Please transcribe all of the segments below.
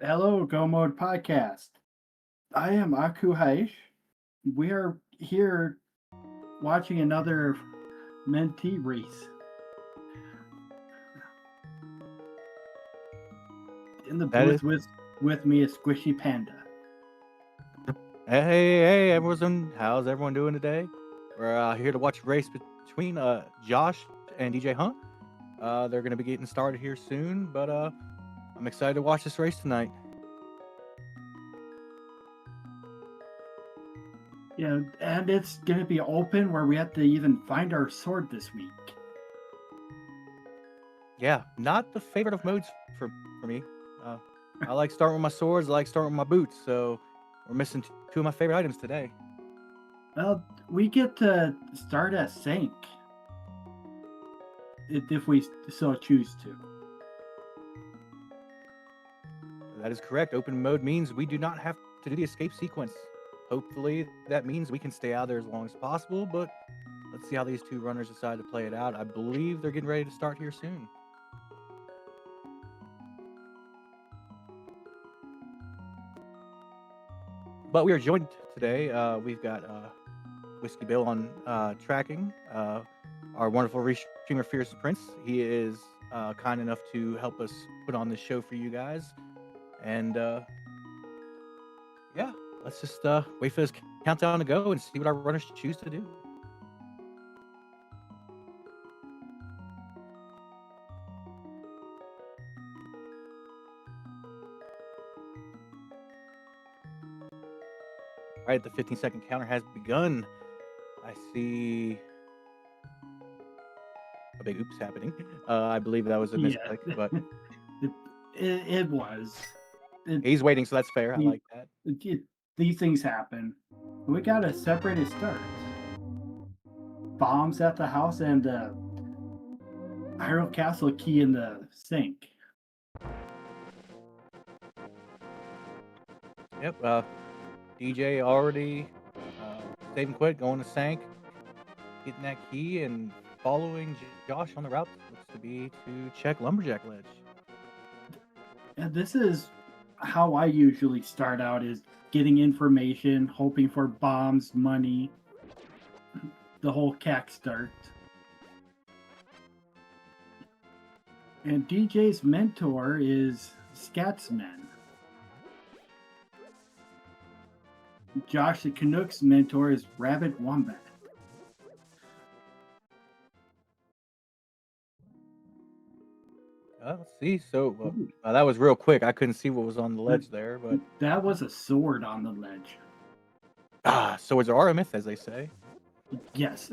Hello, Go Mode Podcast. I am Aku Haish. We are here watching another mentee race. In the That is, booth with me is Squishy Panda. hey, how's everyone doing today? We're here to watch a race between Josh and DJ Huh. They're going to be getting started here soon, but I'm excited to watch this race tonight. Yeah, and it's gonna be open where we have to even find our sword this week. Yeah, not the favorite of modes for me. Uh, I like starting with my swords. I like starting with my boots. So we're missing two of my favorite items today. Well, we get to start at Sank if we so choose to. That is correct. Open mode means we do not have to do the escape sequence. Hopefully, that means we can stay out there as long as possible, but let's see how these two runners decide to play it out. I believe they're getting ready to start here soon. But we are joined today. We've got Whiskey Bill on tracking, our wonderful restreamer Fierce Prince. He is kind enough to help us put on this show for you guys. And yeah, let's just wait for this countdown to go and see what our runners choose to do. All right, the 15-second counter has begun. I see a big oops happening. I believe that was a misclick, but it was. he's waiting, so that's fair. I like that. These things happen. We got a separated start. Bombs at the house and Hyrule Castle key in the sink. Yep. DJ already save and quit, going to Sank, getting that key, and following Josh on the route looks to be to check Lumberjack Ledge. And this is how I usually start out: is getting information, hoping for bombs, money, the whole cack start. And DJ's mentor is Scatsman. Josh the Canuck's mentor is Rabbit Wombat. Let's see. So that was real quick. I couldn't see what was on the ledge there, but that was a sword on the ledge. Swords are a myth, as they say. Yes.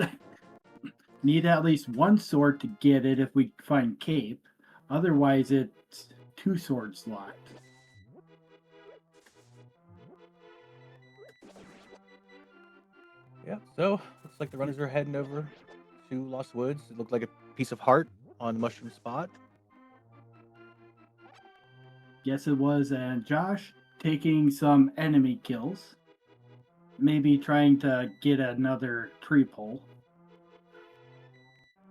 Need at least one sword to get it if we find Cape. Otherwise, it's two swords locked. Yeah, so looks like the runners are heading over to Lost Woods. It looked like a piece of heart on the mushroom spot. Yes, it was. And Josh taking some enemy kills. Maybe trying to get another tree pole.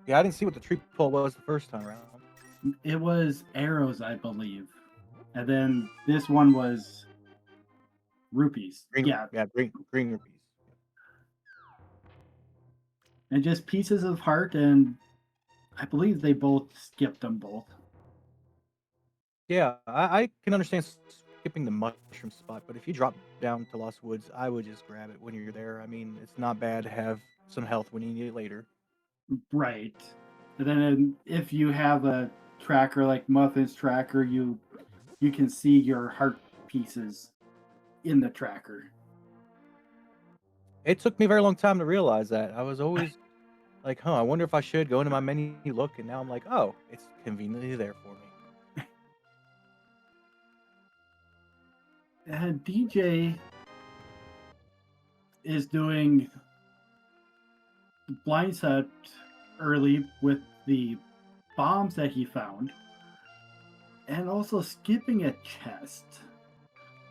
Yeah, I didn't see what the tree pole was the first time around. It was arrows, I believe. And then this one was rupees. Green rupees. And just pieces of heart, and I believe they both skipped them both. Yeah, I can understand skipping the mushroom spot, but if you drop down to Lost Woods, I would just grab it when you're there. I mean, it's not bad to have some health when you need it later. Right. And then if you have a tracker like Muffin's tracker, you can see your heart pieces in the tracker. It took me a very long time to realize that. I was always like, I wonder if I should go into my menu look, and now I'm like, oh, it's conveniently there for me. And DJ is doing blindside early with the bombs that he found, and also skipping a chest,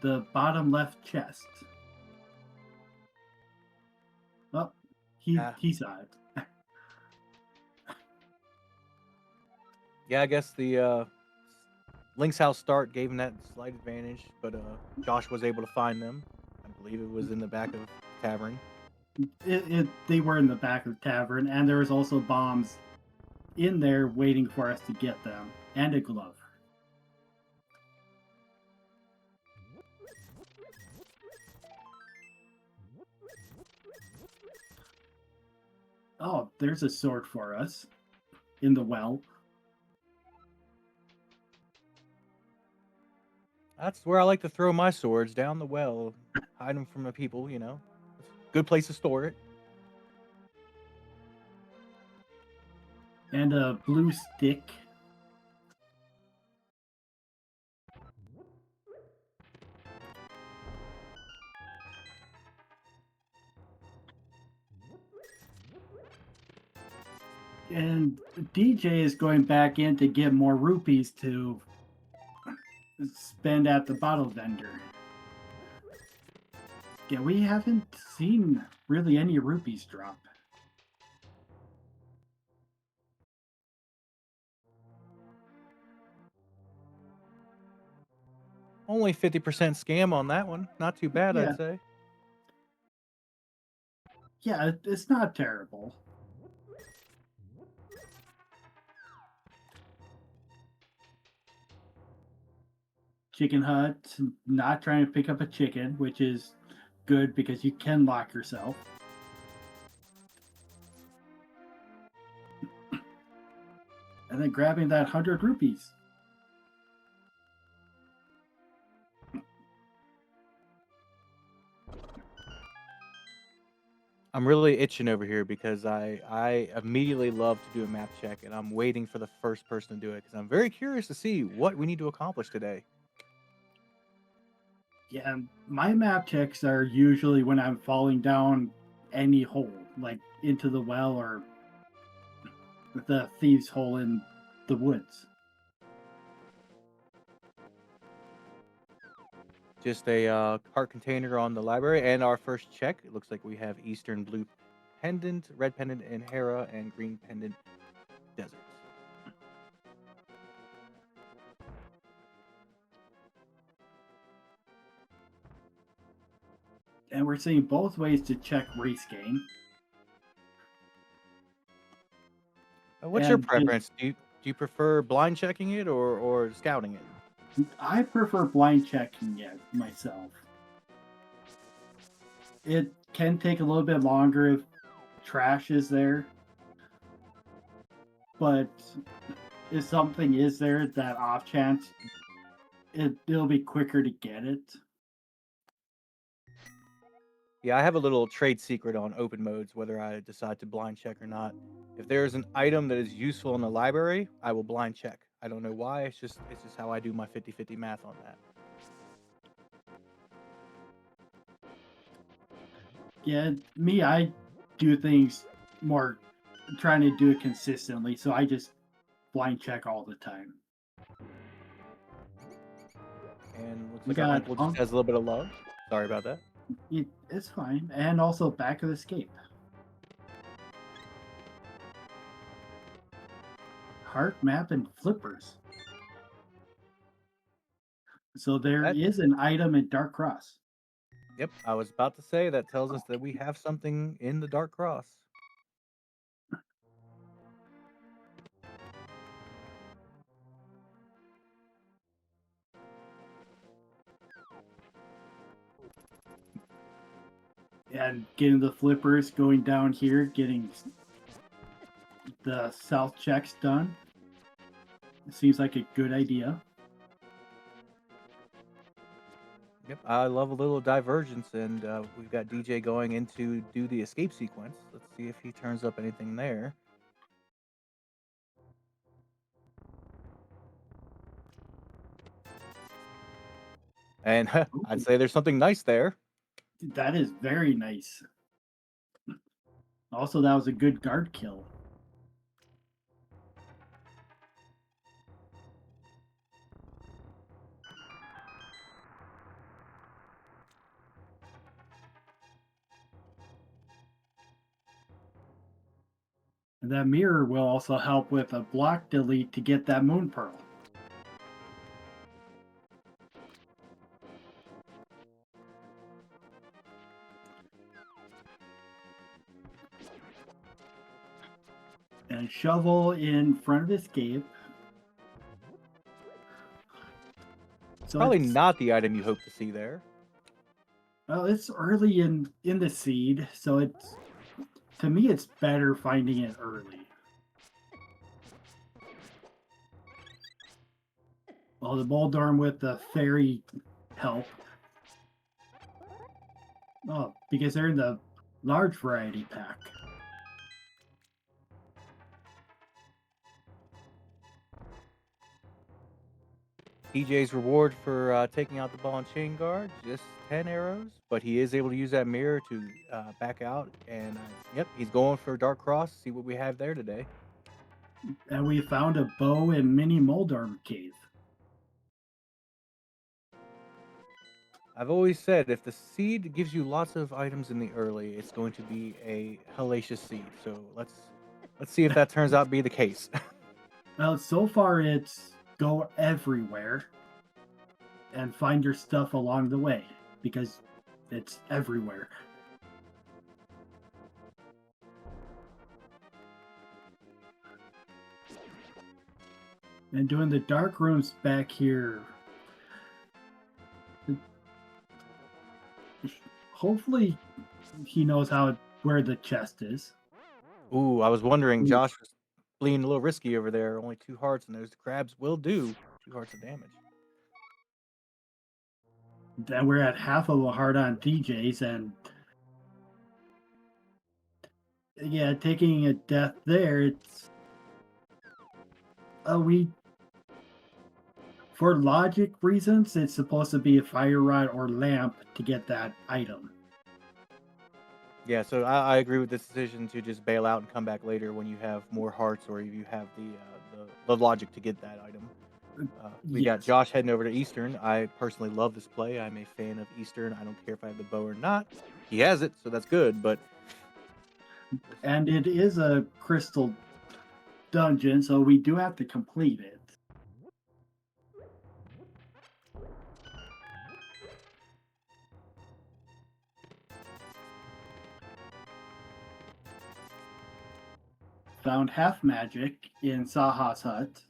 the bottom left chest. Oh, he saw it. Yeah, I guess the Link's house start gave him that slight advantage, but Josh was able to find them. I believe it was in the back of the tavern. They were in the back of the tavern, and there was also bombs in there waiting for us to get them, and a glove. Oh, there's a sword for us in the well. That's where I like to throw my swords, down the well, hide them from the people. Good place to store it. And a blue stick. And DJ is going back in to get more rupees to spend at the bottle vendor. Yeah, we haven't seen really any rupees drop. Only 50% scam on that one. Not too bad, Yeah. I'd say. Yeah, it's not terrible. Chicken Hut, not trying to pick up a chicken, which is good because you can lock yourself. And then grabbing that 100 rupees. I'm really itching over here because I immediately love to do a map check, and I'm waiting for the first person to do it because I'm very curious to see what we need to accomplish today. Yeah, my map checks are usually when I'm falling down any hole, like into the well or the thieves' hole in the woods. Just a cart container on the library, and our first check. It looks like we have Eastern Blue Pendant, Red Pendant in Hera, and Green Pendant Deserts. And we're seeing both ways to check race game. What's your And preference? Do you prefer blind checking it or scouting it? I prefer blind checking it myself. It can take a little bit longer if trash is there, but if something is there, that off chance, it'll be quicker to get it. Yeah, I have a little trade secret on open modes, whether I decide to blind check or not. If there's an item that is useful in the library, I will blind check. I don't know why. It's just how I do my 50-50 math on that. Yeah, me, I do things more trying to do it consistently, so I just blind check all the time. And looks We like our got uncle just has a little bit of love. Sorry about that. it's fine, and also back of escape. Heart map and flippers. So there That is an item in Dark Cross. Yep, I was about to say that tells us that we have something in the Dark Cross. And getting the flippers, going down here, getting the south checks done. It seems like a good idea. Yep, I love a little divergence, and we've got DJ going in to do the escape sequence. Let's see if he turns up anything there. And I'd say there's something nice there. That is very nice. Also, that was a good guard kill. And that mirror will also help with a block delete to get that moon pearl. And shovel in front of escape. So Probably it's not the item you hope to see there. well, it's early in the seed, so it's to me it's better finding it early. Well, the Boldorm with the fairy help. Oh, because they're in the large variety pack. DJ's reward for taking out the ball and chain guard, just 10 arrows, but he is able to use that mirror to back out. And yep, he's going for Dark Cross. See what we have there today. And we found a bow in Mini Moldorm Cave. I've always said if the seed gives you lots of items in the early, it's going to be a hellacious seed. So let's see if that turns out to be the case. Well, so far it's go everywhere and find your stuff along the way because it's everywhere. And doing the dark rooms back here. Hopefully he knows where the chest is. Ooh, I was wondering, Josh was being a little risky over there. Only 2 hearts, and those crabs will do 2 hearts of damage. And we're at half of a heart on DJs, and yeah, taking a death there, it's we for logic reasons, it's supposed to be a fire rod or lamp to get that item. Yeah, so I agree with this decision to just bail out and come back later when you have more hearts or you have the logic to get that item. We got Yes. Josh heading over to Eastern. I personally love this play. I'm a fan of Eastern. I don't care if I have the bow or not. He has it, so that's good. But And it is a crystal dungeon, so we do have to complete it. Found half magic in Saha's hut.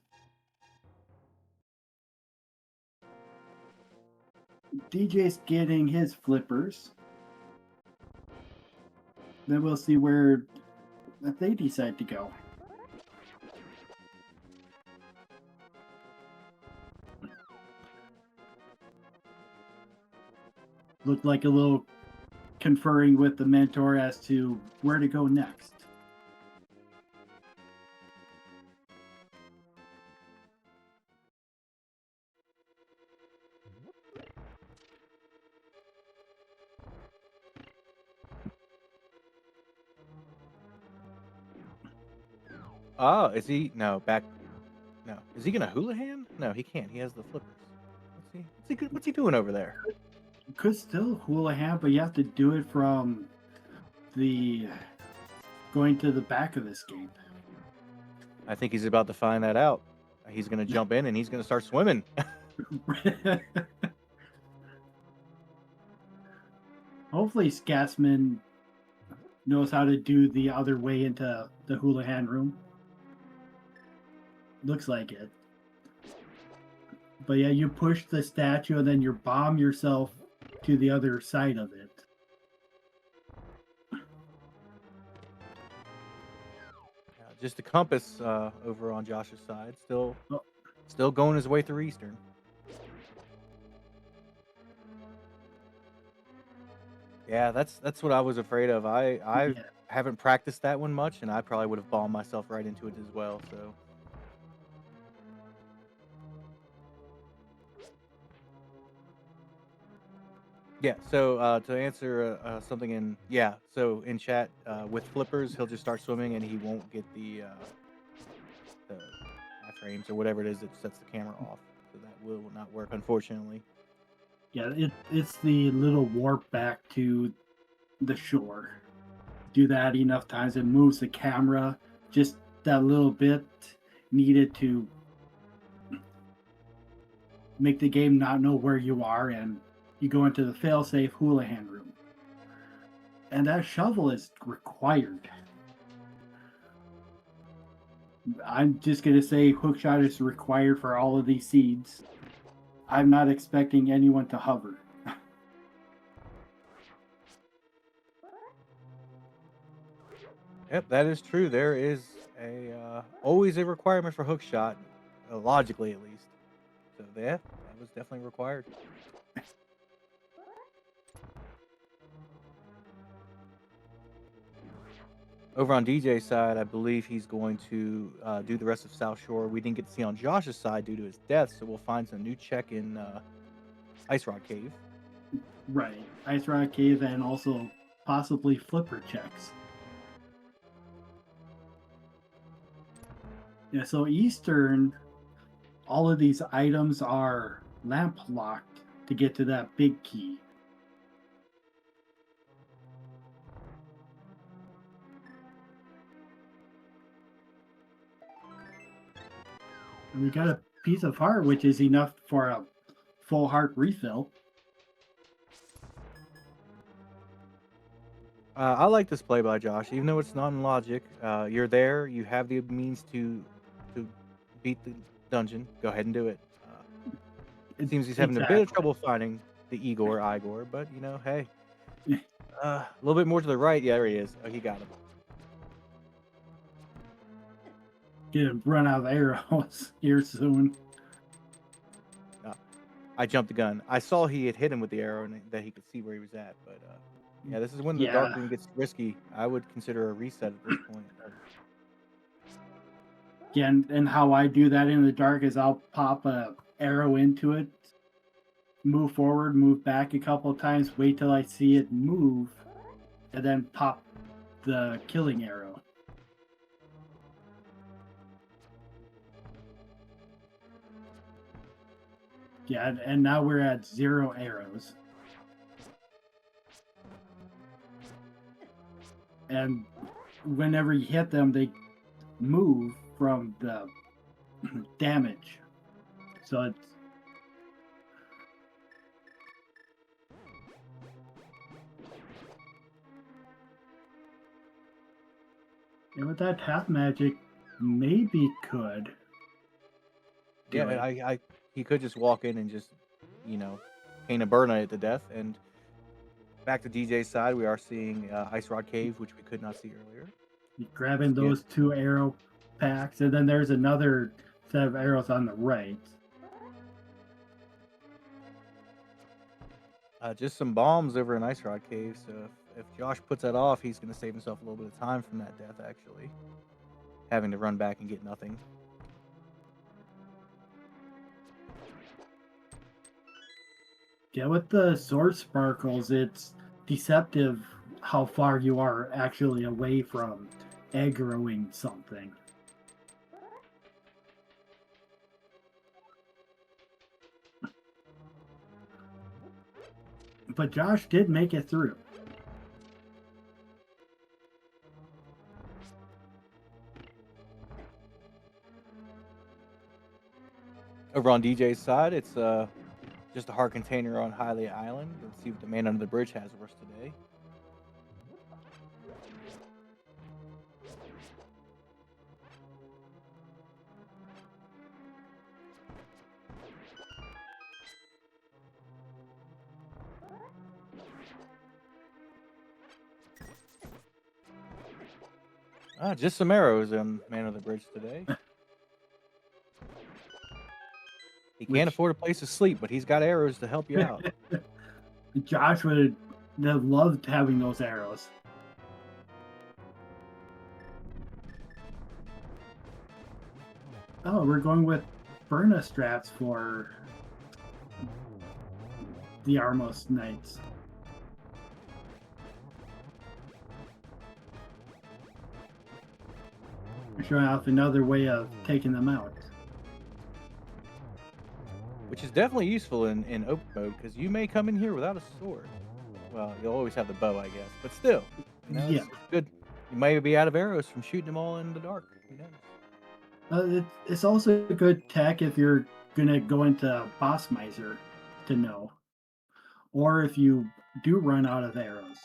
DJ's getting his flippers. Then we'll see where they decide to go. Looked like a little conferring with the mentor as to where to go next. is he no back? No, is he gonna hula hand? No, he can't. He has the flippers. What's he doing over there? You could still hula hand, but you have to do it from the going to the back of this game. I think he's about to find that out. He's gonna jump in and he's gonna start swimming. Hopefully Scatsman knows how to do the other way into the hula hand room. Looks like it. But yeah, you push the statue and then you bomb yourself to the other side of it. Just a compass over on Josh's side. Still going his way through Eastern. Yeah, that's what I was afraid of. I haven't practiced that one much, and I probably would have bombed myself right into it as well. So. Yeah, so to answer something so in chat, with flippers, he'll just start swimming and he won't get the iframes or whatever it is that sets the camera off. So that will not work, unfortunately. Yeah, it's the little warp back to the shore. Do that enough times, it moves the camera just that little bit needed to make the game not know where you are, and you go into the failsafe hula hand room. And that shovel is required. I'm just gonna say hookshot is required for all of these seeds. I'm not expecting anyone to hover. Yep, that is true. There is a always a requirement for hook shot, logically at least. So yeah, that was definitely required. Over on DJ's side, I believe he's going to do the rest of South Shore. We didn't get to see on Josh's side due to his death, so we'll find some new check in Ice Rock Cave. Right. Ice Rock Cave and also possibly flipper checks. Yeah, so Eastern, all of these items are lamp locked to get to that big key. And we got a piece of heart, which is enough for a full heart refill. I like this play by Josh, even though it's non-logic. You're there, you have the means to beat the dungeon. Go ahead and do it. It seems he's having a bit of Exactly. trouble finding the Igor, but you know, hey, a little bit more to the right. Yeah, there he is. Oh, he got him. Gonna run out of arrows here soon. I jumped the gun. I saw he had hit him with the arrow and that he could see where he was at, but yeah, this is when the dark room gets risky. I would consider a reset at this point. Yeah, and how I do that in the dark is I'll pop a arrow into it, move forward, move back a couple of times, wait till I see it move, and then pop the killing arrow. Yeah, and now we're at 0 arrows. And whenever you hit them, they move from the damage. So it's and with that half magic, maybe could. Yeah, he could just walk in and just, you know, paint a burn it to death. And back to DJ's side, we are seeing Ice Rod Cave, which we could not see earlier. You're grabbing those 2 arrow packs, and then there's another set of arrows on the right. Just some bombs over in Ice Rod Cave. So if Josh puts that off, he's going to save himself a little bit of time from that death, actually. Having to run back and get nothing. Yeah, with the sword sparkles, it's deceptive how far you are actually away from aggroing something. But Josh did make it through. Over on DJ's side, it's just a hard container on Highly Island. Let's see what the man under the bridge has for us today. Just some arrows on man of the bridge today. He can't afford a place to sleep, but he's got arrows to help you out. Josh would have loved having those arrows. Oh, we're going with Burna strats for the Armos Knights. Showing off another way of taking them out. Which is definitely useful in open mode, because you may come in here without a sword. Well, you'll always have the bow, I guess. But still, you know, it's good. You may be out of arrows from shooting them all in the dark. Who knows? It's also a good tech if you're going to go into Boss Miser to know. Or if you do run out of arrows.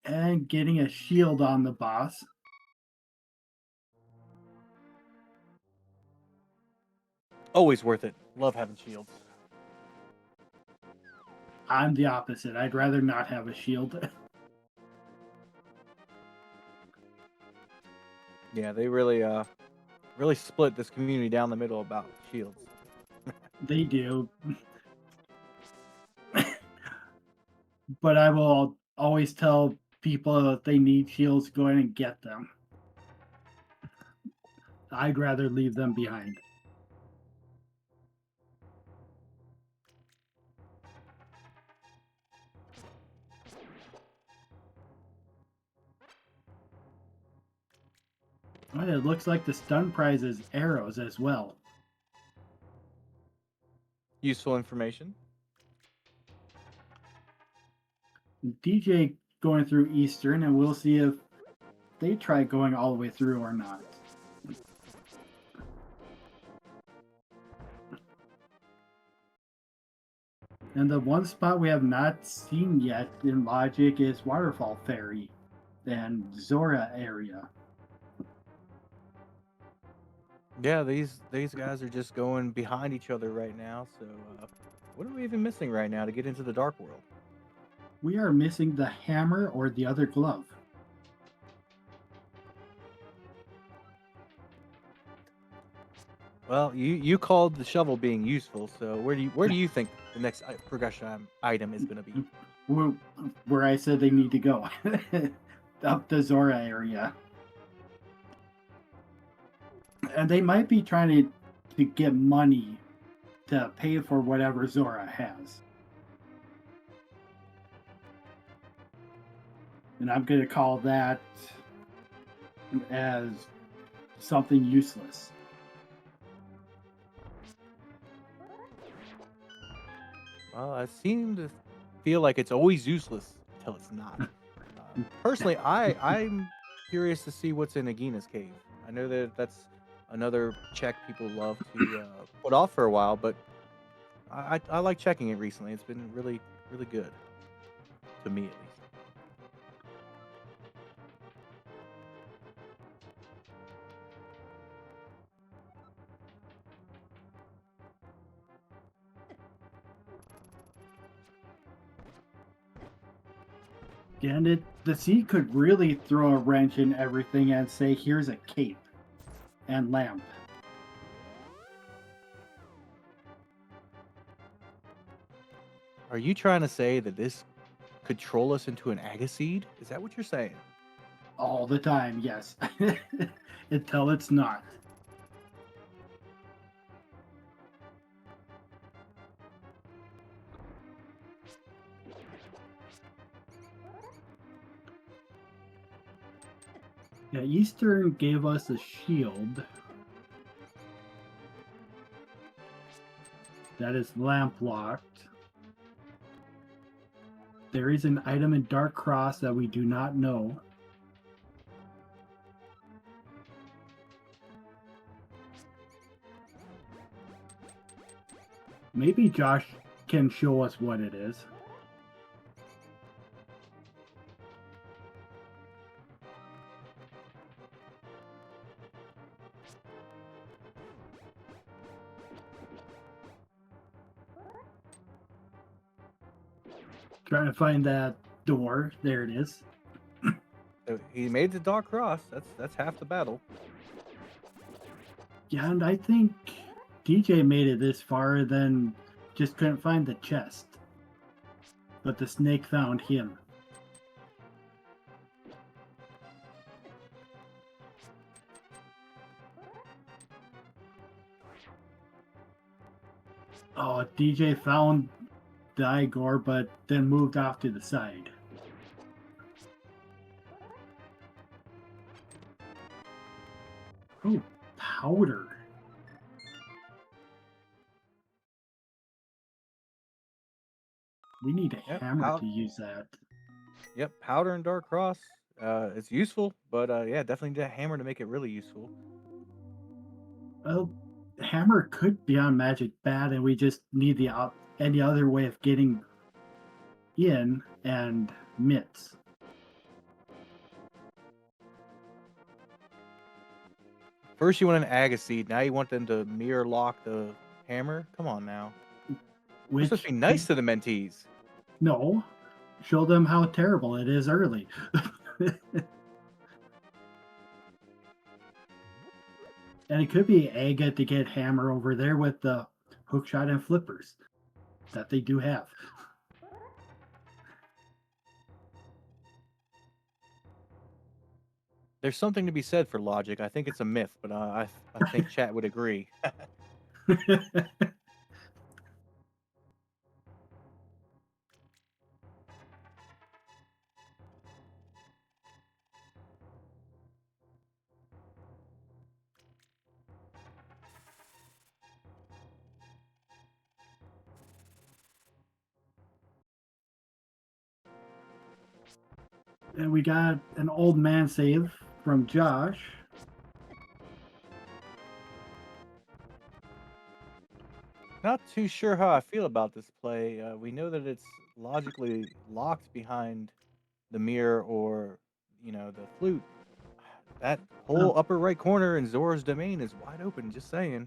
and getting a shield on the boss. Always worth it. Love having shields. I'm the opposite. I'd rather not have a shield. Yeah, they really split this community down the middle about shields. They do. But I will always tell people if they need shields, go ahead and get them. I'd rather leave them behind. Oh, it looks like the stun prize is arrows as well. Useful information. DJ going through Eastern, and we'll see if they try going all the way through or not. And the one spot we have not seen yet in Logic is Waterfall Ferry and Zora area. Yeah, these guys are just going behind each other right now. So, what are we even missing right now to get into the Dark World? We are missing the hammer or the other glove. Well, you called the shovel being useful. So where do you think the next progression item is going to be? Where I said they need to go. Up the Zora area. And they might be trying to get money to pay for whatever Zora has. And I'm going to call that as something useless. Well, I seem to feel like it's always useless until it's not. Personally, I'm curious to see what's in Agina's cave. I know that that's another check people love to put off for a while, but I like checking it recently. It's been really good to me at least. And the sea could really throw a wrench in everything and say, here's a cape and lamp. Are you trying to say that this could troll us into an Agaseed? Is that what you're saying? All the time, yes. Until it's not. Yeah, Eastern gave us a shield. That is lamp locked. There is an item in Dark Cross that we do not know. Maybe Josh can show us what it is. Trying to find that door. There it is. So he made the Dark Cross. That's half the battle. Yeah, and I think DJ made it this far, then just couldn't find the chest. But the snake found him. Oh, DJ found the Igor, but then moved off to the side. Oh, powder. We need a hammer to use that. Yep, powder and Dark Cross. It's useful, but yeah, definitely need a hammer to make it really useful. Well, hammer could be on magic bad, and we just need the any other way of getting in and mitts. First you want an Agaseed, now you want them to mirror lock the hammer? Come on now. We're supposed to Which be nice to the mentees. no, show them how terrible it is early. And it could be Aga to get Hammer over there with the hook shot and flippers that they do have. There's something to be said for logic. I think it's a myth, but I think chat would agree. And we got an old man save from Josh. Not too sure how I feel about this play. We know that it's logically locked behind the mirror or, the flute. That Uh, whole upper right corner in Zora's domain is wide open, just saying.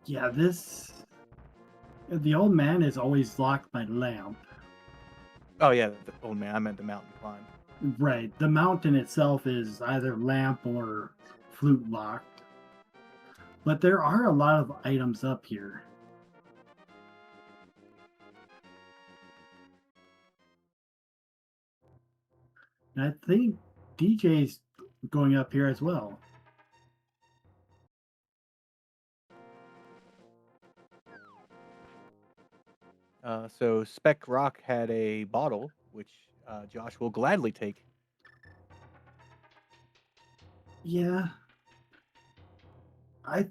yeah, the old man is always locked by lamp. Oh, yeah, the old man. I meant the mountain climb. Right. The mountain itself is either lamp or flute locked. But there are a lot of items up here. And I think DJ's going up here as well. So Spec Rock had a bottle, which Josh will gladly take. Yeah. I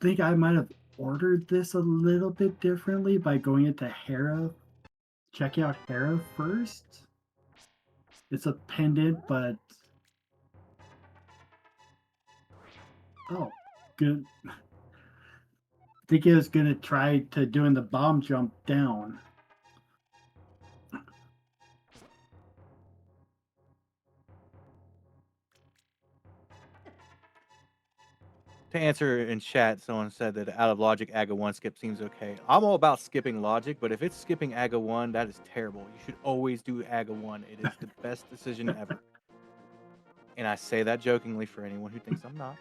think I might have ordered this a little bit differently by going into Hera. Checking out Hera first. It's a pendant, but oh, good. I think it was gonna try to doing the bomb jump down. To answer in chat, someone said that out of logic, AGA 1 skip seems okay. I'm all about skipping logic, but if it's skipping AGA 1, that is terrible. You should always do AGA 1. It is the best decision ever. And I say that jokingly for anyone who thinks I'm not.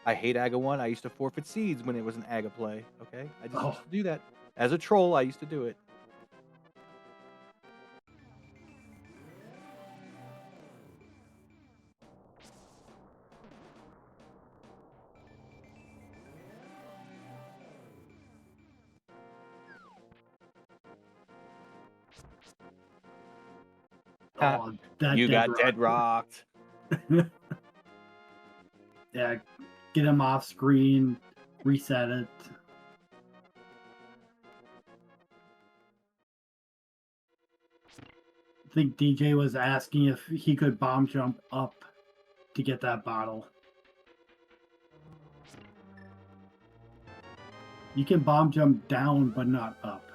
I hate AGA 1. I used to forfeit seeds when it was an AGA play, okay? I just used Oh, to do that. As a troll, I used to do it. Ha, oh, that you dead got dead rock. rocked. Yeah, get him off screen, reset it. I think DJ was asking if he could bomb jump up to get that bottle. You can bomb jump down, but not up.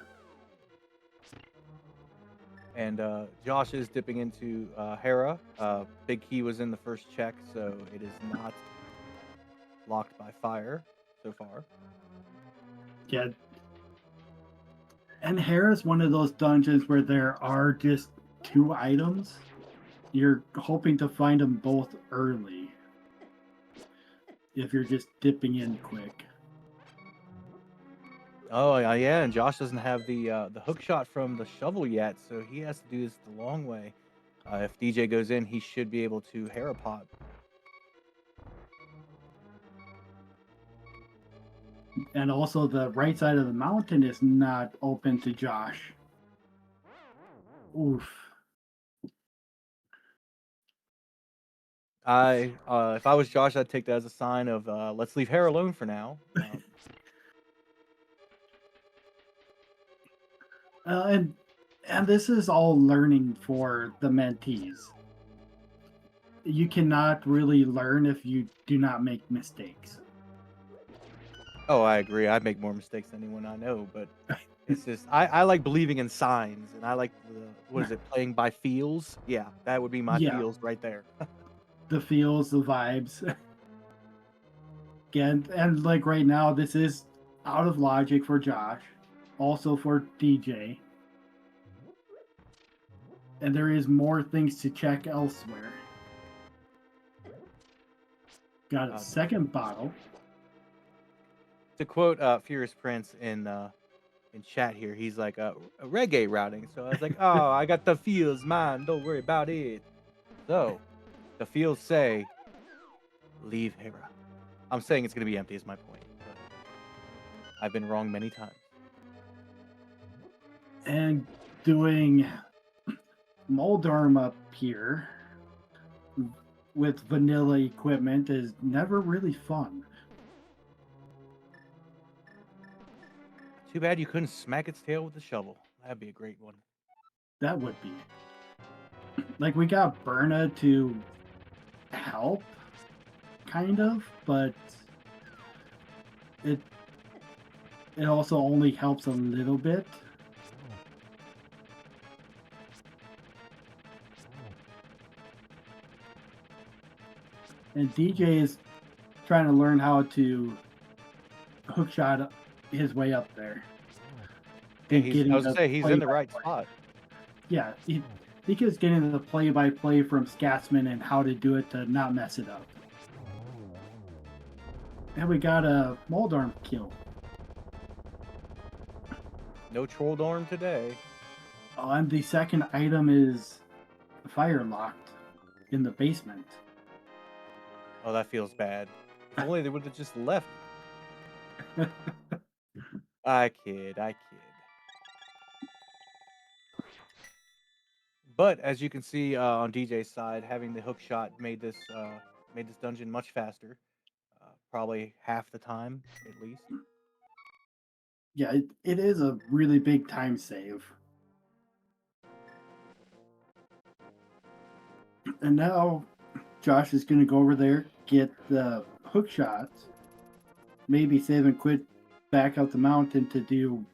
And Josh is dipping into Hera. Big Key was in the first check, so it is not locked by fire so far. Yeah. And Hera's one of those dungeons where there are just two items. You're hoping to find them both early. If you're just dipping in quick. Oh yeah, and Josh doesn't have the hook shot from the shovel yet, so he has to do this the long way. If DJ goes in, he should be able to Hera pot. And also the right side of the mountain is not open to Josh. Oof. If I was Josh, I'd take that as a sign of let's leave Hera alone for now. And this is all learning for the mentees. You cannot really learn if you do not make mistakes. Oh, I agree. I make more mistakes than anyone I know, but it's just I like believing in signs, and I like what is it, playing by feels? Yeah, that would be my Yeah, feels right there. the feels, the vibes. Again, and like right now, this is out of logic for Josh, also for DJ, and there is more things to check elsewhere. Got a second bottle. To quote Furious Prince in chat here, he's like a reggae routing. So I was like, oh, I got the feels, man. Don't worry about it. So the feels say, leave Hera. I'm saying it's gonna be empty is my point. But I've been wrong many times. And doing Moldorm up here with vanilla equipment is never really fun. Too bad you couldn't smack its tail with a shovel. That'd be a great one. That would be. Like, we got Berna to help, kind of, but it also only helps a little bit. And DJ is trying to learn how to hookshot his way up there. Yeah, I was gonna say he's in the right spot. Yeah, he is getting the play-by-play from Scatsman and how to do it to not mess it up. And we got a Moldorm kill. No Trolldorm today. Oh, and the second item is fire locked in the basement. Oh, that feels bad. If only they would have just left. I kid. But as you can see on DJ's side, having the hook shot made this dungeon much faster. Probably half the time, at least. Yeah, it is a really big time save. And now Josh is going to go over there, get the hook shots, maybe save and quit back out the mountain to do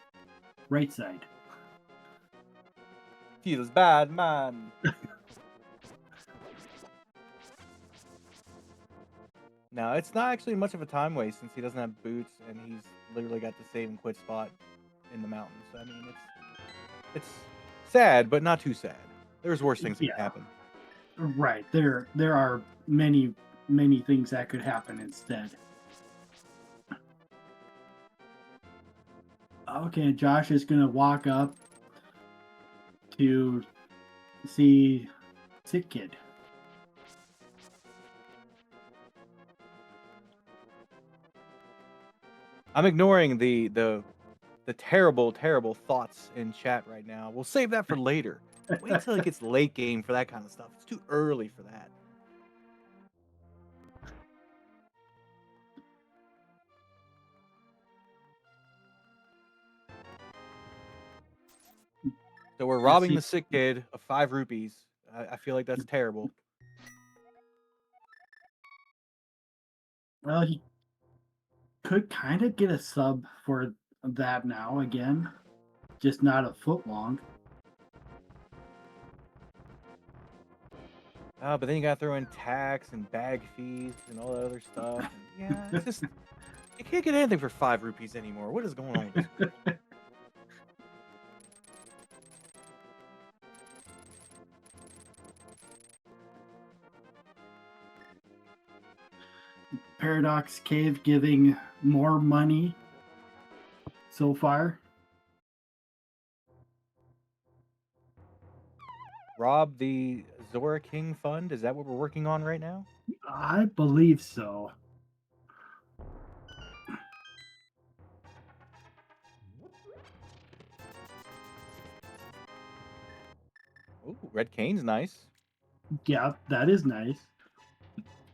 right side. Feels bad, man. Now, it's not actually much of a time waste since he doesn't have boots and he's literally got the save and quit spot in the mountains. So, I mean, it's sad, but not too sad. There's worse things that could happen. Right. There are many things that could happen instead. Okay, Josh is going to walk up to see Sick Kid. I'm ignoring the terrible thoughts in chat right now. We'll save that for later. Wait till it gets late game for that kind of stuff. It's too early for that. So we're robbing the sick kid of 5 rupees. I feel like that's terrible. Well, he could kind of get a sub for that now again, just not a foot long. But then you gotta throw in tax and bag fees and all that other stuff. And yeah, it's just you can't get anything for 5 rupees anymore. What is going on with this? Paradox Cave giving more money so far. Rob the Zora King Fund? Is that what we're working on right now? I believe so. Ooh, Red Cane's nice. Yeah, that is nice.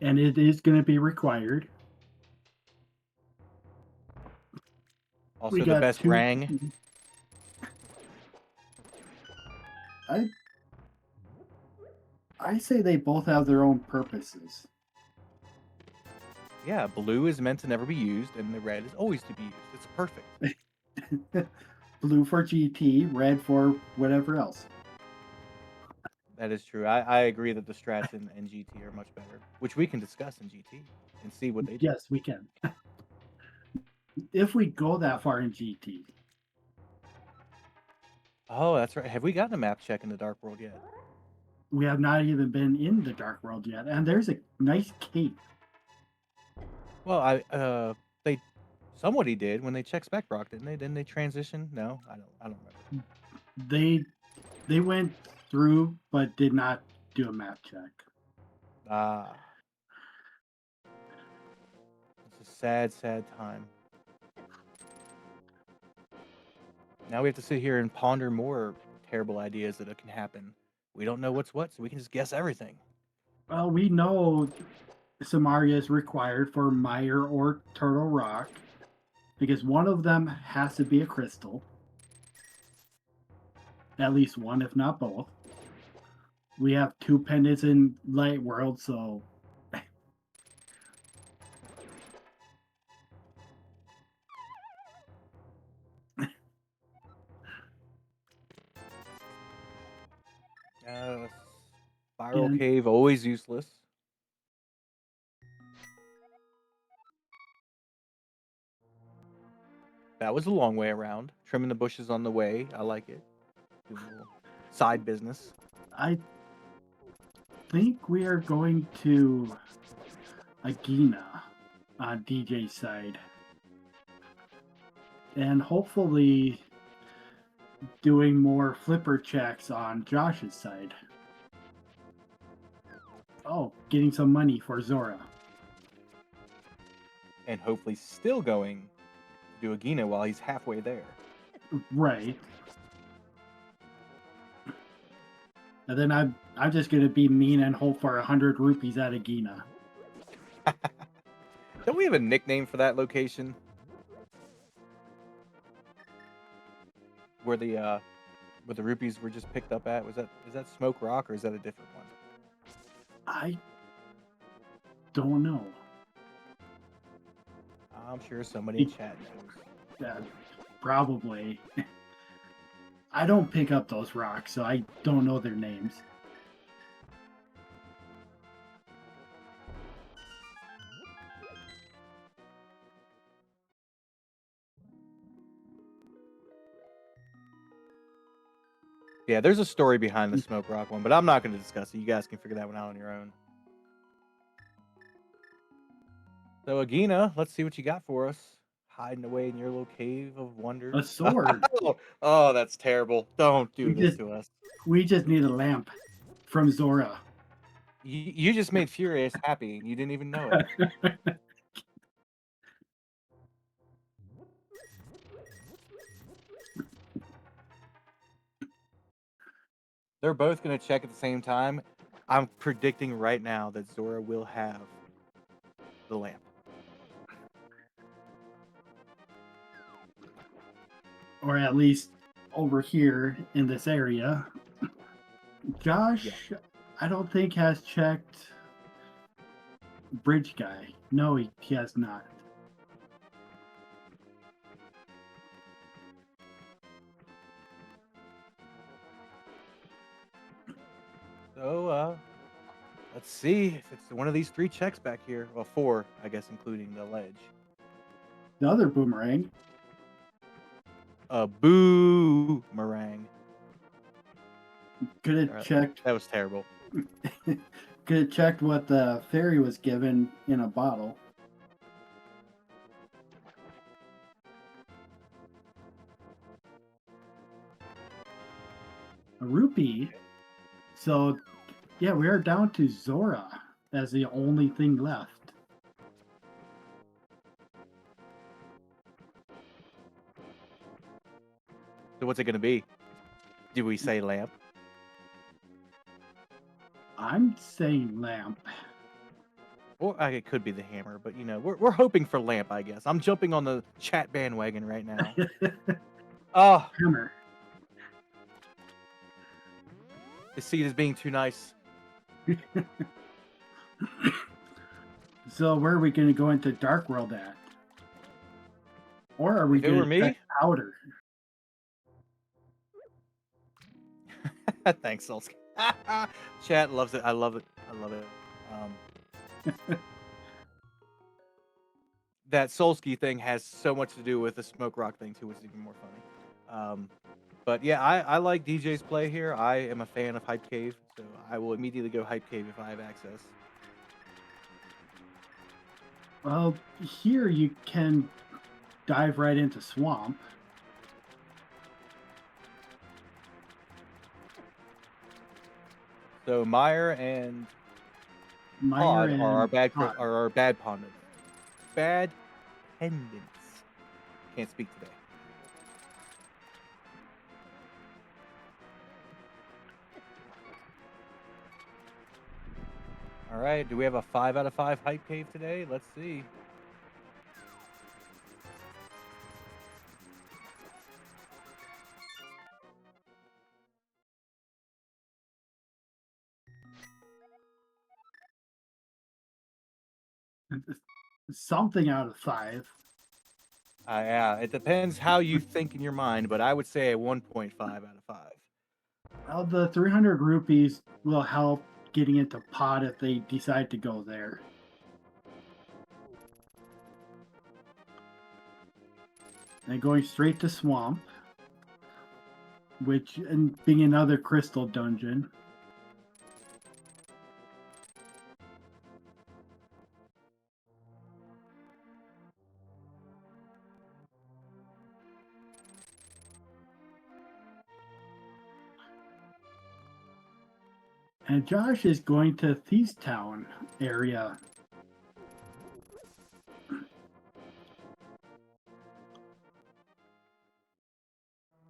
And it is going to be required. Also the best rang. I say they both have their own purposes. Yeah, blue is meant to never be used, and the red is always to be used. It's perfect. Blue for GT, red for whatever else. That is true. I agree that the strats in GT are much better, which we can discuss in GT and see what they do. Yes, we can. If we go that far in GT. Oh, that's right. Have we gotten a map check in the Dark World yet? We have not even been in the Dark World yet, and there's a nice cape. Well, they somebody did when they checked Spec Rock, didn't they? Didn't they transition? No, I don't remember. They went through, but did not do a map check. Ah, it's a sad, sad time. Now we have to sit here and ponder more terrible ideas that can happen. We don't know what's what, so we can just guess everything. Well, we know Samaria is required for Mire or Turtle Rock because one of them has to be a crystal. At least one, if not both. We have 2 pendants in Light World, so Spiral and Cave, always useless. That was a long way around. Trimming the bushes on the way. I like it. Doing a little side business. I think we are going to Agina on DJ's side. And hopefully doing more flipper checks on Josh's side. Oh, getting some money for Zora. And hopefully still going to do Agina while he's halfway there. Right. And then I'm just gonna be mean and hope for 100 rupees at Agina. Don't we have a nickname for that location? Where the rupees were just picked up at? Is that Smoke Rock or is that a different one? I don't know. I'm sure somebody in chat knows. Probably. I don't pick up those rocks, so I don't know their names. Yeah, there's a story behind the Smoke Rock one, but I'm not going to discuss it. You guys can figure that one out on your own. So, Agina, let's see what you got for us. Hiding away in your little cave of wonders. A sword. Oh, that's terrible. Don't do this to us. We just need a lamp from Zora. You just made Furious happy. You didn't even know it. They're both going to check at the same time. I'm predicting right now that Zora will have the lamp. Or at least over here in this area. Josh, yeah. I don't think has checked Bridge Guy. No, he has not. So, let's see if it's one of these 3 checks back here. Well, 4, I guess, including the ledge. The other boomerang. A boomerang. Could have checked. That was terrible. Could have checked what the fairy was given in a bottle. A rupee. So, yeah, we are down to Zora as the only thing left. So what's it going to be? Do we say lamp? I'm saying lamp. Or it could be the hammer, but you know, we're hoping for lamp, I guess. I'm jumping on the chat bandwagon right now. Oh, hammer. This seat is being too nice. So where are we going to go into Dark World at? Or are we going to check Outer? Thanks, Sulsk. Chat loves it. I love it. I love it. That Solski thing has so much to do with the Smoke Rock thing too, which is even more funny. But yeah, I like DJ's play here. I am a fan of Hype Cave, so I will immediately go Hype Cave if I have access. Well, here you can dive right into Swamp. So Meyer and Meyer Pod are our and bad Pod. are our bad pendants. Bad pendants. Can't speak today. All right, do we have a 5 out of 5 Hype Cave today? Let's see. Something out of 5. Yeah, it depends how you think in your mind, but I would say a 1.5 out of 5. Well, the 300 rupees will help getting into Pod if they decide to go there. And going straight to Swamp, which and being another crystal dungeon. And Josh is going to Thieves Town area.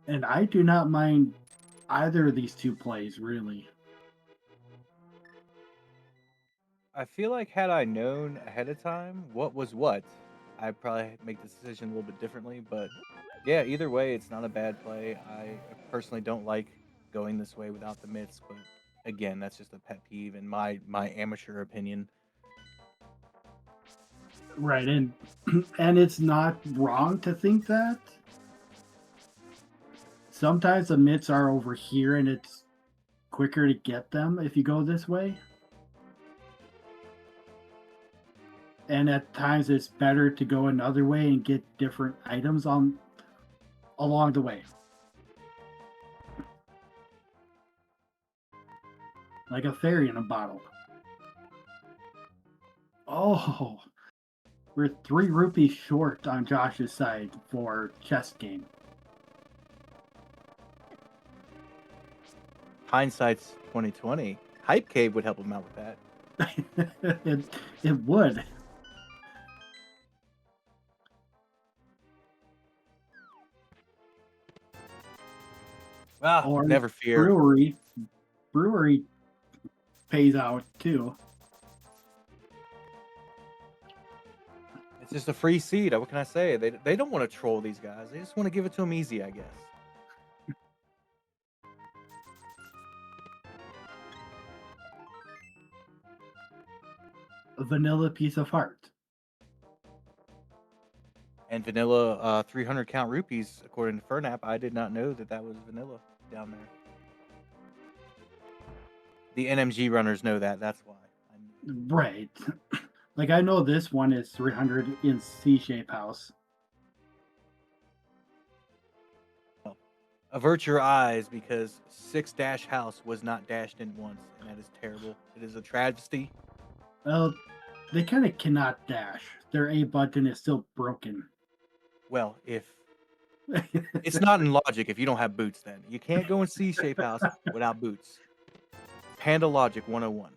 And I do not mind either of these two plays, really. I feel like had I known ahead of time what was what, I'd probably make the decision a little bit differently. But yeah, either way, it's not a bad play. I personally don't like going this way without the myths, but again, that's just a pet peeve in my amateur opinion. Right, and and it's not wrong to think that. Sometimes the myths are over here and it's quicker to get them if you go this way. And at times it's better to go another way and get different items on along the way. Like a fairy in a bottle. Oh, we're 3 rupees short on Josh's side for chess game. Hindsight's 2020. Hype Cave would help him out with that. it would. Well, Or never fear. brewery pays out too. It's just a free seed. What can I say? They don't want to troll these guys. They just want to give it to them easy, I guess. A vanilla piece of heart. And vanilla 300 count rupees, according to Fernap. I did not know that was vanilla down there. The NMG runners know that. That's why. Right. Like I know this one is 300 in C-shape house. Avert your eyes because 6 dash house was not dashed in once, and that is terrible. It is a travesty. Well, they kind of cannot dash. Their A button is still broken. Well, if it's not in logic if you don't have boots, then you can't go in C-shape house without boots. Panda Logic 101.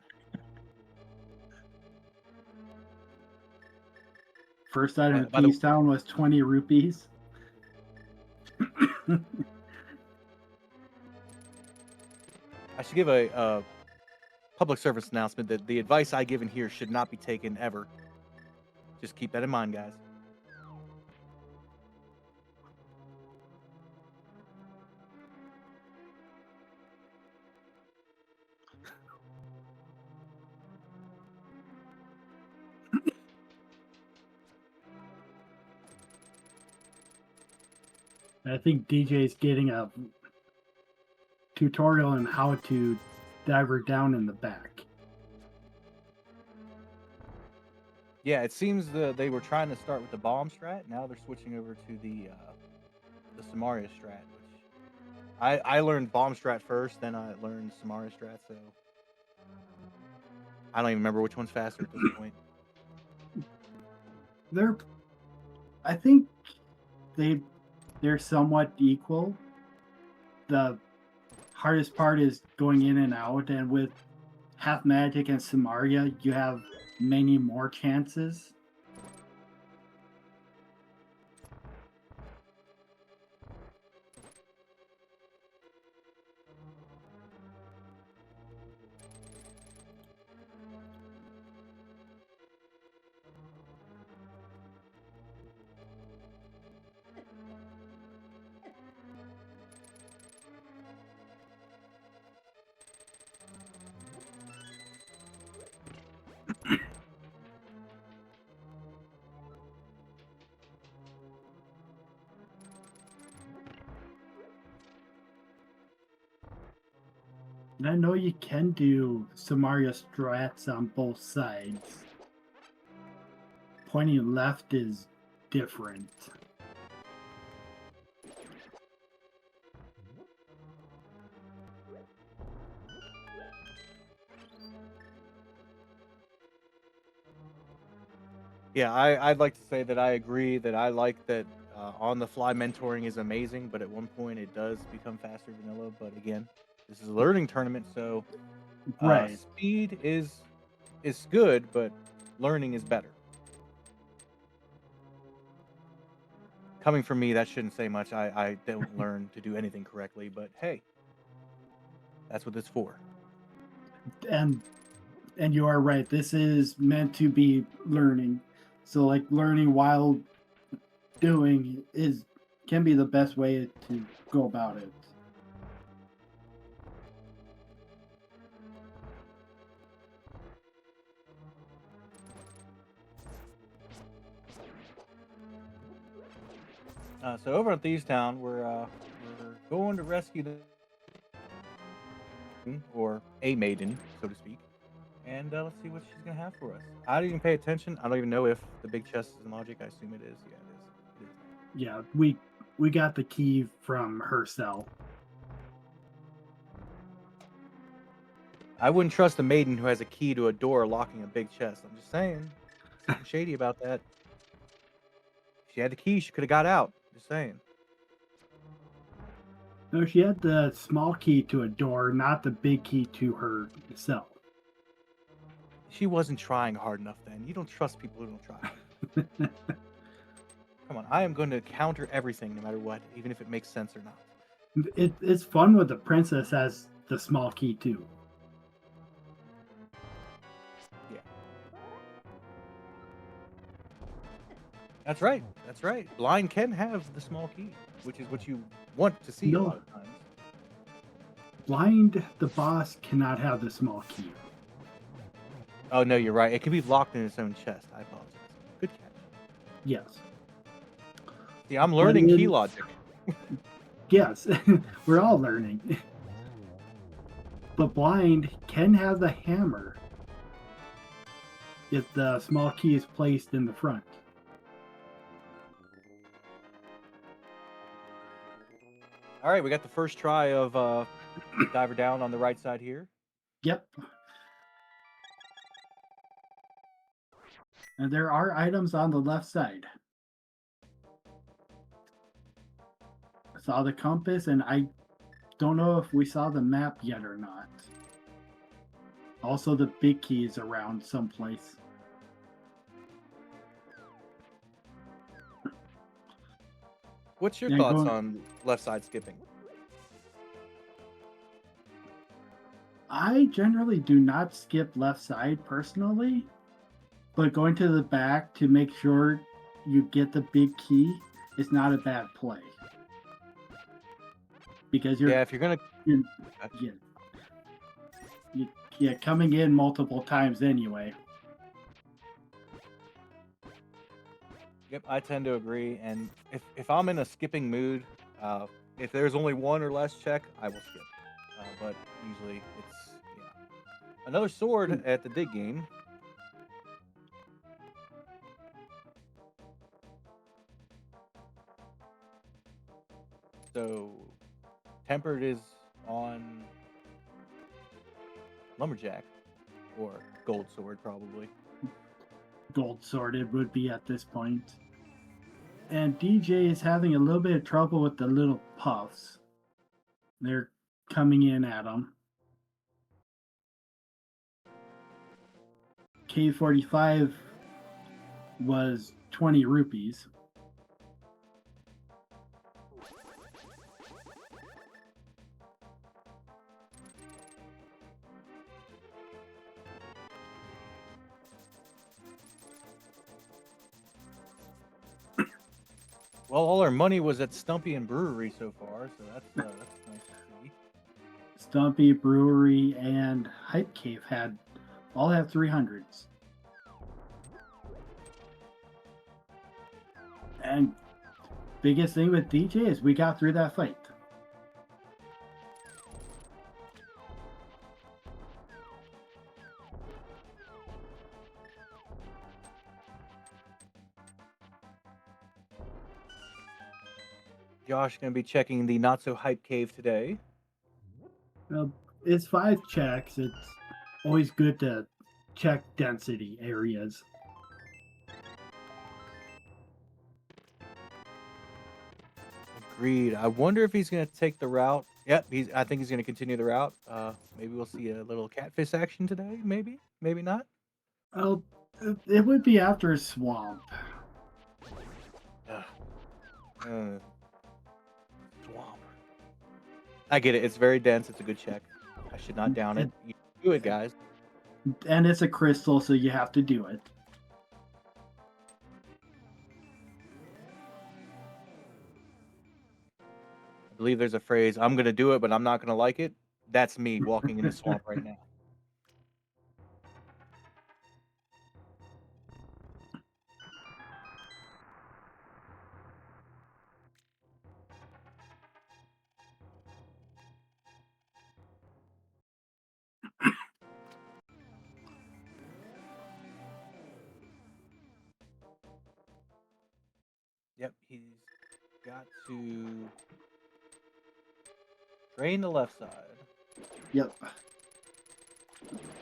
First item in Thieves Town was 20 rupees. I should give a public service announcement that the advice I give in here should not be taken ever. Just keep that in mind, guys. I think DJ's getting a tutorial on how to diver down in the back. Yeah, it seems they were trying to start with the bomb strat. Now they're switching over to the Samaria strat, which I learned bomb strat first, then I learned Samaria strat. So I don't even remember which one's faster at this point. I think they're somewhat equal. The hardest part is going in and out, and with half magic and Samaria, you have many more chances. And I know you can do Samaria strats on both sides. Pointing left is different. Yeah, I'd like to say that I agree that I like that on the fly mentoring is amazing, but at one point it does become faster vanilla. But again, this is a learning tournament, so Right. speed is good, but learning is better. Coming from me, that shouldn't say much. I don't learn to do anything correctly, but hey, that's what it's for. And you are right. This is meant to be learning. So like learning while doing can be the best way to go about it. So over at Thieves Town, we're going to rescue the or a maiden, so to speak, and let's see what she's gonna have for us. I didn't even pay attention. I don't even know if the big chest is magic. I assume it is. Yeah, it is. It is. Yeah, we got the key from her cell. I wouldn't trust a maiden who has a key to a door locking a big chest. I'm just saying, something shady about that. If she had the key, she could have got out. Just saying. No, she had the small key to a door, not the big key to her cell. She wasn't trying hard enough then. You don't trust people who don't try. Come on, I am going to counter everything no matter what, even if it makes sense or not. It's fun when the princess has the small key too. Yeah. That's right. That's right. Blind can have the small key, which is what you want to see a lot of times. Blind, the boss, cannot have the small key. Oh, no, you're right. It can be locked in its own chest. I apologize. Good catch. Yes. See, I'm learning key logic. Yes, we're all learning. But blind can have the hammer if the small key is placed in the front. All right, we got the first try of diver down on the right side here. Yep. And there are items on the left side. I saw the compass, and I don't know if we saw the map yet or not. Also, the big key is around someplace. What's your thoughts on left side skipping? I generally do not skip left side personally, but going to the back to make sure you get the big key is not a bad play. Because if you're gonna coming in multiple times anyway. Yep, I tend to agree. And if I'm in a skipping mood, if there's only one or less check, I will skip. But usually it's Another sword at the dig game. So tempered is on lumberjack or gold sword probably. Gold sword it would be at this point. And DJ is having a little bit of trouble with the little puffs. They're coming in at him. K45 was 20 rupees. Well, all our money was at Stumpy and Brewery so far, so that's nice to see. Stumpy, Brewery, and Hype Cave all have 300s. And biggest thing with DJ is we got through that fight. Josh gonna be checking the not so hype cave today. It's 5 checks. It's always good to check density areas. Agreed. I wonder if he's gonna take the route. Yep, I think he's gonna continue the route. Maybe we'll see a little catfish action today. Maybe, maybe not. Well, it would be after a swamp. Swamp. I get it. It's very dense. It's a good check. I should not down it. You do it, guys. And it's a crystal, so you have to do it. I believe there's a phrase, I'm going to do it, but I'm not going to like it. That's me walking in the swamp right now. Yep, he's got to drain the left side. Yep.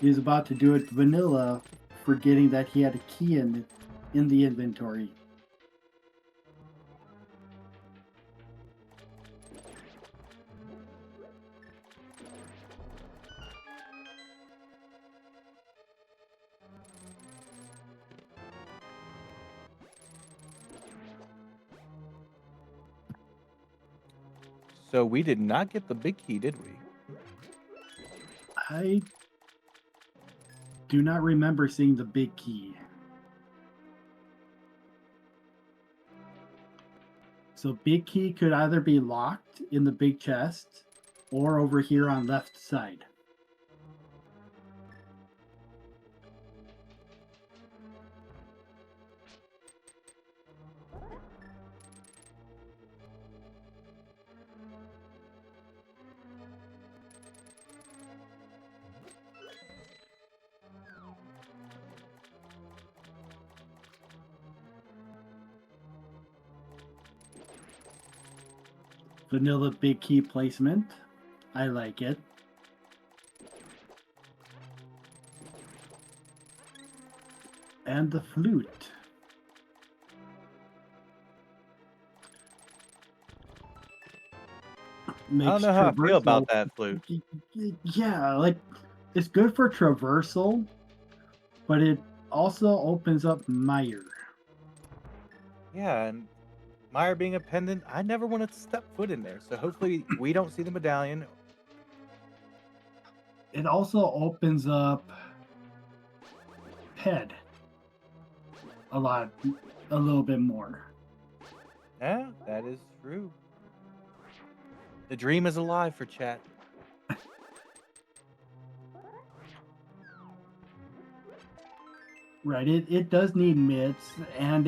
He's about to do it vanilla, forgetting that he had a key in the inventory. So we did not get the big key, did we? I do not remember seeing the big key. So big key could either be locked in the big chest or over here on left side. Vanilla big key placement. I like it. And the flute. I don't know how I feel about that flute. Yeah, like it's good for traversal, but it also opens up mire. Yeah, and Mire being a pendant, I never want to step foot in there. So hopefully we don't see the medallion. It also opens up head a little bit more. Yeah, that is true. The dream is alive for chat. Right, it does need mitts and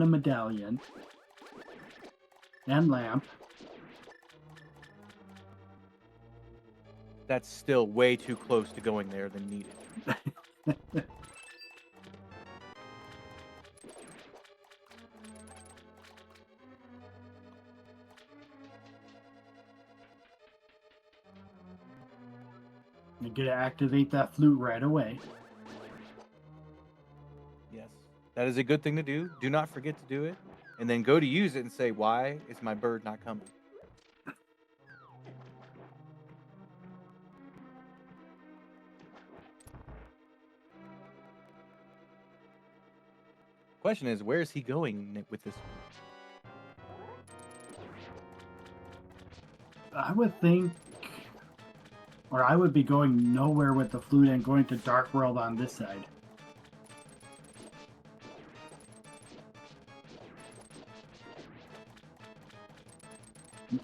a medallion and lamp. that's still way too close to going there than needed. You gotta activate that flute right away. Yes, that is a good thing to do. Do not forget to do it, and then go to use it and say, "Why is my bird not coming?" Question is, where is he going with this I would think, or I would be going nowhere with the flute and going to Dark World on this side.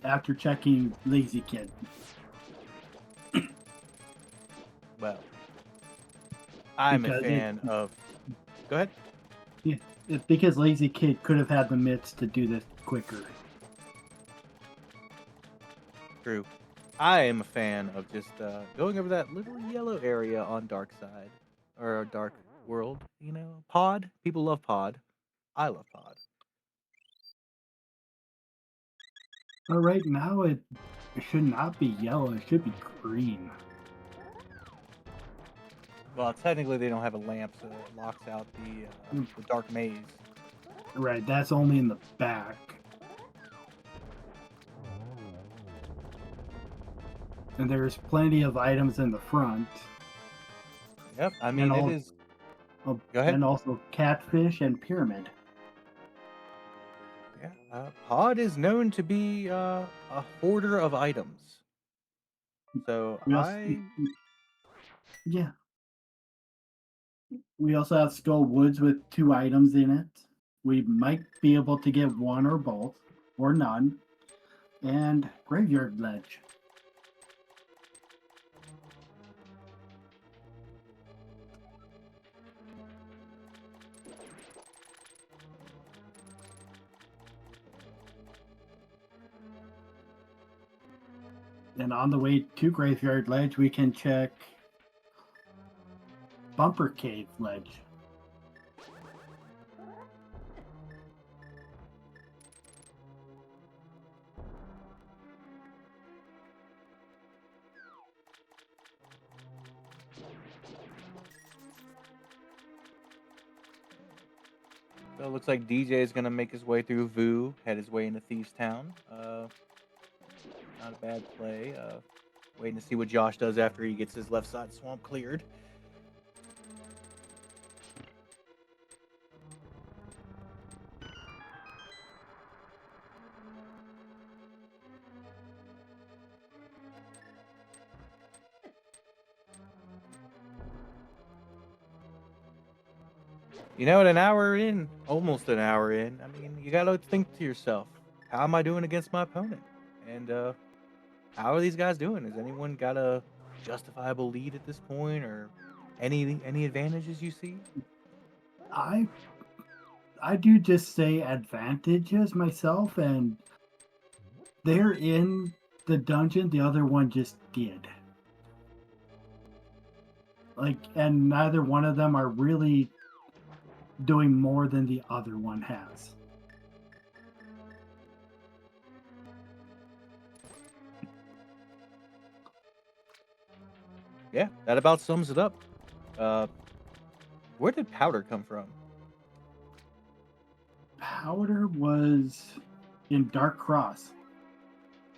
After checking Lazy Kid. Well, I'm a Because fan of. Go ahead. it's because Lazy Kid could have had the mitts to do this quicker. True. I am a fan of just going over that little yellow area on Dark Side or Dark World. You know, Pod. People love Pod. I love Pod. But right now it should not be yellow, it should be green. Well, technically they don't have a lamp, so it locks out the dark maze. Right, that's only in the back. And there's plenty of items in the front. Yep. I mean, it is. Oh, Go ahead. and also catfish and pyramid. Yeah. Pod is known to be a hoarder of items. So Yeah. We also have Skull Woods with 2 items in it. We might be able to get one or both, or none. And Graveyard Ledge. And on the way to Graveyard Ledge, we can check Bumper Cave Ledge. So it looks like DJ is gonna make his way through Vu, head his way into Thieves Town. Not a bad play. Waiting to see what Josh does after he gets his left side swamp cleared. You know, an hour in, almost an hour in, I mean, you gotta think to yourself, how am I doing against my opponent? And how are these guys doing? Has anyone got a justifiable lead at this point, or any advantages you see? I do just say advantages myself, and they're in the dungeon. The other one just did. Like, and neither one of them are really doing more than the other one has. Yeah, that about sums it up. Where did Powder come from? Powder was in Dark Cross.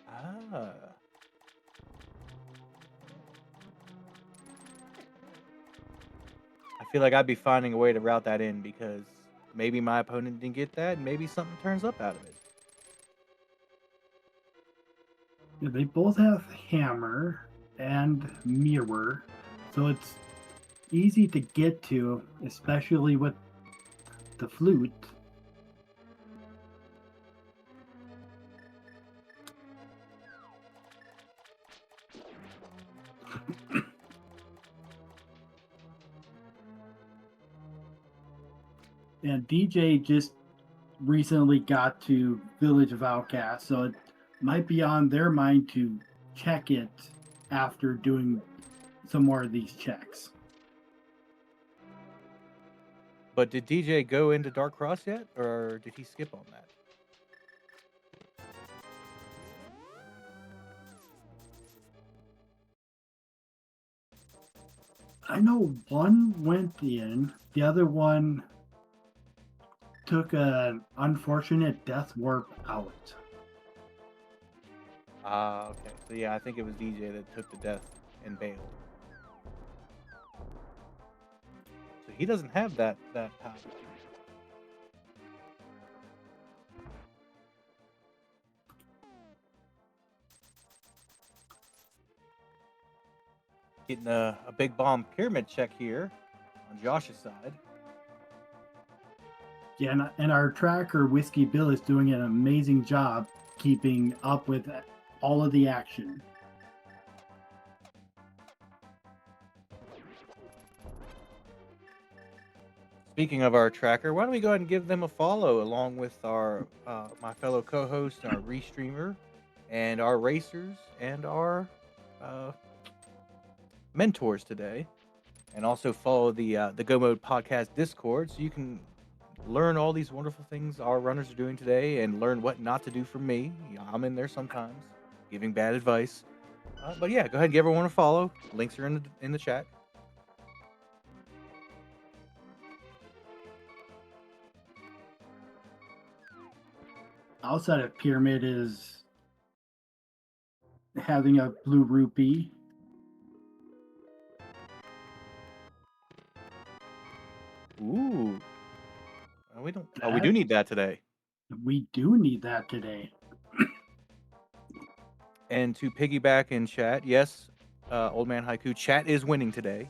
Ah. I feel like I'd be finding a way to route that in because maybe my opponent didn't get that, and maybe something turns up out of it. Yeah, they both have hammer and mirror, so it's easy to get to, especially with the flute. And DJ just recently got to Village of Outcasts, so it might be on their mind to check it after doing some more of these checks. But did DJ go into Dark Cross yet, or did he skip on that? I know one went in, the other one took an unfortunate death warp out. Ah, okay. So yeah, I think it was DJ that took the death and bailed. So he doesn't have that power. Getting a big bomb pyramid check here on Josh's side. Yeah, and our tracker, Whiskey Bill, is doing an amazing job keeping up with all of the action. Speaking of our tracker, why don't we go ahead and give them a follow along with our my fellow co-host, our restreamer, and our racers, and our mentors today, and also follow the Go Mode Podcast Discord so you can learn all these wonderful things our runners are doing today and learn what not to do from me. I'm in there sometimes giving bad advice, but yeah, go ahead and give everyone a follow. Links are in the chat. Outside of Pyramid is having a blue rupee. Ooh, we don't. Oh, we do need that today. We do need that today. And to piggyback in chat, yes, Old Man Haiku, chat is winning today.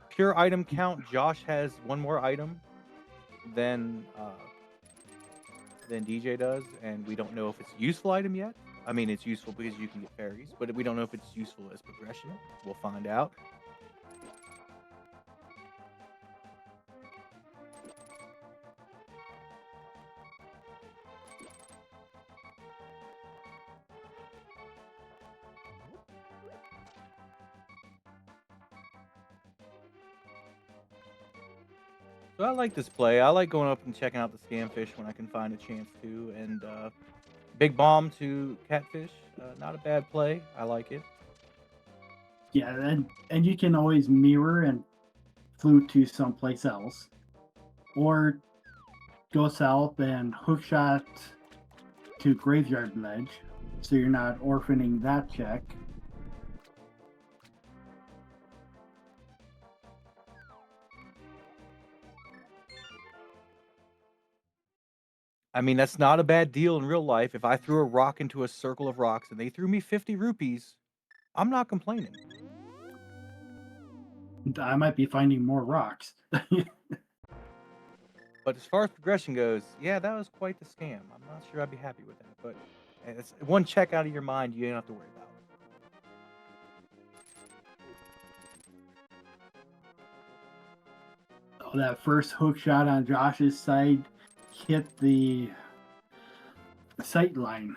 Pure item count, Josh has one more item than DJ does, and we don't know if it's a useful item yet. I mean, it's useful because you can get fairies, but we don't know if it's useful as progression. We'll find out. So I like this play. I like going up and checking out the scamfish when I can find a chance to. And big bomb to catfish. Not a bad play. I like it. Yeah, and you can always mirror and flute to someplace else. Or go south and hookshot to Graveyard Ledge, so you're not orphaning that check. I mean, that's not a bad deal in real life. If I threw a rock into a circle of rocks and they threw me 50 rupees, I'm not complaining. I might be finding more rocks. But as far as progression goes, yeah, that was quite the scam. I'm not sure I'd be happy with that. But it's one check out of your mind you don't have to worry about. Oh, that first hook shot on Josh's side hit the sight line.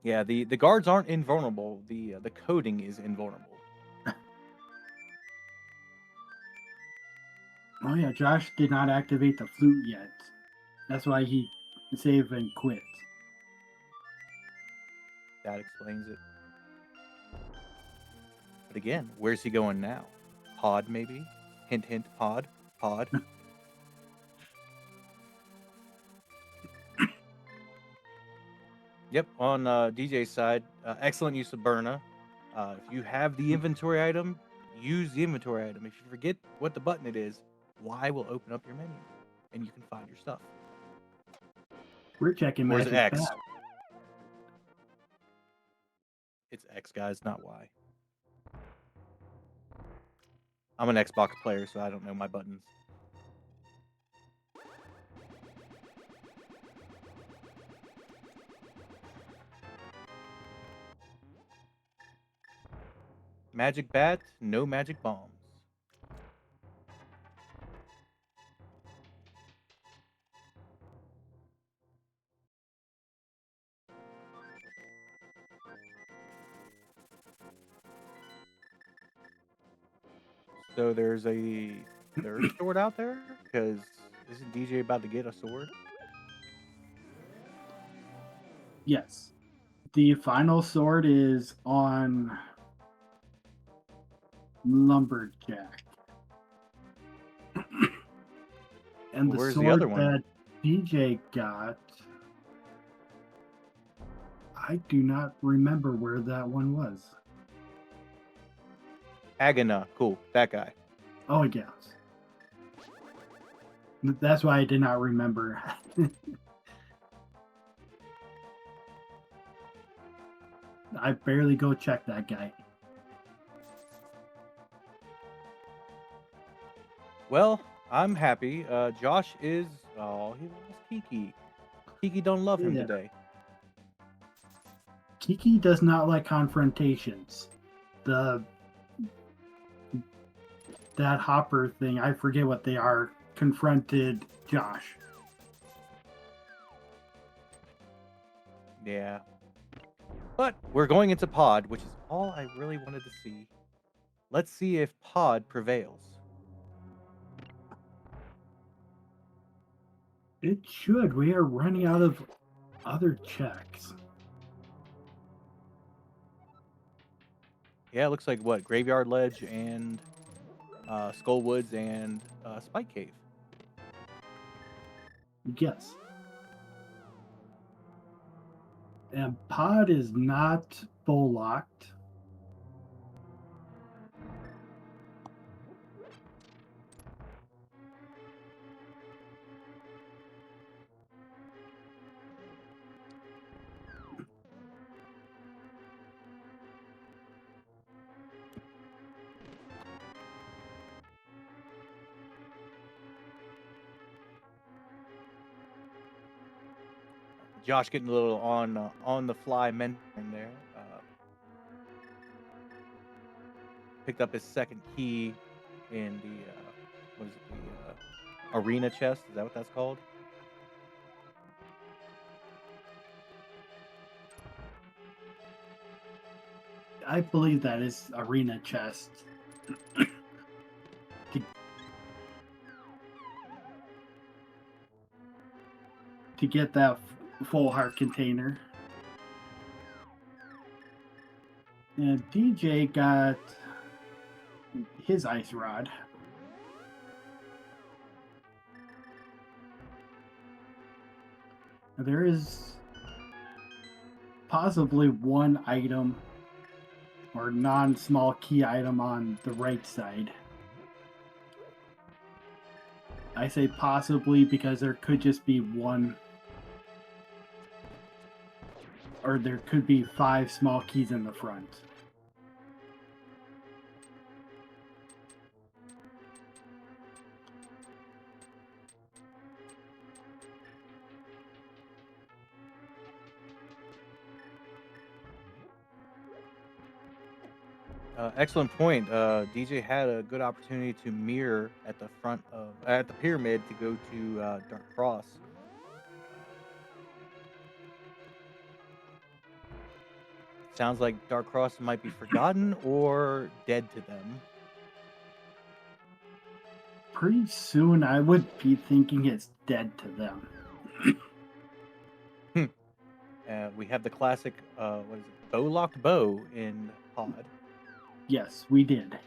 Yeah, the guards aren't invulnerable. The coding is invulnerable. Oh yeah, Josh did not activate the flute yet. That's why he saved and quit. That explains it. But again, where's he going now? Pod, maybe? Hint, hint, pod. Pod. Yep, on DJ's side, excellent use of Burna. If you have the inventory item, use the inventory item. If you forget what the button it is, Y will open up your menu, and you can find your stuff. We're checking Where's magic X? back. It's X, guys, not Y. I'm an Xbox player, so I don't know my buttons. Magic bat, no magic bombs. So there's a third sword out there? Because isn't DJ about to get a sword? Yes. The final sword is on Lumberjack. And Well, the where's the other sword one? that DJ got, I do not remember where that one was. Agana. Cool. That guy. Oh, yes. That's why I did not remember. I barely go check that guy. Well, I'm happy. Josh is. Oh, he lost Kiki. Kiki don't love him Yeah. today. Kiki does not like confrontations. That hopper thing, I forget what they are, confronted Josh. Yeah. But we're going into Pod, which is all I really wanted to see. Let's see if Pod prevails. It should. We are running out of other checks. Yeah, it looks like what? Graveyard Ledge and Skull Woods and Spike Cave. Yes. And Pod is not full locked. Josh getting a little on the fly mentoring there. Picked up his second key in the what is it? The arena chest. Is that what that's called? I believe that is arena chest. to get that full heart container. And DJ got his ice rod. There is possibly one item or non-small key item on the right side. I say possibly because there could just be one, or there could be 5 small keys in the front. Excellent point. DJ had a good opportunity to mirror at the front of at the pyramid to go to Dark Cross. Sounds like Dark Cross might be forgotten or dead to them. Pretty soon, I would be thinking it's dead to them. We have the classic, what is it, bow-locked bow in Pod. Yes, we did.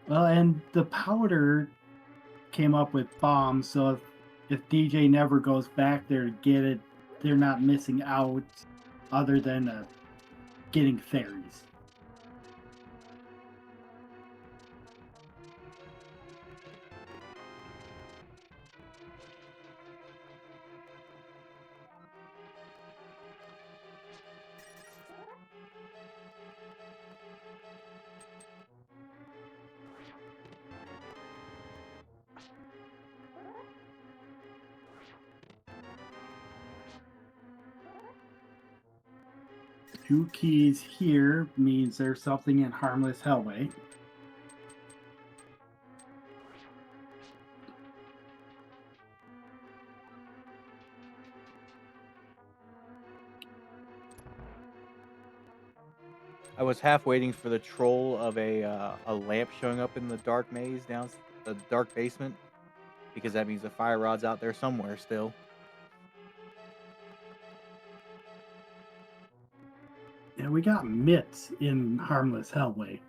Well, and the powder came up with bombs, so if DJ never goes back there to get it, they're not missing out other than getting fairies. Two keys here means there's something in Harmless Hellway. I was half waiting for the troll of a lamp showing up in the dark maze down the dark basement, because that means the fire rod's out there somewhere still. And we got mitts in Harmless Hellway.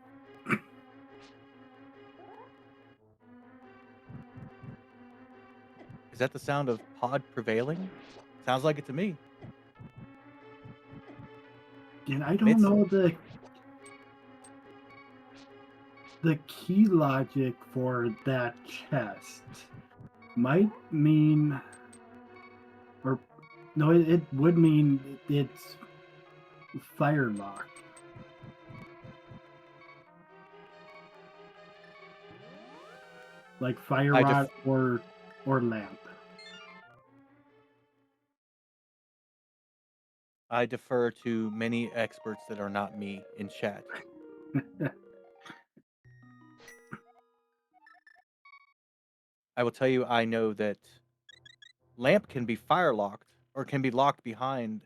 Is that the sound of pod prevailing? Sounds like it to me. And I don't Mitts. know the key logic for that chest. Might mean, or no, it would mean it's fire locked. Like fire I rod or lamp. I defer to many experts that are not me in chat. I will tell you, I know that lamp can be fire locked or can be locked behind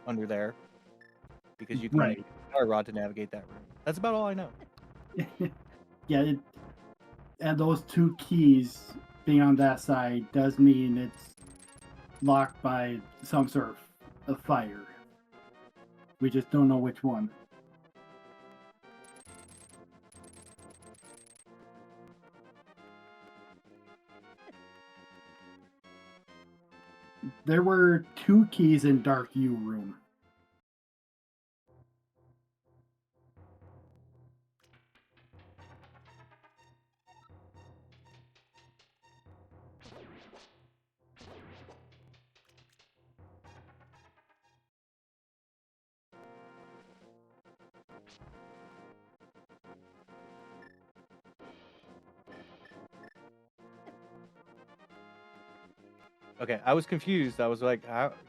under there, because you can use Right. fire rod to navigate that room. That's about all I know. Yeah, and those two keys being on that side does mean it's locked by some sort of fire. We just don't know which one. There were two keys in Dark U room. Okay, I was confused. I was like,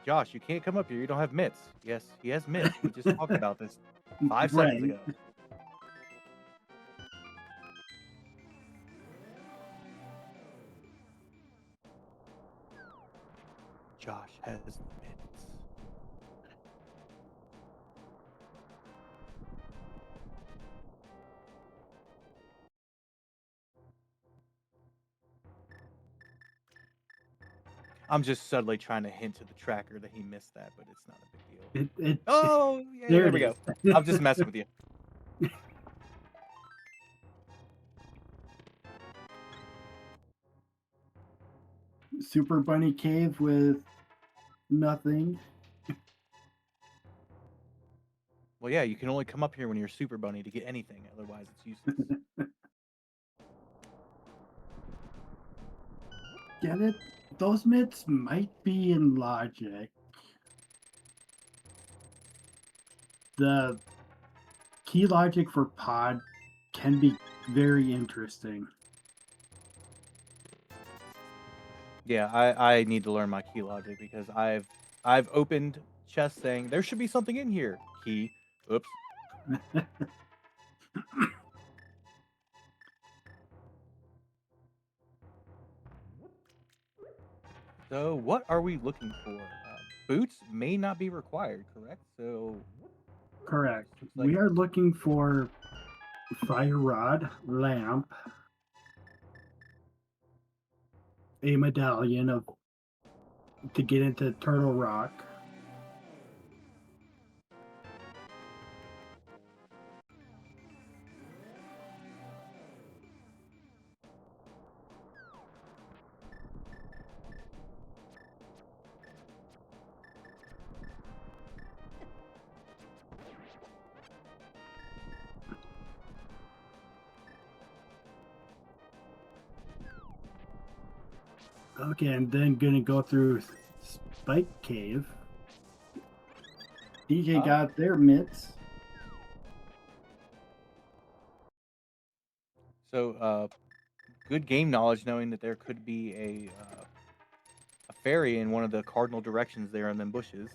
Josh, you can't come up here. You don't have mitts. Yes, he has mitts. We just talked about this 5 seconds Right. ago. Josh has mitts. I'm just subtly trying to hint to the tracker that he missed that, but it's not a big deal. Oh, yeah, There there it we go. is. I'm just messing with you. Super Bunny Cave with nothing. Well, yeah, you can only come up here when you're Super Bunny to get anything. Otherwise, it's useless. Get it? Those mitts might be in logic. The key logic for pod can be very interesting. Yeah, I need to learn my key logic, because I've opened chests saying there should be something in here. Key. Oops. So what are we looking for? Boots may not be required, correct? So Correct. looks like We are looking for fire rod, lamp, a medallion of to get into Turtle Rock. Okay, and then gonna go through Spike Cave. DJ got their mitts. so. Good game knowledge, knowing that there could be a fairy in one of the cardinal directions there in them bushes.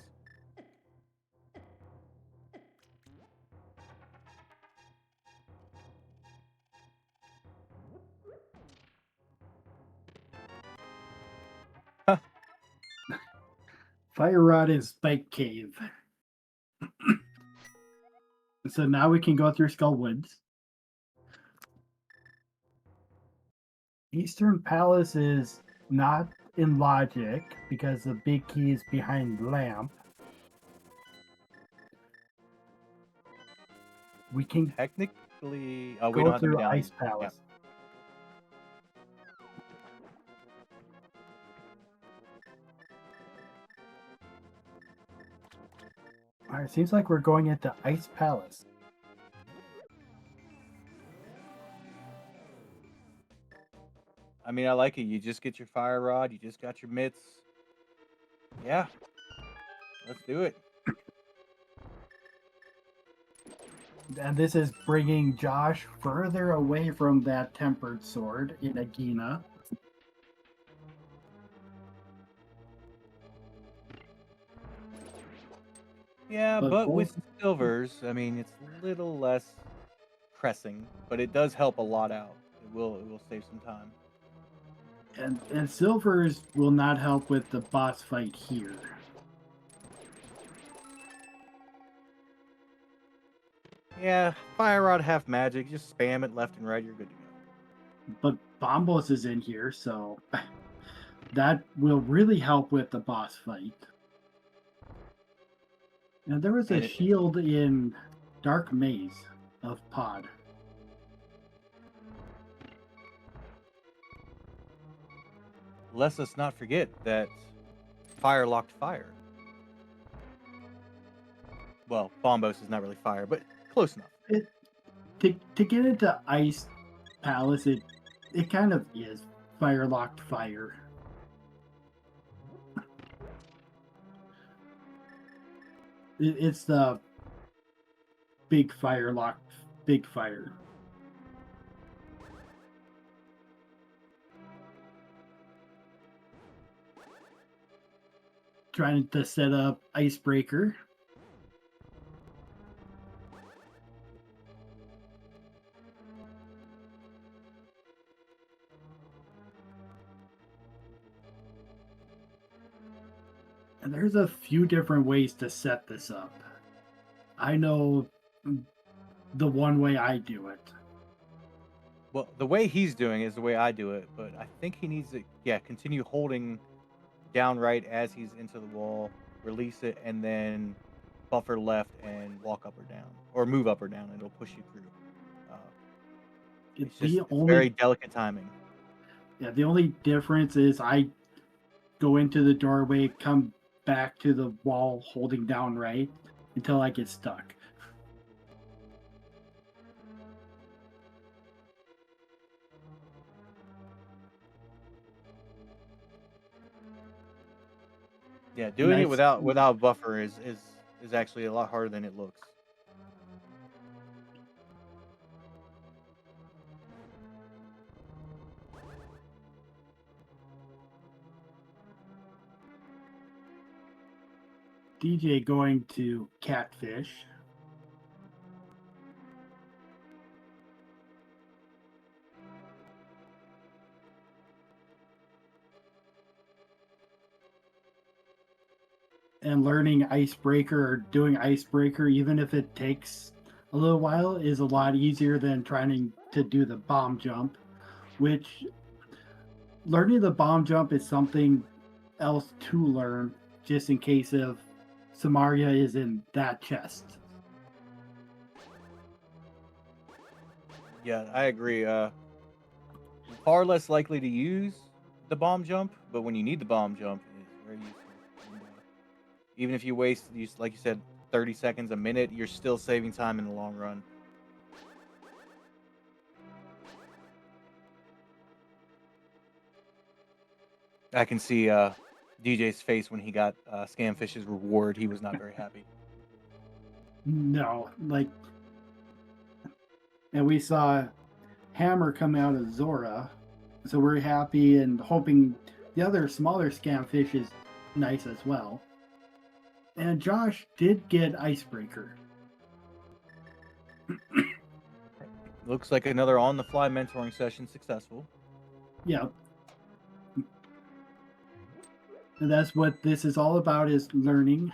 Fire rod in Spike Cave. So now we can go through Skull Woods. Eastern Palace is not in logic because the big key is behind the lamp. We can Technically, oh, we go don't have the through medallion. Ice Palace. All right, seems like we're going into Ice Palace. I mean, I like it. You just get your fire rod. You just got your mitts. Yeah. Let's do it. And this is bringing Josh further away from that tempered sword in Agina. Yeah, But but both, with silvers, I mean, it's a little less pressing, but it does help a lot out. It will save some time. and silvers will not help with the boss fight here. Yeah, fire rod, half magic. Just spam it left and right. You're good to go. But Bombos is in here, so that will really help with the boss fight. And there was a And it, shield in Dark Maze of Pod. lets us not forget that fire locked fire. Well, Bombos is not really fire, but close enough. To get into Ice Palace, it kind of is fire locked fire. It's the big fire locked big fire. Trying to set up Icebreaker. And there's a few different ways to set this up. I know the one way I do it. Well, the way he's doing is the way I do it, but I think he needs to, continue holding down right as he's into the wall, release it, and then buffer left and walk up or down, or move up or down, and it'll push you through. It's very delicate timing. Yeah, the only difference is I go into the doorway, come back to the wall holding down right until I get stuck. Yeah, doing it without buffer is actually a lot harder than it looks. DJ going to Catfish. And learning Icebreaker or doing Icebreaker, even if it takes a little while, is a lot easier than trying to do the bomb jump, which learning the bomb jump is something else to learn just in case if Samaria is in that chest. Yeah, I agree. Far less likely to use the bomb jump, but when you need the bomb jump, it's very useful. And, even if you waste, like you said, 30 seconds, a minute, you're still saving time in the long run. I can see DJ's face when he got Scamfish's reward. He was not very happy. No, and we saw Hammer come out of Zora, so we're happy and hoping the other smaller Scamfish is nice as well. And Josh did get Icebreaker. Looks like another on-the-fly mentoring session successful. Yep. And that's what this is all about, is learning.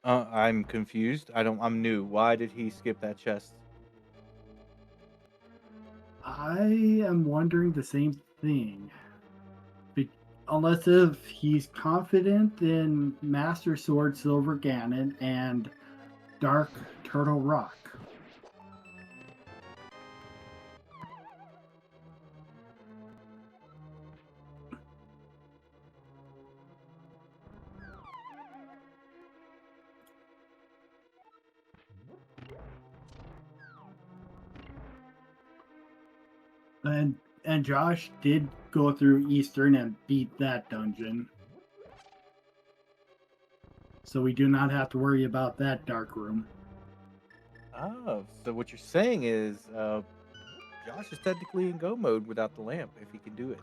I'm confused. I'm new. Why did he skip that chest? I am wondering the same thing. Be- Unless if he's confident in Master Sword Silver Ganon and Dark Turtle Rock. And Josh did go through Eastern and beat that dungeon. So we do not have to worry about that dark room. Oh, so what you're saying is, Josh is technically in go mode without the lamp if he can do it.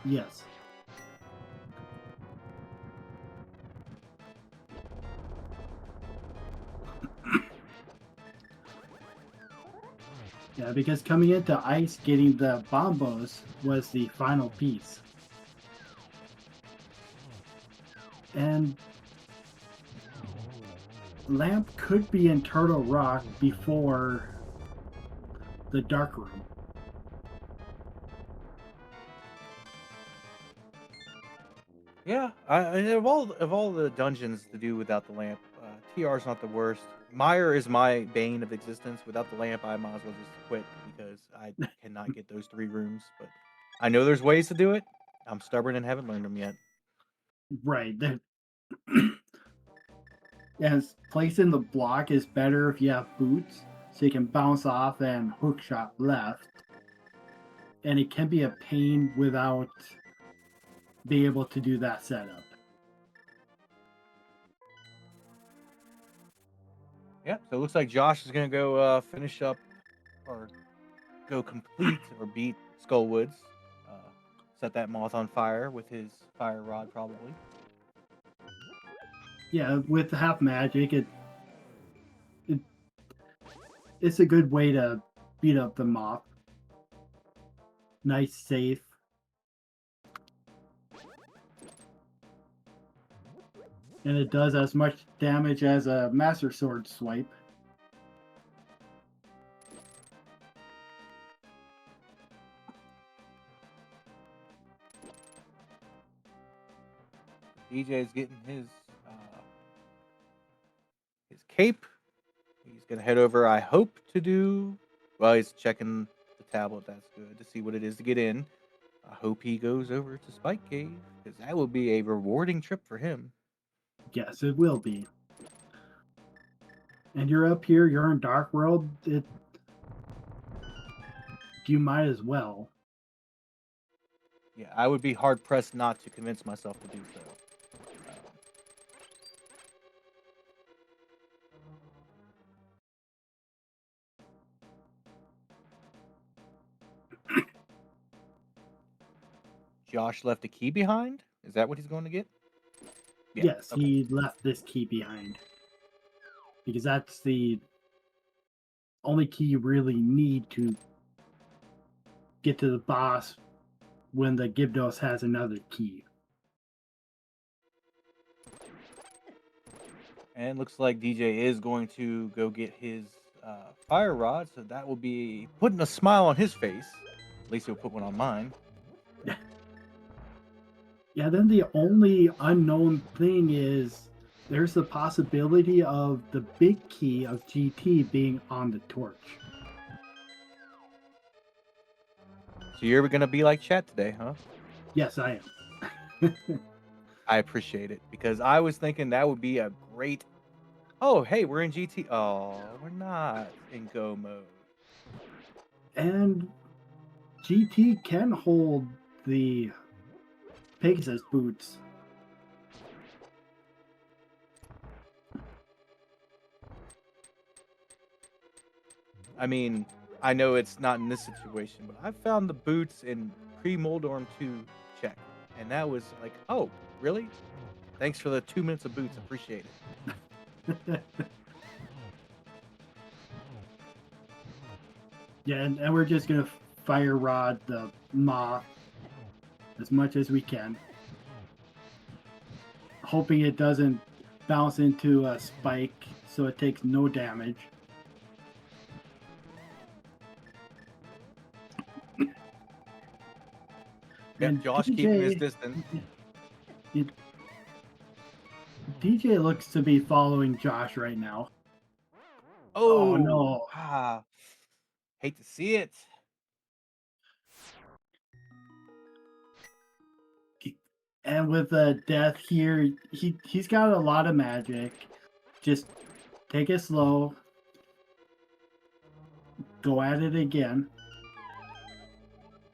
Yes. Yeah, because coming into ice, getting the bombos was the final piece. And Lamp could be in Turtle Rock before the dark room. Yeah, of all the dungeons to do without the lamp, TR's not the worst. Mire is my bane of existence. Without the lamp, I might as well just quit because I cannot get those 3 rooms. But I know there's ways to do it. I'm stubborn and haven't learned them yet. Right. As placing the block is better if you have boots, so you can bounce off and hook shot left. And it can be a pain without being able to do that setup. Yep. So it looks like Josh is gonna go finish up or go complete or beat Skullwoods. Uh, Set that moth on fire with his fire rod, probably. Yeah, with half magic, it it's a good way to beat up the moth. Nice, safe. And it does as much damage as a Master Sword swipe. DJ is getting his cape. He's gonna head over. I hope to do. Well, he's checking the tablet. That's good to see what it is to get in. I hope he goes over to Spike Cave because that will be a rewarding trip for him. Yes, it will be. And you're up here, you're in Dark World, you might as well. Yeah, I would be hard pressed not to convince myself to do so. Josh left a key behind. Is that what he's going to get? Yeah. Yes, Okay. he left this key behind. Because that's the only key you really need to get to the boss when the Gibdos has another key. And looks like DJ is going to go get his fire rod, so that will be putting a smile on his face. At least he'll put one on mine. Yeah, then the only unknown thing is there's the possibility of the big key of GT being on the torch. So you're going to be like chat today, huh? Yes, I am. I appreciate it because I was thinking that would be a great. Oh, hey, we're in GT. Oh, we're not in go mode. And GT can hold the Pegasus boots. I mean, I know it's not in this situation, but I found the boots in pre-Moldorm 2 check. And that was like, oh, really? Thanks for the 2 minutes of boots. Appreciate it. Yeah, and we're just going to fire rod the moth as much as we can. Hoping it doesn't bounce into a spike so it takes no damage. Yep, And Josh keeping his distance. it- DJ looks to be following Josh right now. Oh Oh, no. hate to see it. And with the death here, he's got a lot of magic. Just take it slow. Go at it again.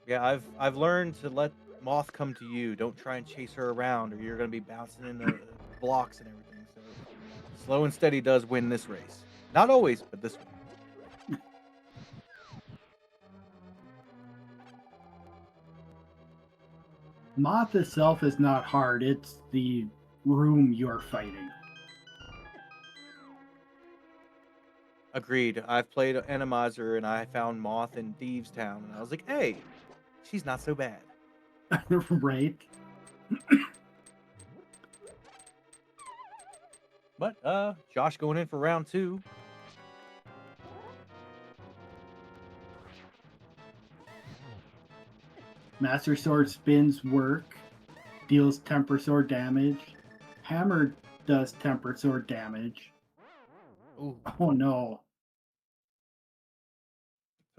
Yeah, I've learned to let Moth come to you. Don't try and chase her around, or you're gonna be bouncing into blocks and everything. So slow and steady does win this race. Not always, but this one. Moth itself is not hard. It's the room you're fighting. Agreed. I've played Animizer and I found Moth in Thieves Town, and I was like, hey, she's not so bad. Right? But Josh going in for round 2. Master Sword spins work, deals temper sword damage. Hammer does temper sword damage. Ooh, Oh no.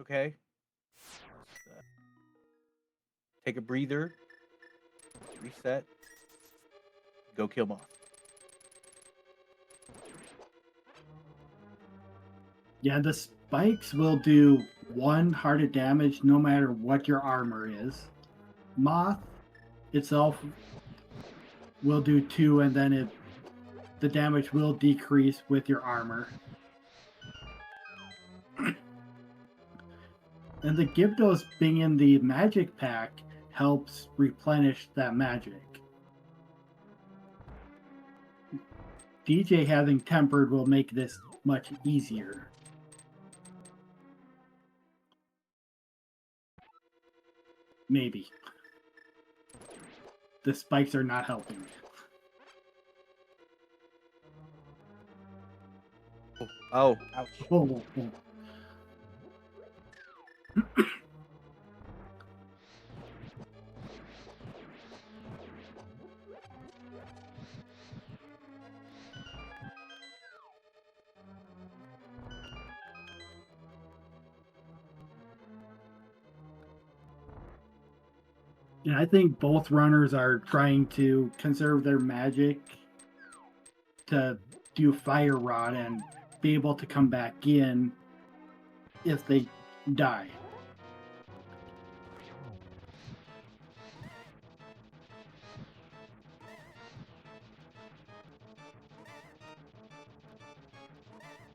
okay. Just, take a breather. Reset. Go kill Moth. Yeah, the spikes will do 1 hearted damage no matter what your armor is. Moth itself will do 2, and then the damage will decrease with your armor. And the Gyptos being in the magic pack helps replenish that magic. DJ having tempered will make this much easier. Maybe. The spikes are not helping. Oh, ouch. Oh. And I think both runners are trying to conserve their magic to do Fire Rod and be able to come back in if they die.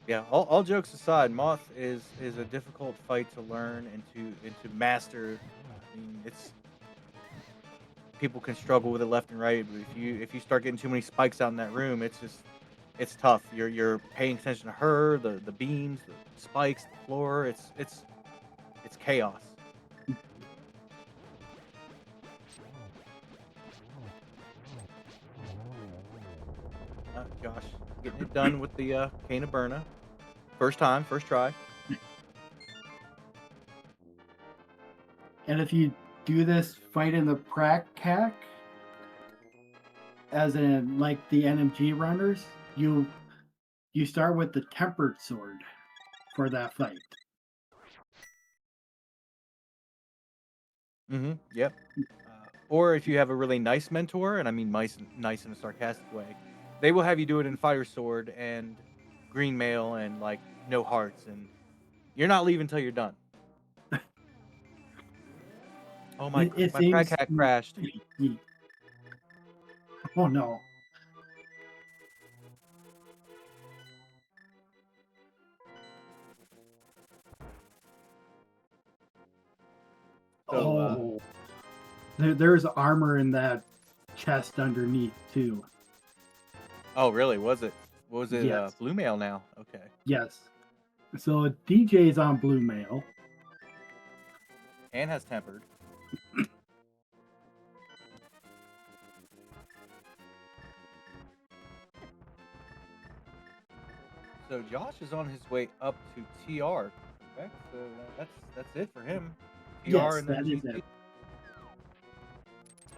Yeah, all jokes aside, Moth is a difficult fight to learn and to master. I mean, it's people can struggle with it left and right, but if you start getting too many spikes out in that room, it's tough. You're paying attention to her, the beams, the spikes, the floor. It's chaos. Josh getting it done with the Cane of Burna. First time, first try. And if you do this fight in the Prac as in like the NMG runners, you start with the tempered sword for that fight. Mm-hmm. Yep. Or if you have a really nice mentor, and I mean nice in a sarcastic way, they will have you do it in Fire Sword and Green Mail and like no hearts, and you're not leaving until you're done. Oh It my Prag seems. hat crashed. Oh no. So Oh. There's armor in that chest underneath too. oh really? Was it? What was it? Yes. Blue Mail now. Okay. Yes. So DJ's on Blue Mail. And has tempered. So Josh is on his way up to TR, correct? So that's it for him. TR Yes, and then that is GT.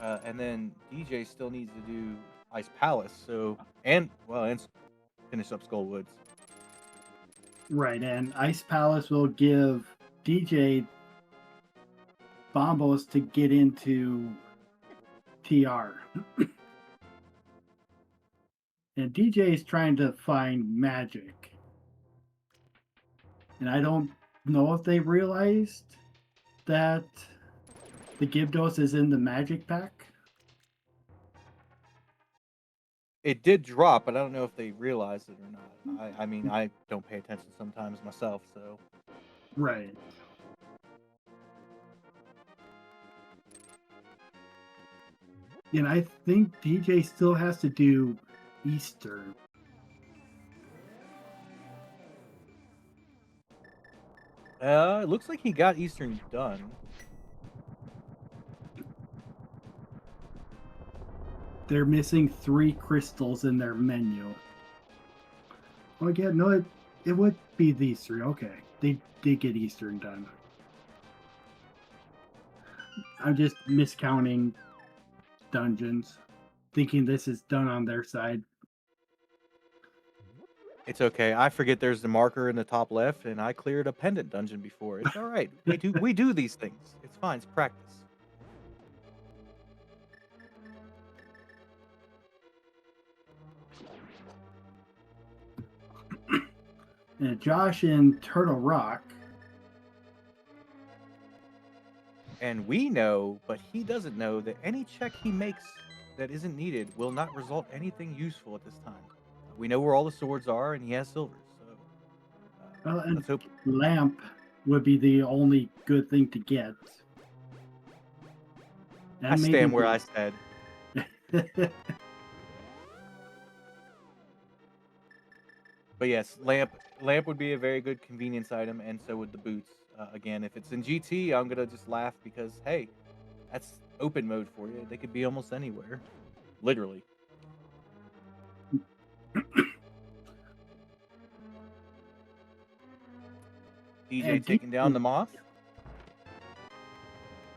it. And then DJ still needs to do Ice Palace. So and finish up Skull Woods. Right, and Ice Palace will give DJ Bombos to get into TR. And DJ is trying to find magic. And I don't know if they realized that the Gyarados is in the magic pack. It did drop, but I don't know if they realized it or not. I mean, I don't pay attention sometimes myself, so. Right. And I think DJ still has to do Eastern. It looks like he got Eastern done. They're missing 3 crystals in their menu. Oh yeah, no, it would be these 3. Okay, they did get Eastern done. I'm just miscounting dungeons, thinking this is done on their side. It's okay. I forget there's the marker in the top left, and I cleared a pendant dungeon before. It's all right. We do these things. It's fine. It's practice. And Josh in Turtle Rock. And we know, but he doesn't know, that any check he makes that isn't needed will not result anything useful at this time. We know where all the swords are, and he has silvers. So And let's hope. Lamp would be the only good thing to get. I stand where I said. But yes, lamp would be a very good convenience item, and so would the boots. Again, if it's in GT, I'm gonna just laugh because hey, that's open mode for you. They could be almost anywhere, literally. DJ taking down the moth.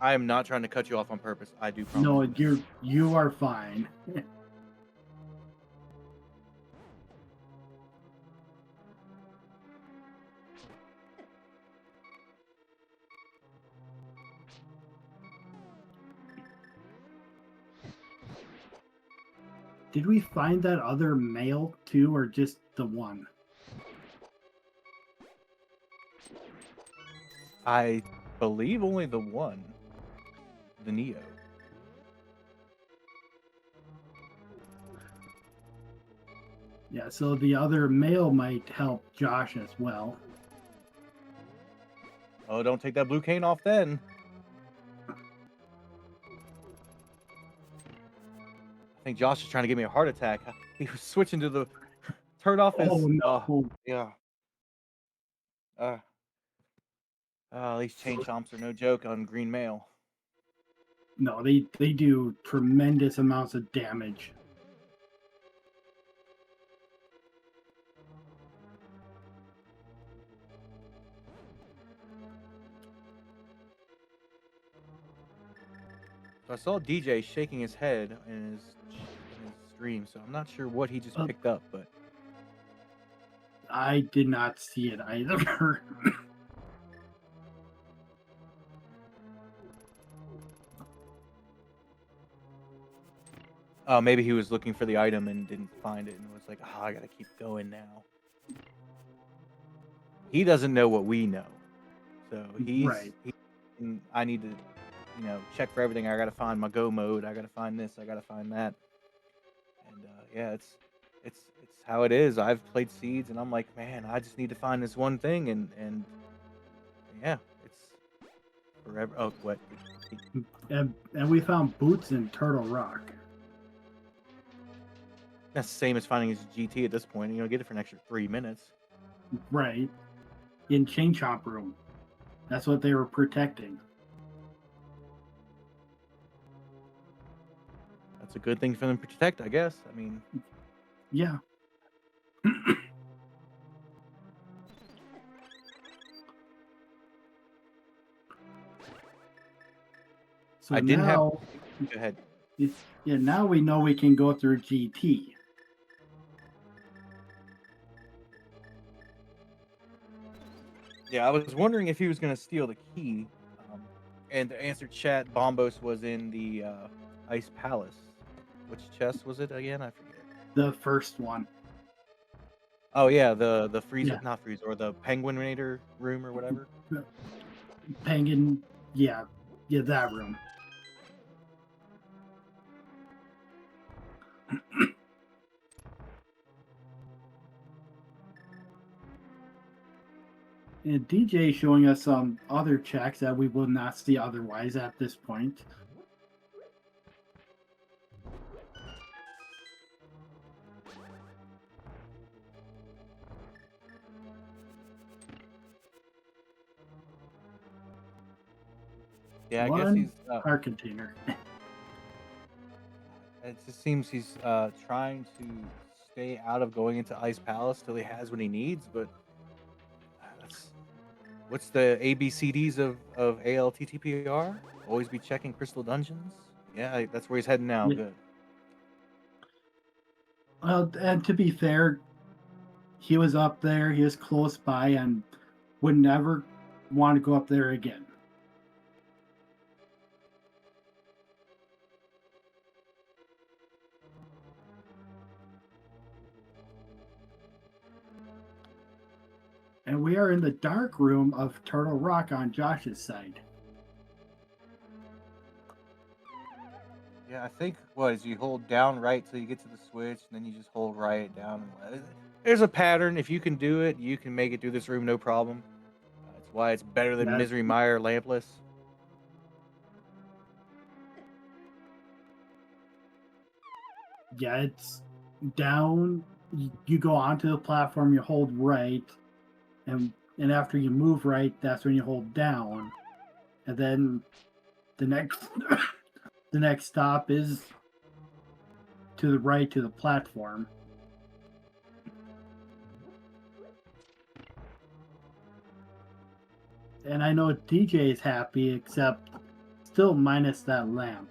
I am not trying to cut you off on purpose. I do promise. No, you are fine. Did we find that other male too, or just the one? I believe only the one, the Neo. Yeah, so the other male might help Josh as well. Oh, don't take that blue cane off then. I think Josh is trying to give me a heart attack. He was switching to the turn off his. Oh no! Yeah. These chain chomps are no joke on green mail. No, they do tremendous amounts of damage. So I saw DJ shaking his head in his stream, so I'm not sure what he just picked up, but I did not see it either. maybe he was looking for the item and didn't find it and was like, I gotta keep going now. He doesn't know what we know. So right. I need to, check for everything. I gotta find my go mode. I gotta find this. I gotta find that. And yeah, it's how it is. I've played Seeds and I'm like, man, I just need to find this one thing and yeah, it's forever. Oh, what? And we found boots in Turtle Rock. That's the same as finding his GT at this point. Get it for an extra 3 minutes. Right. In Chain Chomp Room. That's what they were protecting. That's a good thing for them to protect, I guess. I mean, yeah. So I didn't have. now, Go ahead. it, yeah, now we know we can go through GT. Yeah, I was wondering if he was gonna steal the key. Um, and to answer chat, Bombos was in the Ice Palace. Which chest was it again? I forget. The first one. Oh yeah, the freezer, Yeah. not freezer, or the penguinator room or whatever. Penguin. Yeah. Yeah, that room. And DJ showing us some other checks that we will not see otherwise at this point. Yeah, I guess One he's. car container. It just seems he's trying to stay out of going into Ice Palace till he has what he needs. But that's what's the ABCDs of ALTTPR? Always be checking Crystal Dungeons. Yeah, that's where he's heading now. Yeah. Good. And to be fair, he was up there, he was close by, and would never want to go up there again. And we are in the dark room of Turtle Rock on Josh's side. Yeah, I think what is you hold down right till you get to the switch, and then you just hold right down and left. There's a pattern. If you can do it, you can make it through this room no problem. That's why it's better than Yeah, Misery Mire Lampless. yeah, it's down. You go onto the platform, you hold right, and after you move right, that's when you hold down, and then the next the next stop is to the right to the platform. And I know DJ is happy, except still minus that lamp.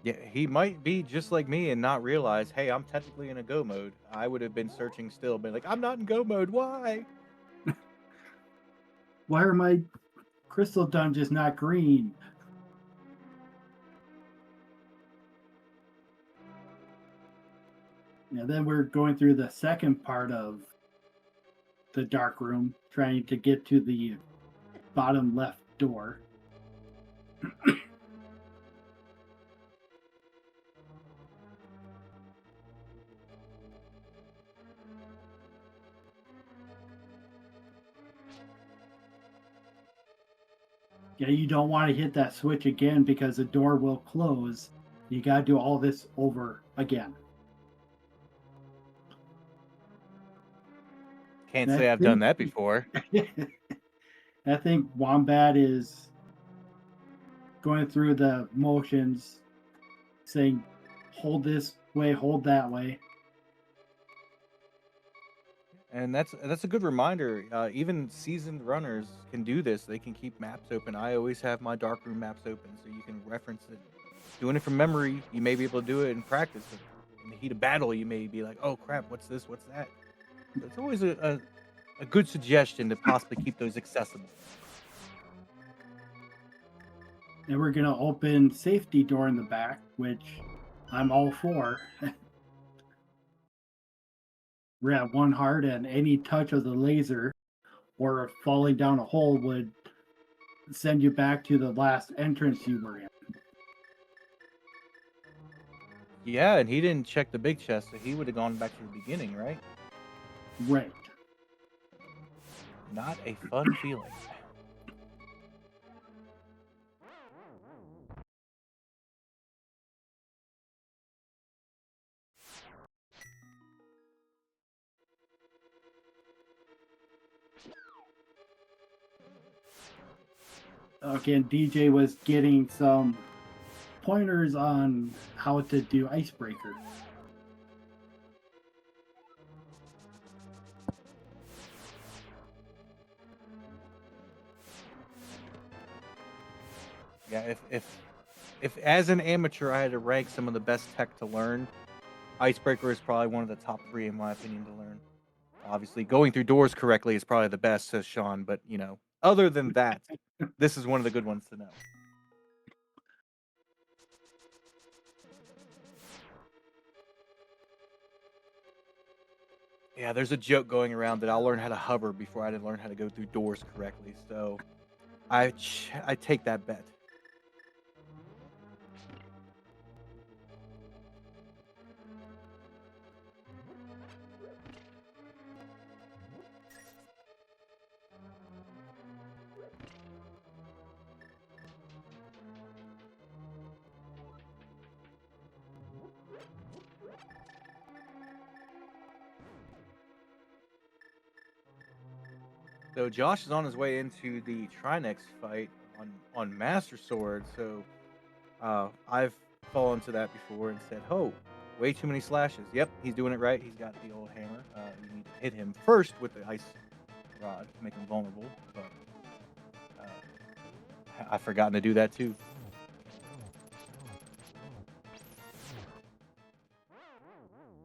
Yeah, he might be just like me and not realize, hey, I'm technically in a go mode. I would have been searching still, been like, I'm not in go mode. Why? Why are my crystal dungeons not green? Yeah, then we're going through the second part of the dark room, trying to get to the bottom left door. Yeah, you don't want to hit that switch again because the door will close. You got to do all this over again. Can't And say I've done that before. I think Wombat is going through the motions, saying, hold this way, hold that way. And that's a good reminder. Even seasoned runners can do this. They can keep maps open. I always have my darkroom maps open, so you can reference it. Doing it from memory, you may be able to do it in practice. In the heat of battle, you may be like, "Oh crap, what's this? What's that?" So it's always a good suggestion to possibly keep those accessible. And we're going to open safety door in the back, which I'm all for. We're at 1 heart, and any touch of the laser or falling down a hole would send you back to the last entrance you were in. Yeah, and he didn't check the big chest, so he would have gone back to the beginning, right? Right. Not a fun feeling. Okay, and DJ was getting some pointers on how to do icebreaker. Yeah, if as an amateur I had to rank some of the best tech to learn, Icebreaker is probably one of the top 3 in my opinion to learn. Obviously, going through doors correctly is probably the best, says Sean, but, other than that, this is one of the good ones to know. Yeah, there's a joke going around that I'll learn how to hover before I learn how to go through doors correctly, so I take that bet. So Josh is on his way into the Trinex fight on Master Sword. So I've fallen to that before and said, "Oh, way too many slashes." Yep, he's doing it right. He's got the old hammer. You need to hit him first with the ice rod to make him vulnerable. But I've forgotten to do that too.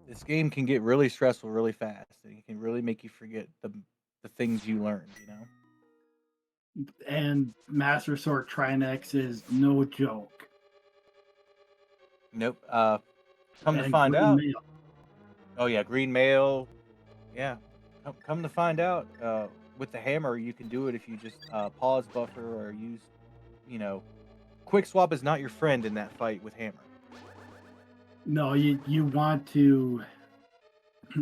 This game can get really stressful really fast, and it can really make you forget the things you learned. And Master Sword Trinex is no joke. Nope. Come to And find Green out. Mail. Oh yeah, green mail. Yeah. Come to find out, with the hammer, you can do it if you just pause buffer or use, you know, quick swap is not your friend in that fight with hammer. No, you want to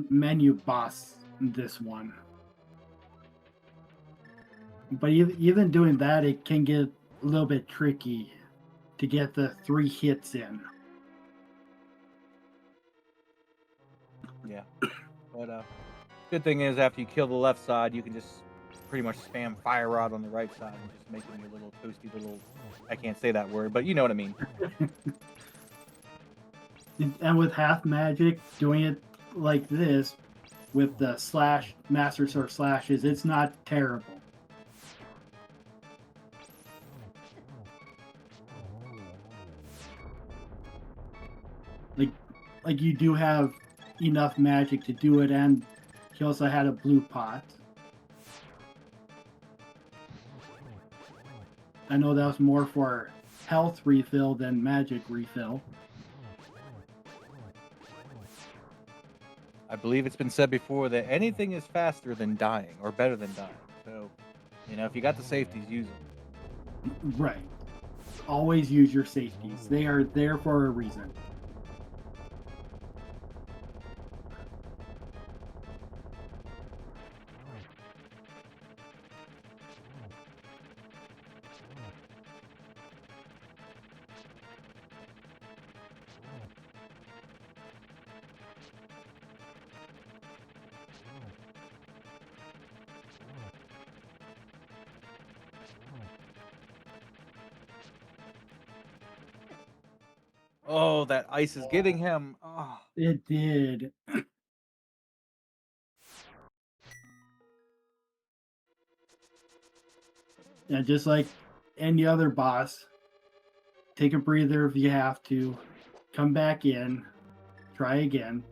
menu boss this one. But even doing that, it can get a little bit tricky to get the 3 hits in. Yeah. But good thing is after you kill the left side, you can just pretty much spam fire rod on the right side and just make them your little toasty little. I can't say that word, but you know what I mean. And with half magic, doing it like this with the slash Master Sword slashes, it's not terrible. Like you do have enough magic to do it, and he also had a blue pot. I know that was more for health refill than magic refill. I believe it's been said before that anything is faster than dying or better than dying. So, if you got the safeties, use them. Right. Always use your safeties. They are there for a reason. Oh, that ice is getting him. Oh. It did. Yeah, just like any other boss, take a breather if you have to, come back in, try again.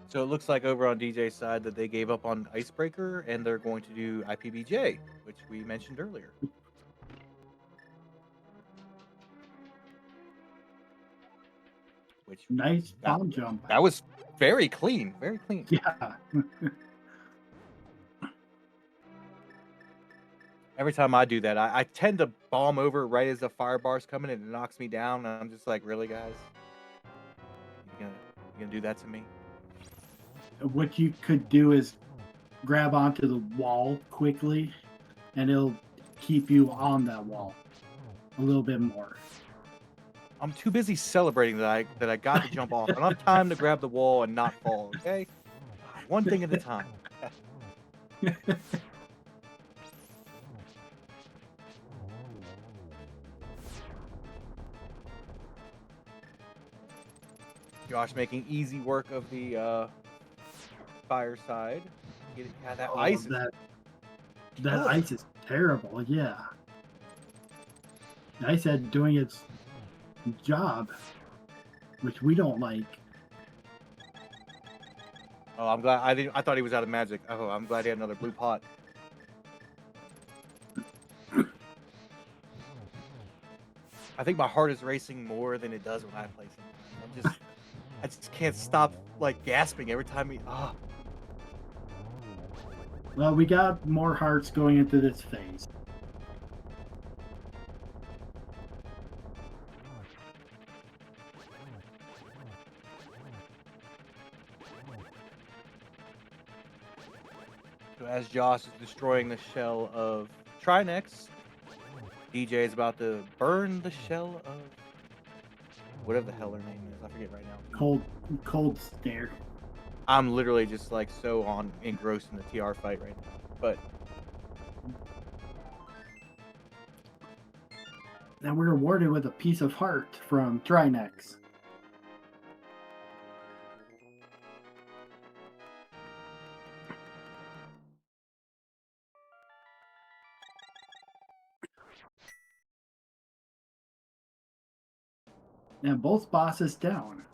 So it looks like over on DJ's side that they gave up on Icebreaker and they're going to do IPBJ, which we mentioned earlier. Which Nice bomb jump. that was very clean, very clean. Yeah. Every time I do that, I tend to bomb over right as the fire bar's coming and it knocks me down. And I'm just like, really, guys? You gonna do that to me? What you could do is grab onto the wall quickly, and it'll keep you on that wall a little bit more. I'm too busy celebrating that I got to jump off. I don't have time to grab the wall and not fall. Okay, one thing at a time. Josh making easy work of the fireside. Yeah, that Oh, ice is that killing it. ice is terrible. Yeah, the ice had doing its job, which we don't like. Oh, I'm glad. I thought he was out of magic. Oh, I'm glad he had another blue pot. I think my heart is racing more than it does when I play sometimes. I just can't stop like gasping every time he. Oh, Well, we got more hearts going into this phase. so as Josh is destroying the shell of Trinex, DJ is about to burn the shell of whatever the hell her name is. I forget right now. Cold stare. I'm literally just like so on engrossed in the TR fight right now. But And we're rewarded with a piece of heart from Trinex. And both bosses down.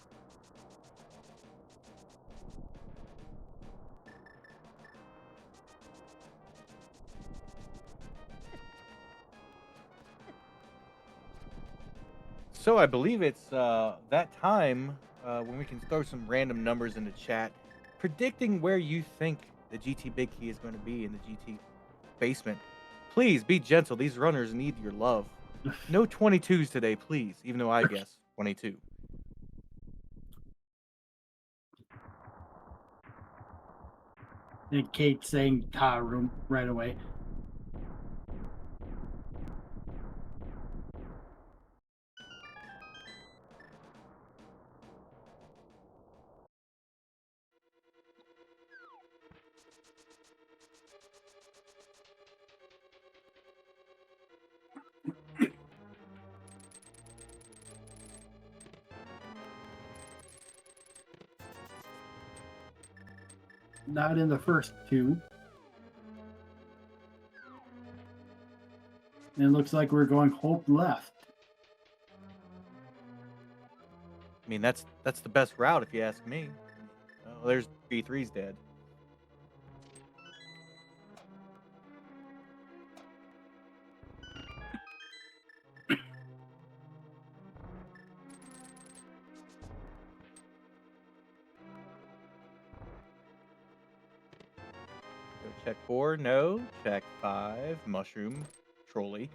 so I believe it's that time when we can throw some random numbers in the chat, predicting where you think the GT Big Key is going to be in the GT basement. Please be gentle. These runners need your love. No 22s today, please. Even though I guess 22. And Kate saying "ta" room right away. Not in the first two. And it looks like we're going hope left. I mean, that's the best route if you ask me. Oh, there's B3's dead. So check 4, no. Check 5, mushroom, trolley.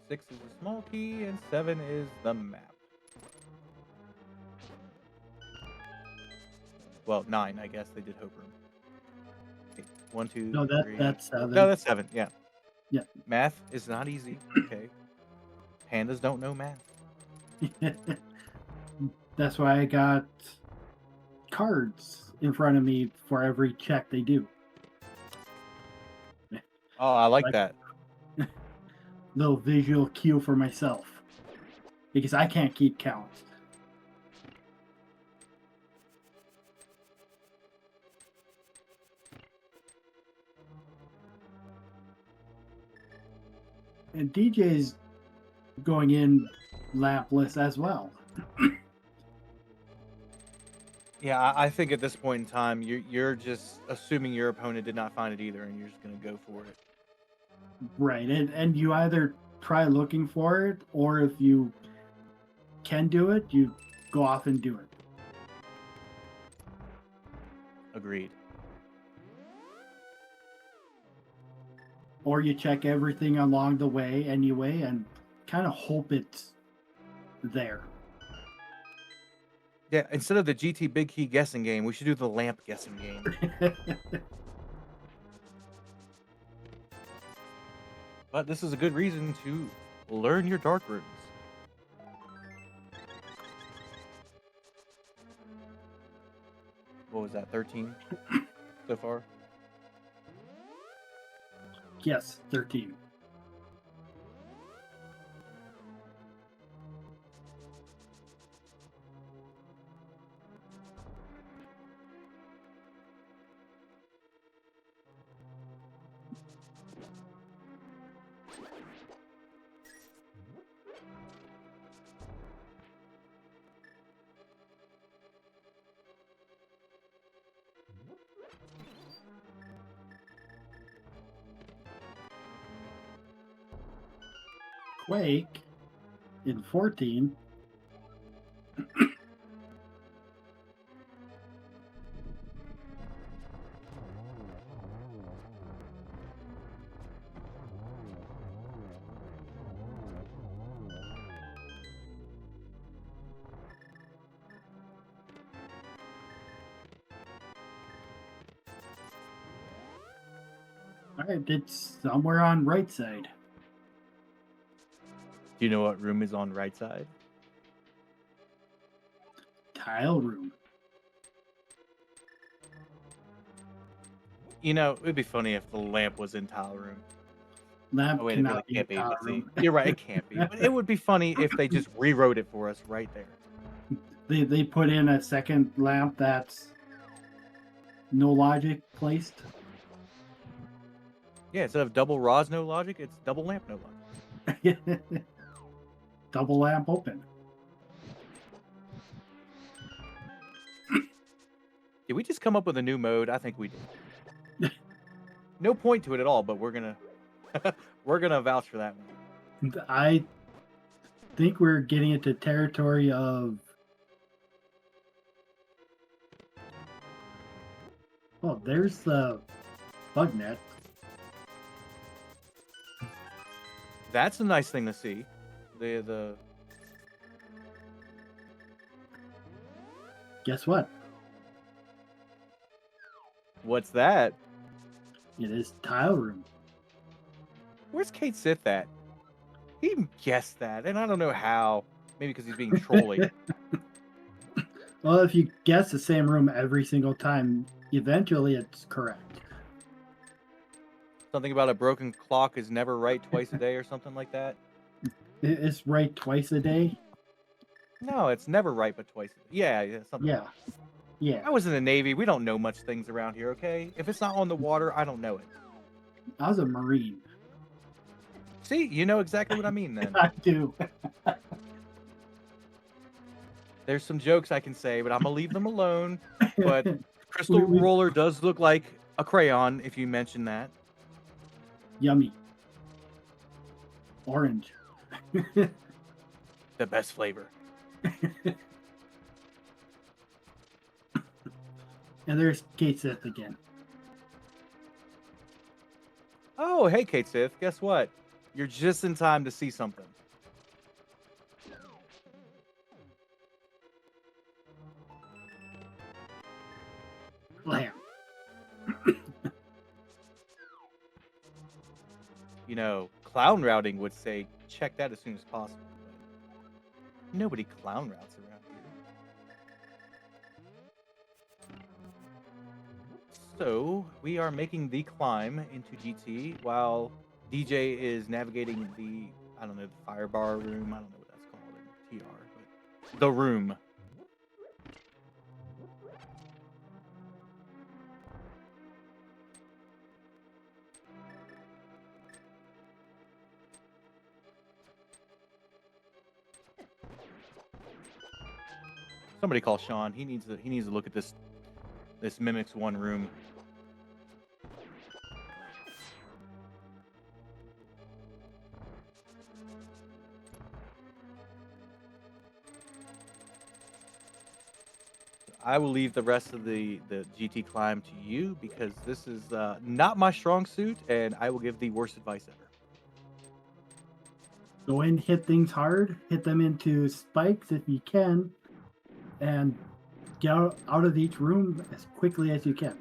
6 is the small key, and 7 is the map. Well, 9, I guess they did hope room. Okay, 1, 2, No, 3. that's 4. 7. No, that's 7. Yeah. Yeah. Math is not easy. Okay. Pandas don't know math. That's why I got cards in front of me for every check they do. Oh, I like that. Little visual cue for myself. Because I can't keep count. And DJ's going in lampless as well. Yeah, I think at this point in time, you're just assuming your opponent did not find it either, and you're just gonna go for it. Right. And you either try looking for it, or if you can do it, you go off and do it. Agreed. Or you check everything along the way anyway and kind of hope it's there. Yeah, instead of the GT Big Key guessing game, we should do the lamp guessing game. But this is a good reason to learn your dark runes. What was that, 13 so far? Yes, 13. Quake in 14. All right, it's somewhere on right side. Do you know what room is on right side? Tile room. You know, it'd be funny if the lamp was in tile room. Lamp Oh wait, it cannot really be can't be. tile But see, room. you're right, it can't be. But it would be funny if they just rewrote it for us right there. They put in a second lamp that's no logic placed. Yeah, instead of double rods, no logic, it's double lamp, no logic. Double lamp open. Did we just come up with a new mode? I think we did. No point to it at all, but we're gonna we're gonna vouch for that one. I think we're getting into territory of. Oh, there's the bug net. That's a nice thing to see. The Guess what? what's that? It is tile room. Where's Kate Sith at? He guessed that, and I don't know how. Maybe because he's being trolly. Well, if you guess the same room every single time, eventually it's correct. Something about a broken clock is never right twice a day, or something like that. It's right twice a day. No, it's never right, but twice. Yeah, something. Yeah, yeah. I was in the Navy. We don't know much things around here, okay? If it's not on the water, I don't know it. I was a Marine. See, you know exactly what I mean then. I do. There's some jokes I can say, but I'm gonna leave them alone. But crystal We- roller does look like a crayon if you mention that. Yummy. Orange. The best flavor. And there's Kate Sith again. Oh, hey, Kate Sith. Guess what? You're just in time to see something. Lamb. You know, clown routing would say check that as soon as possible. But nobody clown routes around here. So we are making the climb into GT while DJ is navigating the, I don't know, the fire bar room. I don't know what that's called in TR, but the room. Somebody call Sean. He needs to look at this Mimics 1 room. I will leave the rest of the GT climb to you because this is not my strong suit, and I will give the worst advice ever. Go in, hit things hard, hit them into spikes if you can, and get out of each room as quickly as you can.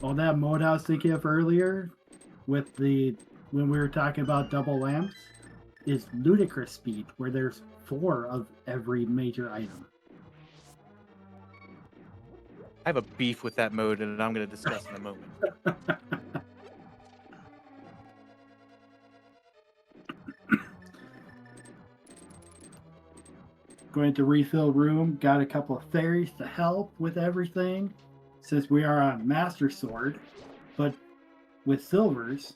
Oh, that mode I was thinking of earlier with when we were talking about double lamps is ludicrous speed, where there's 4 of every major item. I have a beef with that mode, and I'm going to discuss in a moment. Going to refill room, got a couple of fairies to help with everything, since we are on Master Sword, but with silvers.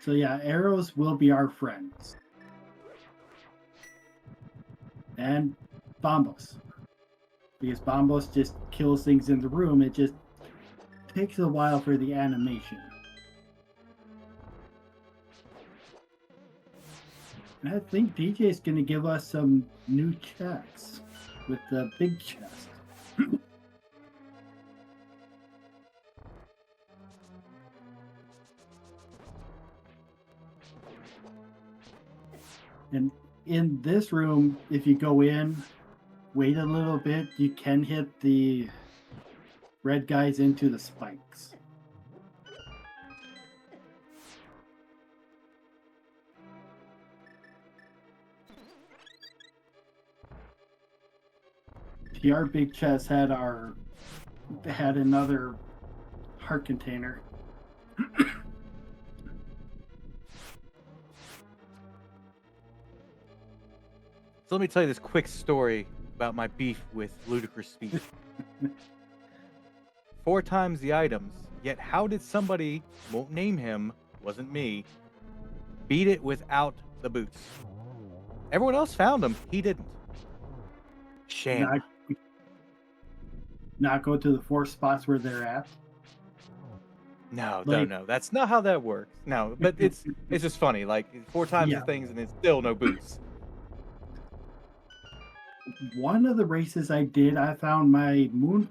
So yeah, arrows will be our friends. And bombos. because Bombos just kills things in the room. It just takes a while for the animation. And I think DJ is going to give us some new checks with the big chest. And in this room, if you go in, wait a little bit, you can hit the red guys into the spikes. Our big chest had another heart container. So let me tell you this quick story about my beef with Ludicrous Speed. 4 times the items, yet how did somebody, won't name him, wasn't me, beat it without the boots? Everyone else found them, he didn't. Shame. Not go to the 4 spots where they're at. No, that's not how that works. No, but it's just funny. Like 4 times the things and it's still no boots. One of the races I did, I found my moon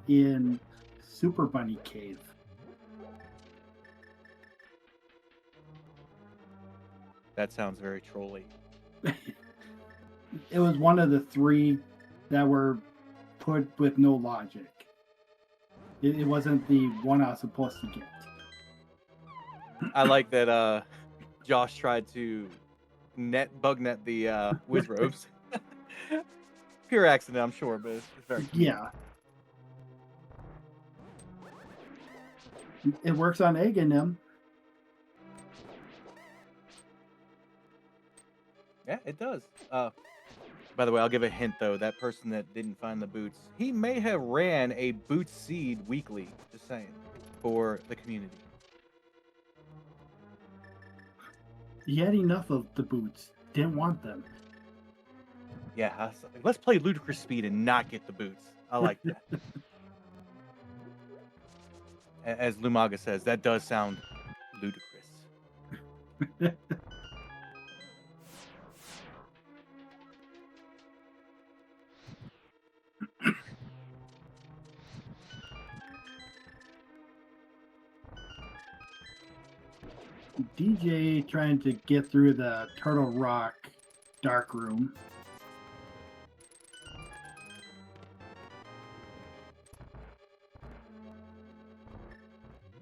in Super Bunny Cave. That sounds very trolly. It was one of the 3 that were put with no logic. It wasn't the one I was supposed to get. I like that Josh tried to bug net the Wizrobes. Pure accident, I'm sure, but it's very cute. Yeah. It works on Egg and them. Yeah, it does. By the way, I'll give a hint though. That person that didn't find the boots, he may have ran a boot seed weekly. Just saying, for the community. He had enough of the boots. Didn't want them. Yeah, let's play Ludicrous Speed and not get the boots. I like that. As Lumaga says, that does sound ludicrous. DJ trying to get through the Turtle Rock dark room.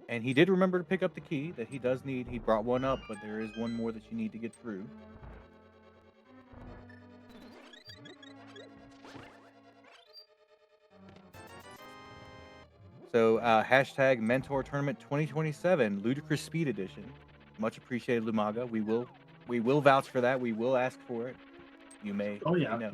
And he did remember to pick up the key that he does need. He brought one up, but there is one more that you need to get through. So hashtag Mentor Tournament 2027 Ludicrous Speed Edition. Much appreciated, Lumaga. We will vouch for that. We will ask for it. You may. Oh yeah. Know.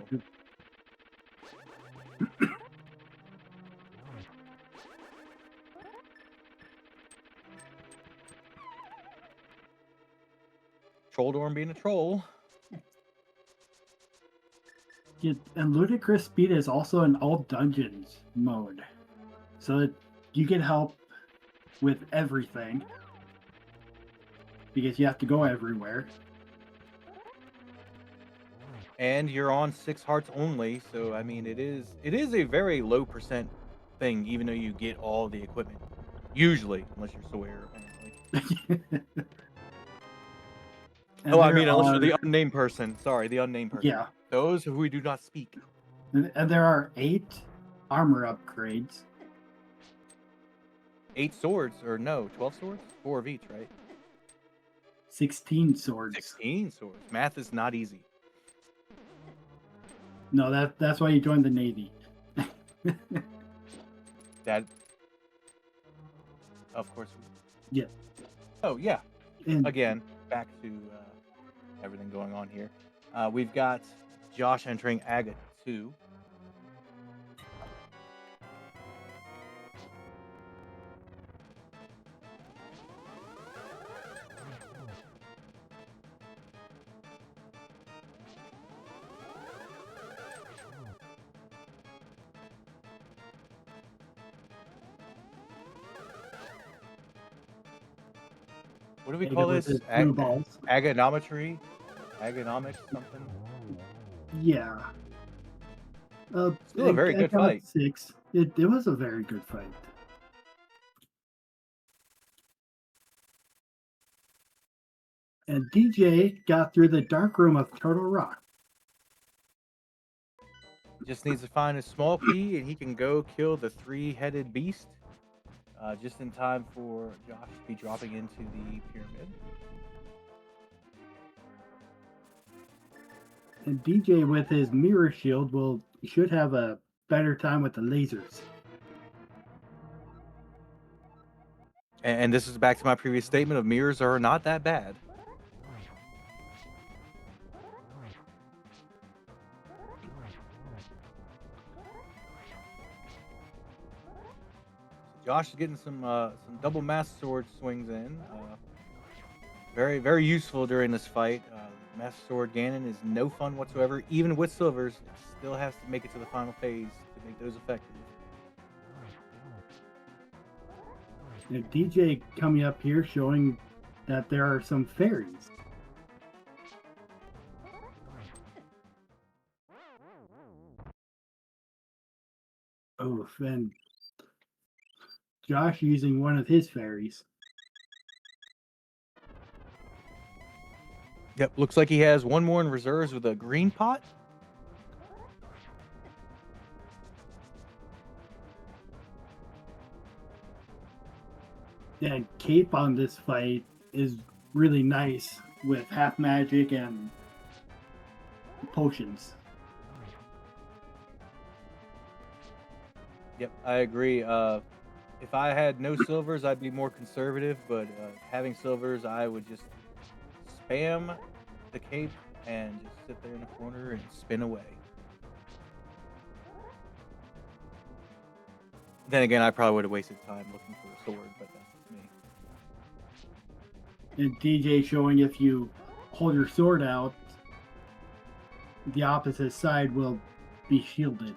Trolldorm being a troll. Yeah, and Ludicrous Speed is also an all dungeons mode, so that you can help with everything because you have to go everywhere. And you're on 6 hearts only, so I mean it is a very low percent thing, even though you get all the equipment. Usually, unless you're Sawyer, apparently. Oh, I mean, unless you're the unnamed person. Sorry, the unnamed person. Yeah. Those who we do not speak. And there are 8 armor upgrades. 8 swords, or no, 12 swords? 4 of each, right? 16 swords. 16 swords. Math is not easy. No, that's why you joined the Navy. That, of course. Yeah. Oh, yeah. And again, back to everything going on here. We've got Josh entering Agate 2. What do we Mega call with this? his blue balls. Agonometry? Agonomics something? Yeah. Still a very I good got fight. 6. It was a very good fight. And DJ got through the dark room of Turtle Rock. Just needs to find a small key and he can go kill the 3-headed beast. Just in time for Josh to be dropping into the pyramid. And DJ with his mirror shield should have a better time with the lasers. And this is back to my previous statement of mirrors are not that bad. Josh is getting some double master sword swings in. Very, very useful during this fight. Master Sword Ganon is no fun whatsoever. Even with silvers, it still has to make it to the final phase to make those effective. And DJ coming up here showing that there are some fairies. Oh, and Josh using one of his fairies. Yep, looks like he has one more in reserves with a green pot. And Cape on this fight is really nice with half magic and potions. Yep, I agree. If I had no silvers, I'd be more conservative, but having silvers, I would just spam the cape and just sit there in the corner and spin away. Then again, I probably would have wasted time looking for a sword, but that's just me. And DJ showing if you hold your sword out, the opposite side will be shielded.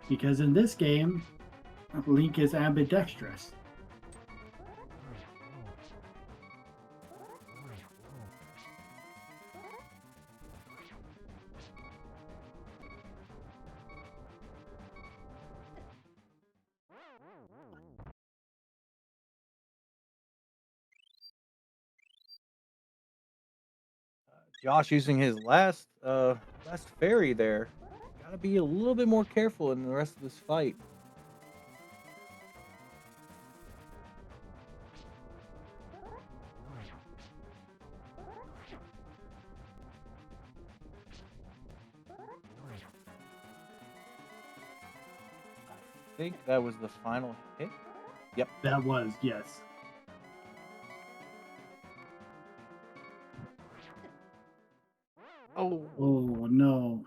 Because in this game, Link is ambidextrous. Josh using his last fairy there. Gotta be a little bit more careful in the rest of this fight. I think that was the final hit. Yep. That was, yes. Oh. Oh no.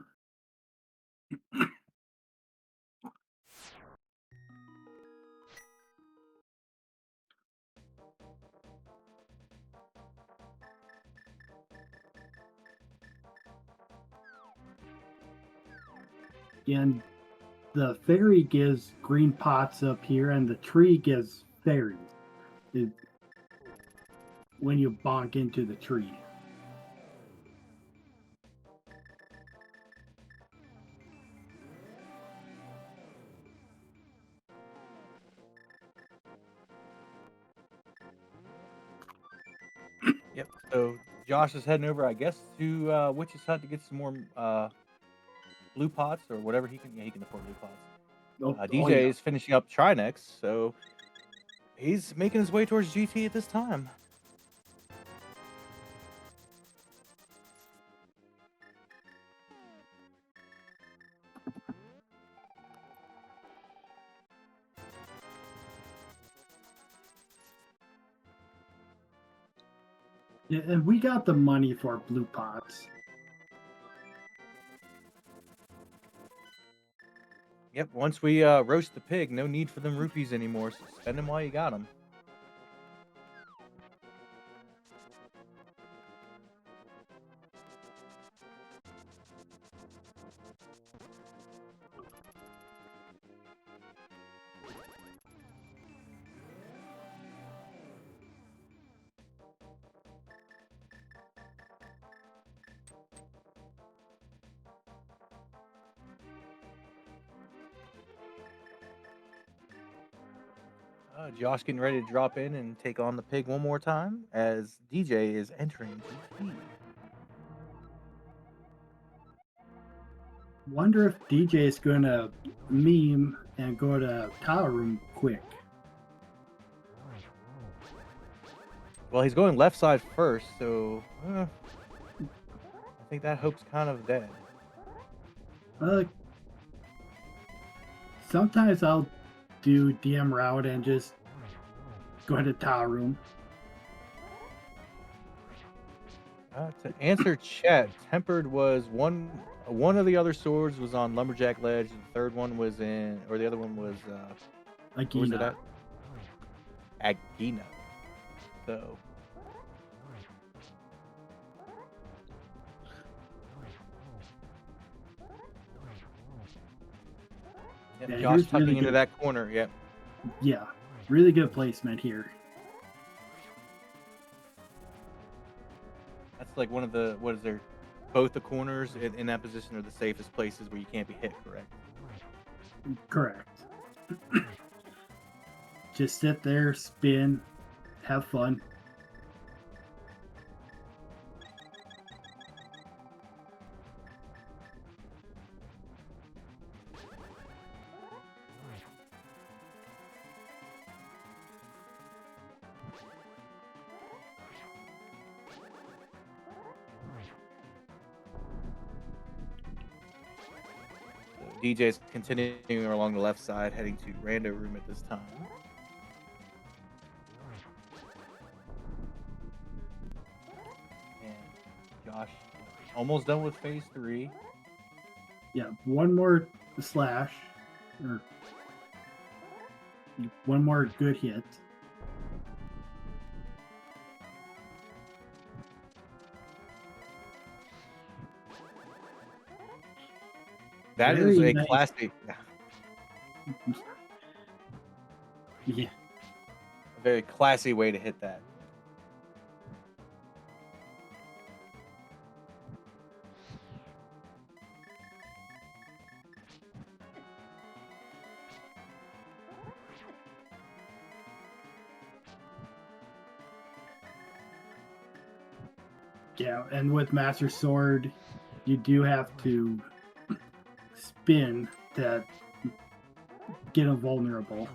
And the fairy gives green pots up here, and the tree gives fairies when you bonk into the tree. Yep. So Josh is heading over, I guess, to Witch's Hut to get some more blue pots or whatever he can. Yeah, he can afford blue pots. DJ yeah. is finishing up Trinex, so he's making his way towards GT at this time. Yeah, and we got the money for blue pots. Yep. Once we roast the pig, no need for them rupees anymore. So spend them while you got them. Josh getting ready to drop in and take on the pig one more time as DJ is entering to feed. Wonder if DJ is gonna meme and go to tower room quick. Well, he's going left side first, so I think that hope's kind of dead. Uh, Sometimes I'll do DM route and just go into tower room. To answer chat, tempered was one of the other swords was on lumberjack ledge. The third one was in, or the other one was where was it Agina. at? Agina. So yep, Yeah, Josh here's tucking really into good. that corner. Yep. Yeah, really good placement here. That's like one of the, what is there? Both the corners in that position are the safest places where you can't be hit, correct? Correct. Just sit there, spin, have fun. So DJ's continuing along the left side, heading to rando room at this time. And Josh almost done with phase 3. Yeah, one more slash, or one more good hit. That Very is a nice. classy, Yeah, a very classy way to hit that. yeah, and with Master Sword, you do have to spin to get invulnerable.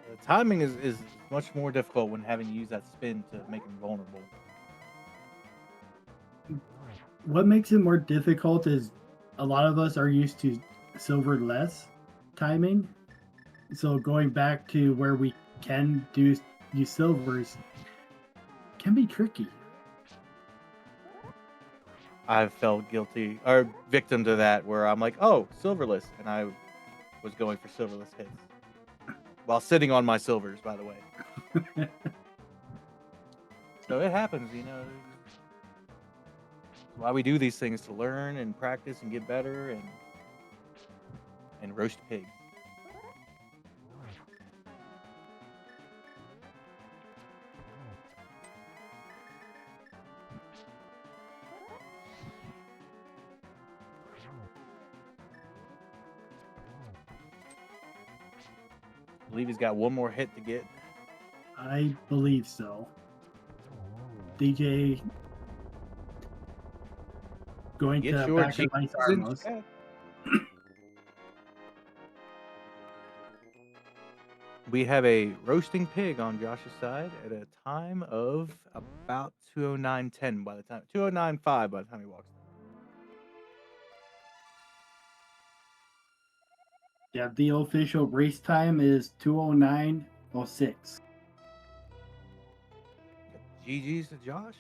The timing is much more difficult when having to use that spin to make him vulnerable. What makes it more difficult is a lot of us are used to silver less timing. So going back to where we can use silvers can be tricky. I've felt guilty or victim to that where I'm like, oh, silverless, and I was going for silverless hits while sitting on my silvers, by the way. So it happens, you know. That's why we do these things, to learn and practice and get better and roast pigs. I believe he's got one more hit to get. I believe so. DJ going Get to your back of Ice Jesus in Armos. chat. We have a roasting pig on Josh's side at a time of about 209.10 by the time 209.5 by the time he walks. Yeah, the official race time is 2:09:06. GG's to Josh.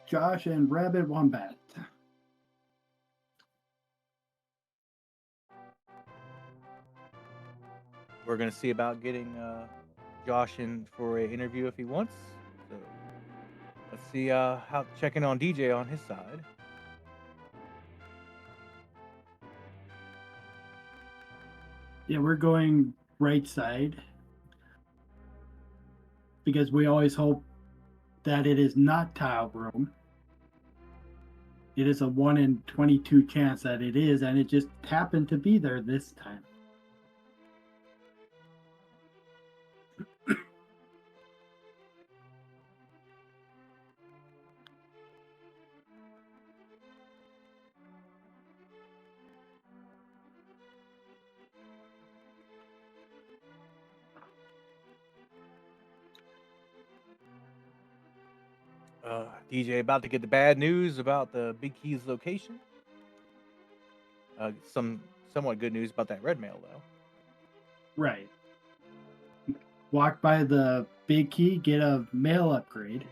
Josh and Rabbit Wombat. we're gonna see about getting Josh in for an interview if he wants. So let's see how checking on DJ on his side. Yeah, we're going right side because we always hope that it is not tile room. It is a 1 in 22 chance that it is, and it just happened to be there this time. DJ about to get the bad news about the Big Key's location. Some somewhat good news about that red mail though. Right. Walk by the Big Key, get a mail upgrade.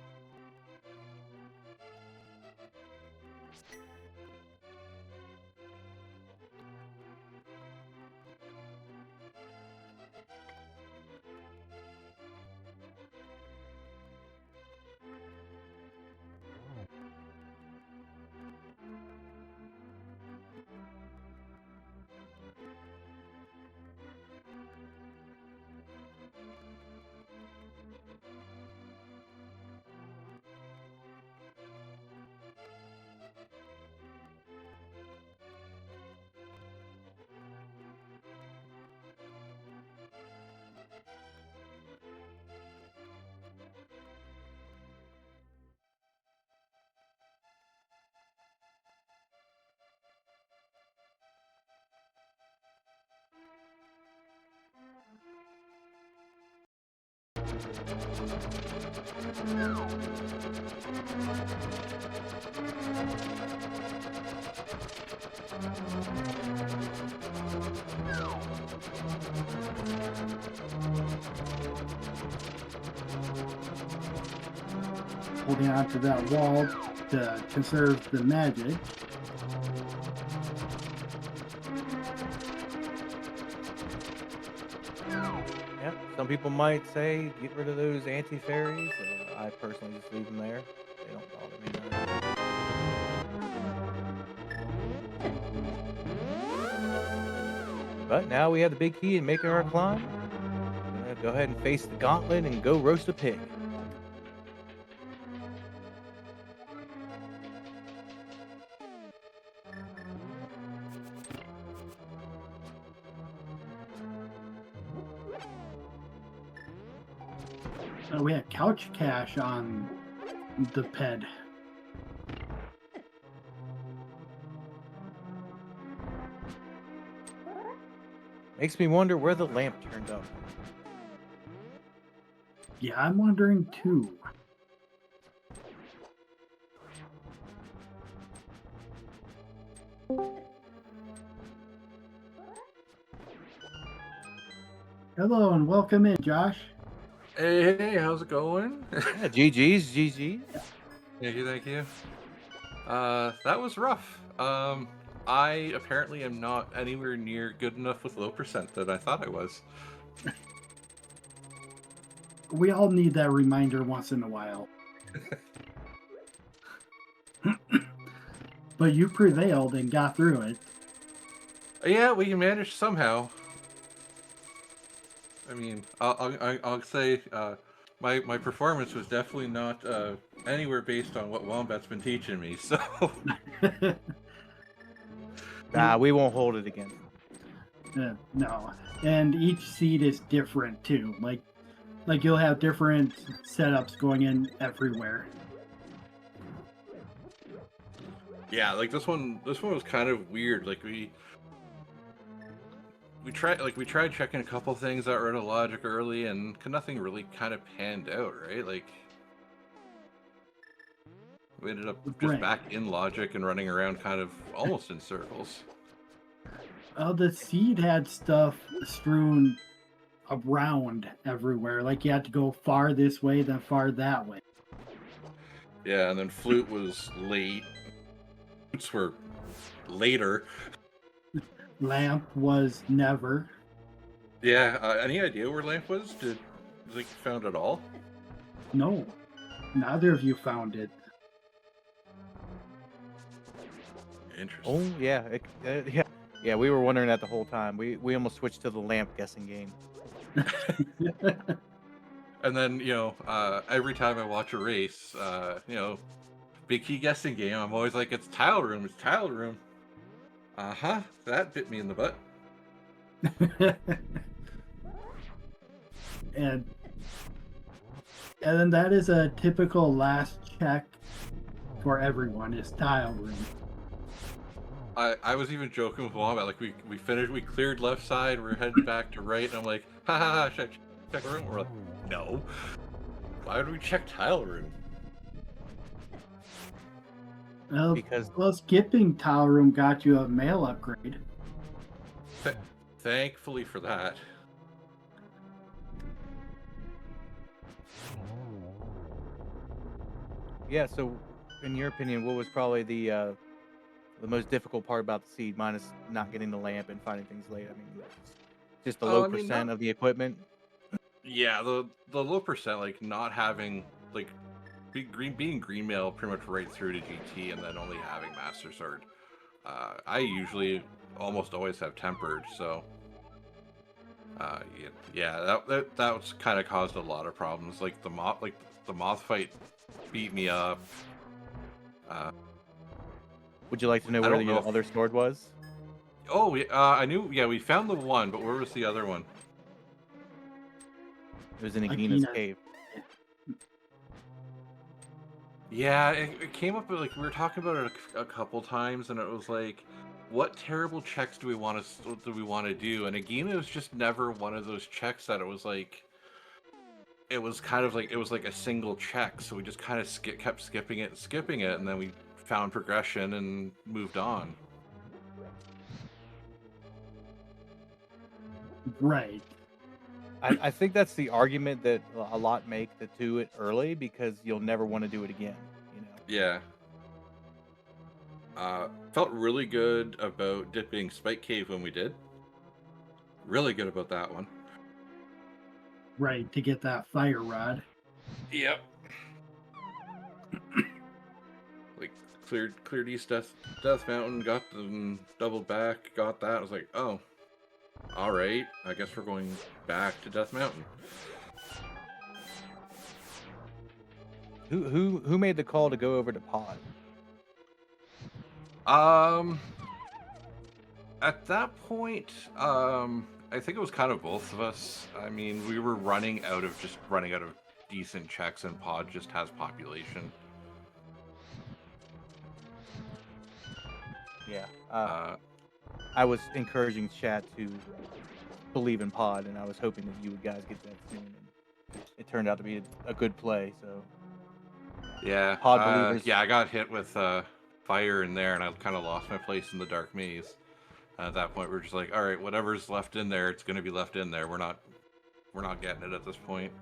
Holding onto that wall to conserve the magic. Yep. Some people might say get rid of those anti-fairies. I personally just leave them there. They don't bother me none. But now we have the Big Key and making our climb. I'm gonna go ahead and face the gauntlet and go roast a pig. We had couch cash on the ped. Makes me wonder where the lamp turned up. Yeah, I'm wondering too. Hello and welcome in, Josh. Hey, how's it going? Yeah, GG's, GG. Thank you. That was rough. I apparently am not anywhere near good enough with low percent that I thought I was. We all need that reminder once in a while. But you prevailed and got through it. Yeah, we managed somehow. I mean, I'll say my performance was definitely not anywhere based on what Wombat's been teaching me. So. Nah, we won't hold it again. No, and each seed is different too. Like you'll have different setups going in everywhere. Yeah, like this one was kind of weird. Like we tried checking a couple things that were out of logic early, and nothing really kind of panned out, right? Like we ended up just back in logic and running around kind of almost in circles. The seed had stuff strewn around everywhere. Like you had to go far this way, then far that way. Yeah, and then flute was late. Flutes were later. Lamp was never. Yeah. Any idea where Lamp was? Did like found it all? No, neither of you found it. Interesting. Oh yeah, yeah, yeah. We were wondering that the whole time. We almost switched to the lamp guessing game. And then every time I watch a race, big key guessing game, I'm always like, it's tile room. It's tile room. Uh-huh. That bit me in the butt. and and then that is a typical last check for everyone is tile room. I was even joking with Wombat, like we finished, we cleared left side, we're heading back to right, and I'm like, ha ha ha, check room. We're like, no. Why would we check tile room? Because Well, skipping tile room got you a mail upgrade. Thankfully for that. yeah. So, in your opinion, what was probably the most difficult part about the seed, minus not getting the lamp and finding things late? I mean, just the low I mean, percent of the equipment. yeah, the low percent, like not having like being green mail pretty much right through to GT, and then only having Master Sword. I usually almost always have tempered, so yeah, that was kind of caused a lot of problems. Like the moth fight beat me up. Would you like to know I where don't the know if other sword was? Oh, I knew. Yeah, we found the one, but where was the other one? It was in Agina's Agina's. cave. Yeah, it came up like we were talking about it a couple times, and it was like, what terrible checks do we want to do? And Agina was just never one of those checks that it was like. It was kind of like it was like a single check, so we just kind of kept skipping it, and then we found progression and moved on. Right. I think that's the argument that a lot make to do it early because you'll never want to do it again. You know. Yeah. Felt really good about dipping Spike Cave when we did. Really good about that one. Right, to get that fire rod. Yep. Like cleared East Death Mountain, got them doubled back, got that. I was like, oh, all right. I guess we're going back to Death Mountain. Who made the call to go over to Pod? At that point, I think it was kind of both of us. I mean, we were running out of decent checks, and Pod just has population. Yeah. I was encouraging chat to believe in Pod, and I was hoping that you guys get that soon. And it turned out to be a good play. So yeah, Pod believers. Yeah, I got hit with fire in there, and I kind of lost my place in the dark maze. At that point, we're just like, all right, whatever's left in there, it's going to be left in there. We're not getting it at this point.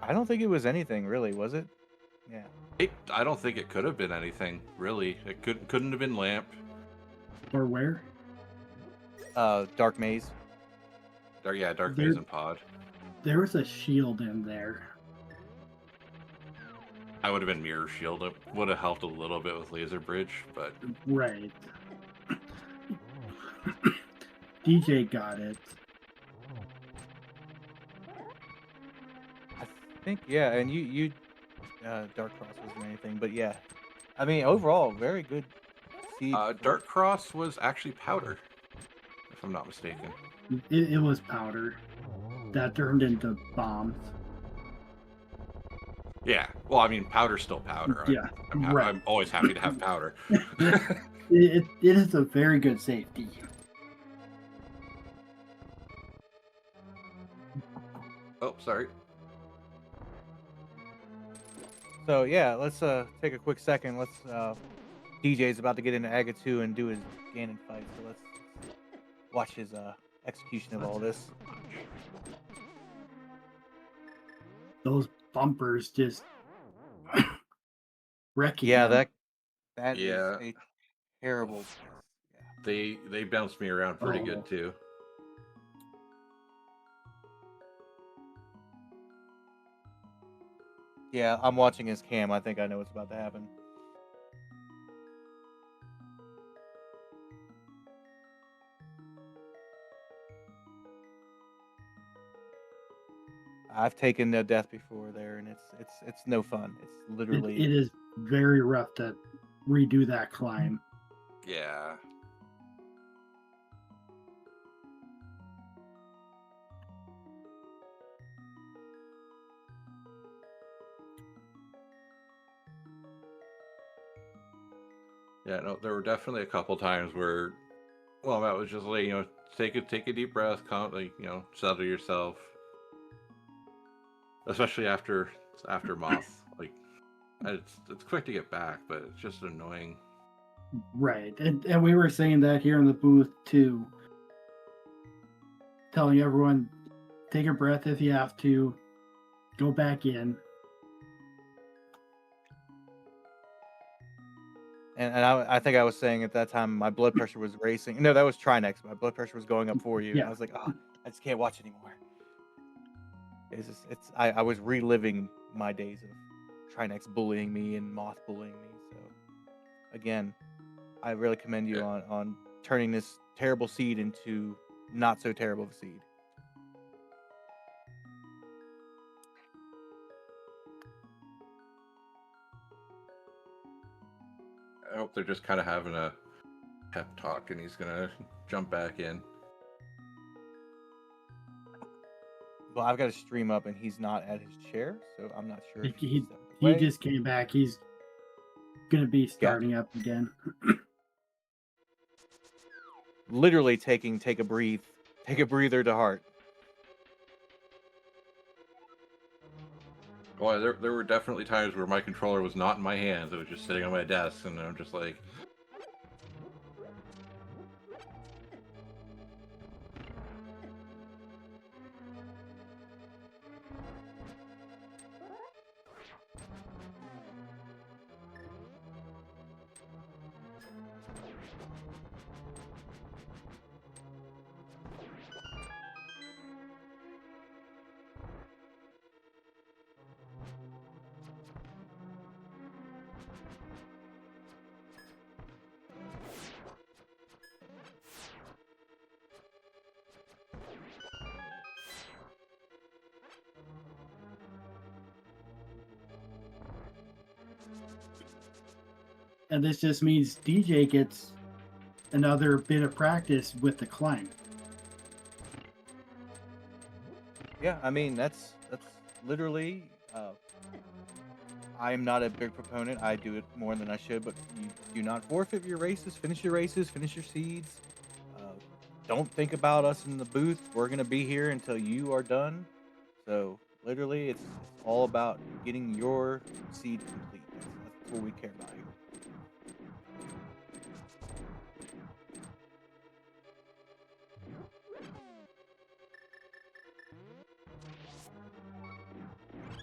I don't think it was anything really, was it? Yeah. I don't think it could have been anything really. It couldn't have been lamp. Or where? Dark maze. Dark maze and Pod. There was a shield in there. I would have been mirror shield. It would have helped a little bit with laser bridge, but Right. DJ got it. I think yeah, and you Dark Cross wasn't anything, but yeah. I mean, overall, very good seed. Dark Cross was actually powder, if I'm not mistaken. It was powder that turned into bombs. Yeah, well, I mean, powder's still powder. Yeah, right. I'm always happy to have powder. it is a very good safety. Oh, sorry. So yeah, let's take a quick second. Let's DJ's about to get into Aga 2 and do his Ganon fight. So let's watch his execution of all this. Those bumpers just wrecking. Yeah, them. that Yeah. is a terrible. They bounced me around pretty Oh. good too. Yeah, I'm watching his cam. I think I know what's about to happen. I've taken a death before there, and it's no fun. It's literally It is very rough to redo that climb. Yeah. Yeah, no, there were definitely a couple times where, well, that was just like, take a deep breath, like, settle yourself. Especially after Moth, like, it's quick to get back, but it's just annoying. Right. And we were saying that here in the booth too. Telling everyone, take a breath if you have to, go back in. And I think I was saying at that time my blood pressure was racing. No, that was Trinex. My blood pressure was going up for you. And Yeah. I was like, oh, I just can't watch anymore. I was reliving my days of Trinex bullying me and Moth bullying me. So again, I really commend you Yeah. on turning this terrible seed into not so terrible of a seed. I hope they're just kind of having a pep talk, and he's gonna jump back in. Well, I've got a stream up and he's not at his chair, so I'm not sure if He stepped away. just came back. He's gonna be starting up again. Literally take a breather to heart. Well, there were definitely times where my controller was not in my hands; it was just sitting on my desk, and I'm just like, And this just means DJ gets another bit of practice with the climb. Yeah, I mean that's literally. I am not a big proponent. I do it more than I should, but you do not forfeit your races. Finish your races. Finish your seeds. Don't think about us in the booth. We're gonna be here until you are done. So literally, it's all about getting your seed complete. That's what we care about here.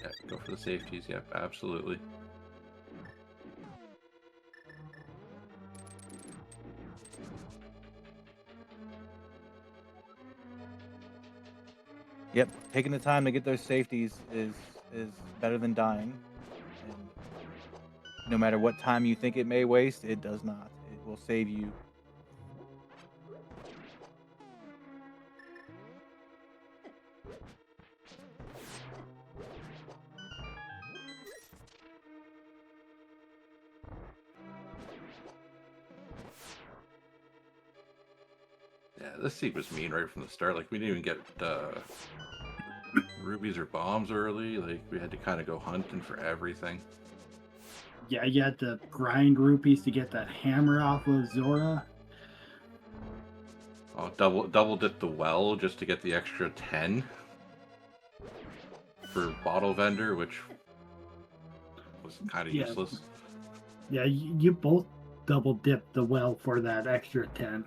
yeah, go for the safeties. Yep, absolutely. Yep, taking the time to get those safeties is better than dying. And no matter what time you think it may waste, it does not. It will save you. Yeah, this seed was mean right from the start. Like, we didn't even get rubies or bombs early. Like, we had to kind of go hunting for everything. Yeah, you had to grind rupees to get that hammer off of Zora. Oh, double dip the well just to get the extra 10 for bottle vendor, which was kind of useless. Yeah, you both double dipped the well for that extra 10.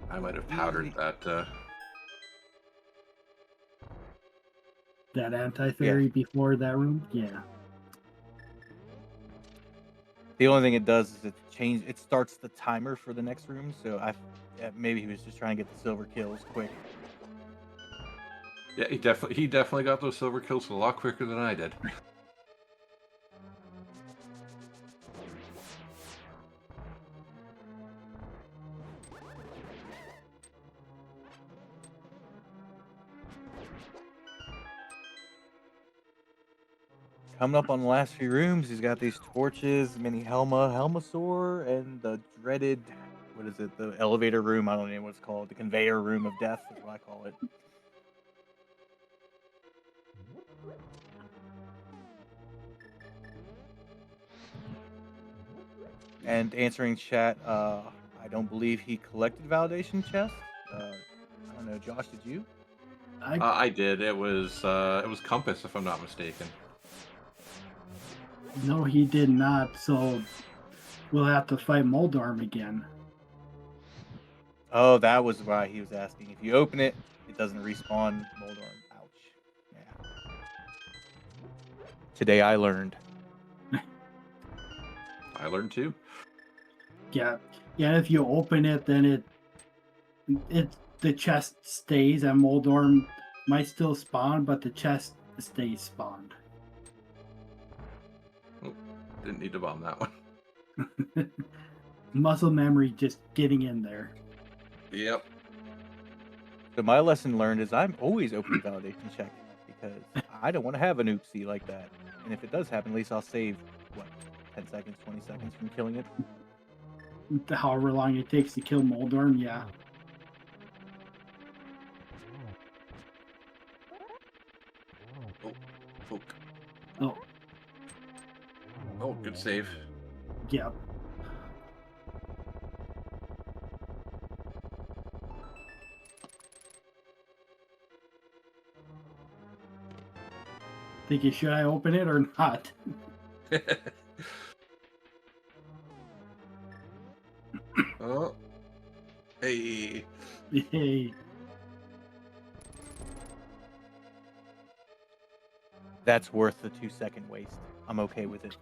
I might have powdered that that anti-fairy before that room. Yeah. The only thing it does is it starts the timer for the next room. So maybe he was just trying to get the silver kills quick. Yeah, he definitely got those silver kills a lot quicker than I did. Coming up on the last few rooms, he's got these torches, mini Helmasaur, and the dreaded, what is it, the elevator room? I don't know what it's called. The conveyor room of death is what I call it. And answering chat, I don't believe he collected validation chests. I don't know, Josh, did you? I did. It was Compass, if I'm not mistaken. No, he did not. So we'll have to fight Moldorm again. Oh, that was why he was asking. If you open it, it doesn't respawn Moldorm. Ouch. Yeah. Today I learned. I learned too. Yeah. Yeah, if you open it, then the chest stays, and Moldorm might still spawn, but the chest stays spawned. Oh, didn't need to bomb that one. Muscle memory just getting in there. Yep. So my lesson learned is I'm always opening validation check because I don't want to have an oopsie like that. And if it does happen, at least I'll save, what, 10 seconds, 20 seconds from killing it? However long it takes to kill Moldorm, yeah. Oh. Oh. Oh, good save. Yep. Thinking, should I open it or not? Oh. Hey. Hey. That's worth the 2-second waste. I'm okay with it.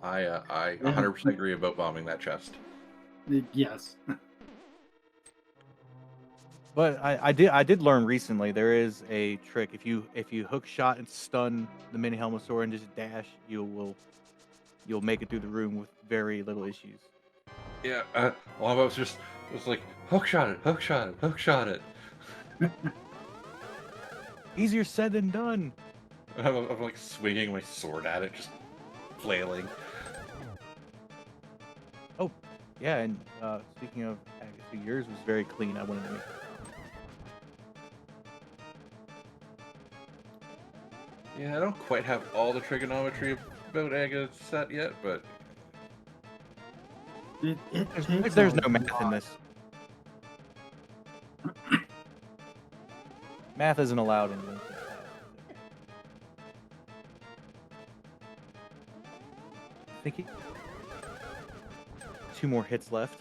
I 100% agree about bombing that chest. Yes. But I did learn recently there is a trick. If you hook shot and stun the mini Helmasaur and just dash, you'll make it through the room with very little issues. Yeah, well, I was like, hook shot it. Easier said than done. I'm like swinging my sword at it, just flailing. Oh, yeah, and speaking of, yours was very clean. I wanted to make. Yeah, I don't quite have all the trigonometry about Aga set yet, but There's no math in this. Math isn't allowed in this. I think 2 more hits left.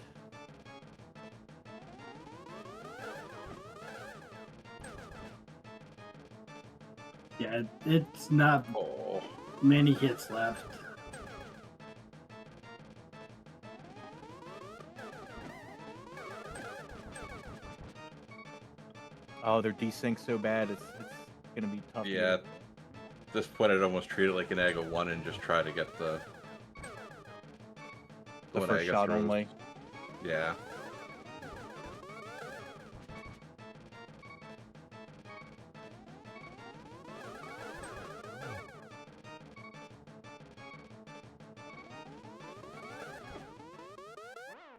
Yeah, it's not many hits left. Oh, they're desynced so bad, it's gonna be tough. yeah, at this point I'd almost treat it like an Aga 1 and just try to get the first Aga shot throws. only. Yeah.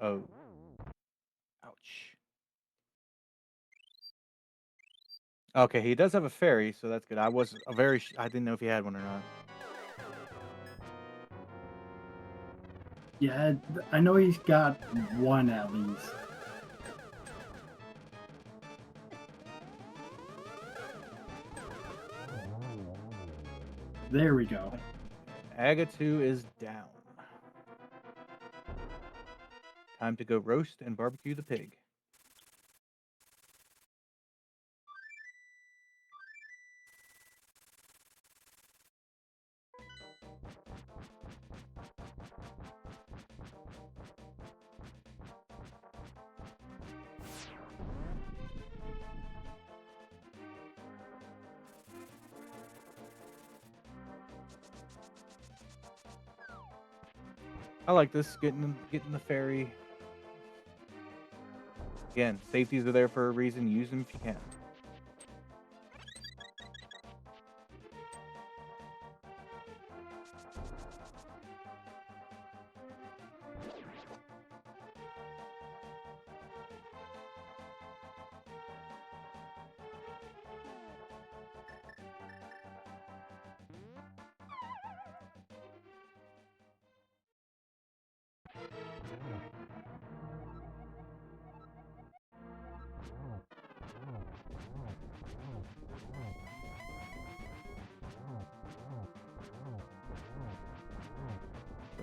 Oh. Ouch. Okay, he does have a fairy, so that's good. I didn't know if he had one or not. Yeah, I know he's got one at least. There we go. Aga 2 is down. Time to go roast and barbecue the pig. I like this getting the ferry. Again, safeties are there for a reason. Use them if you can.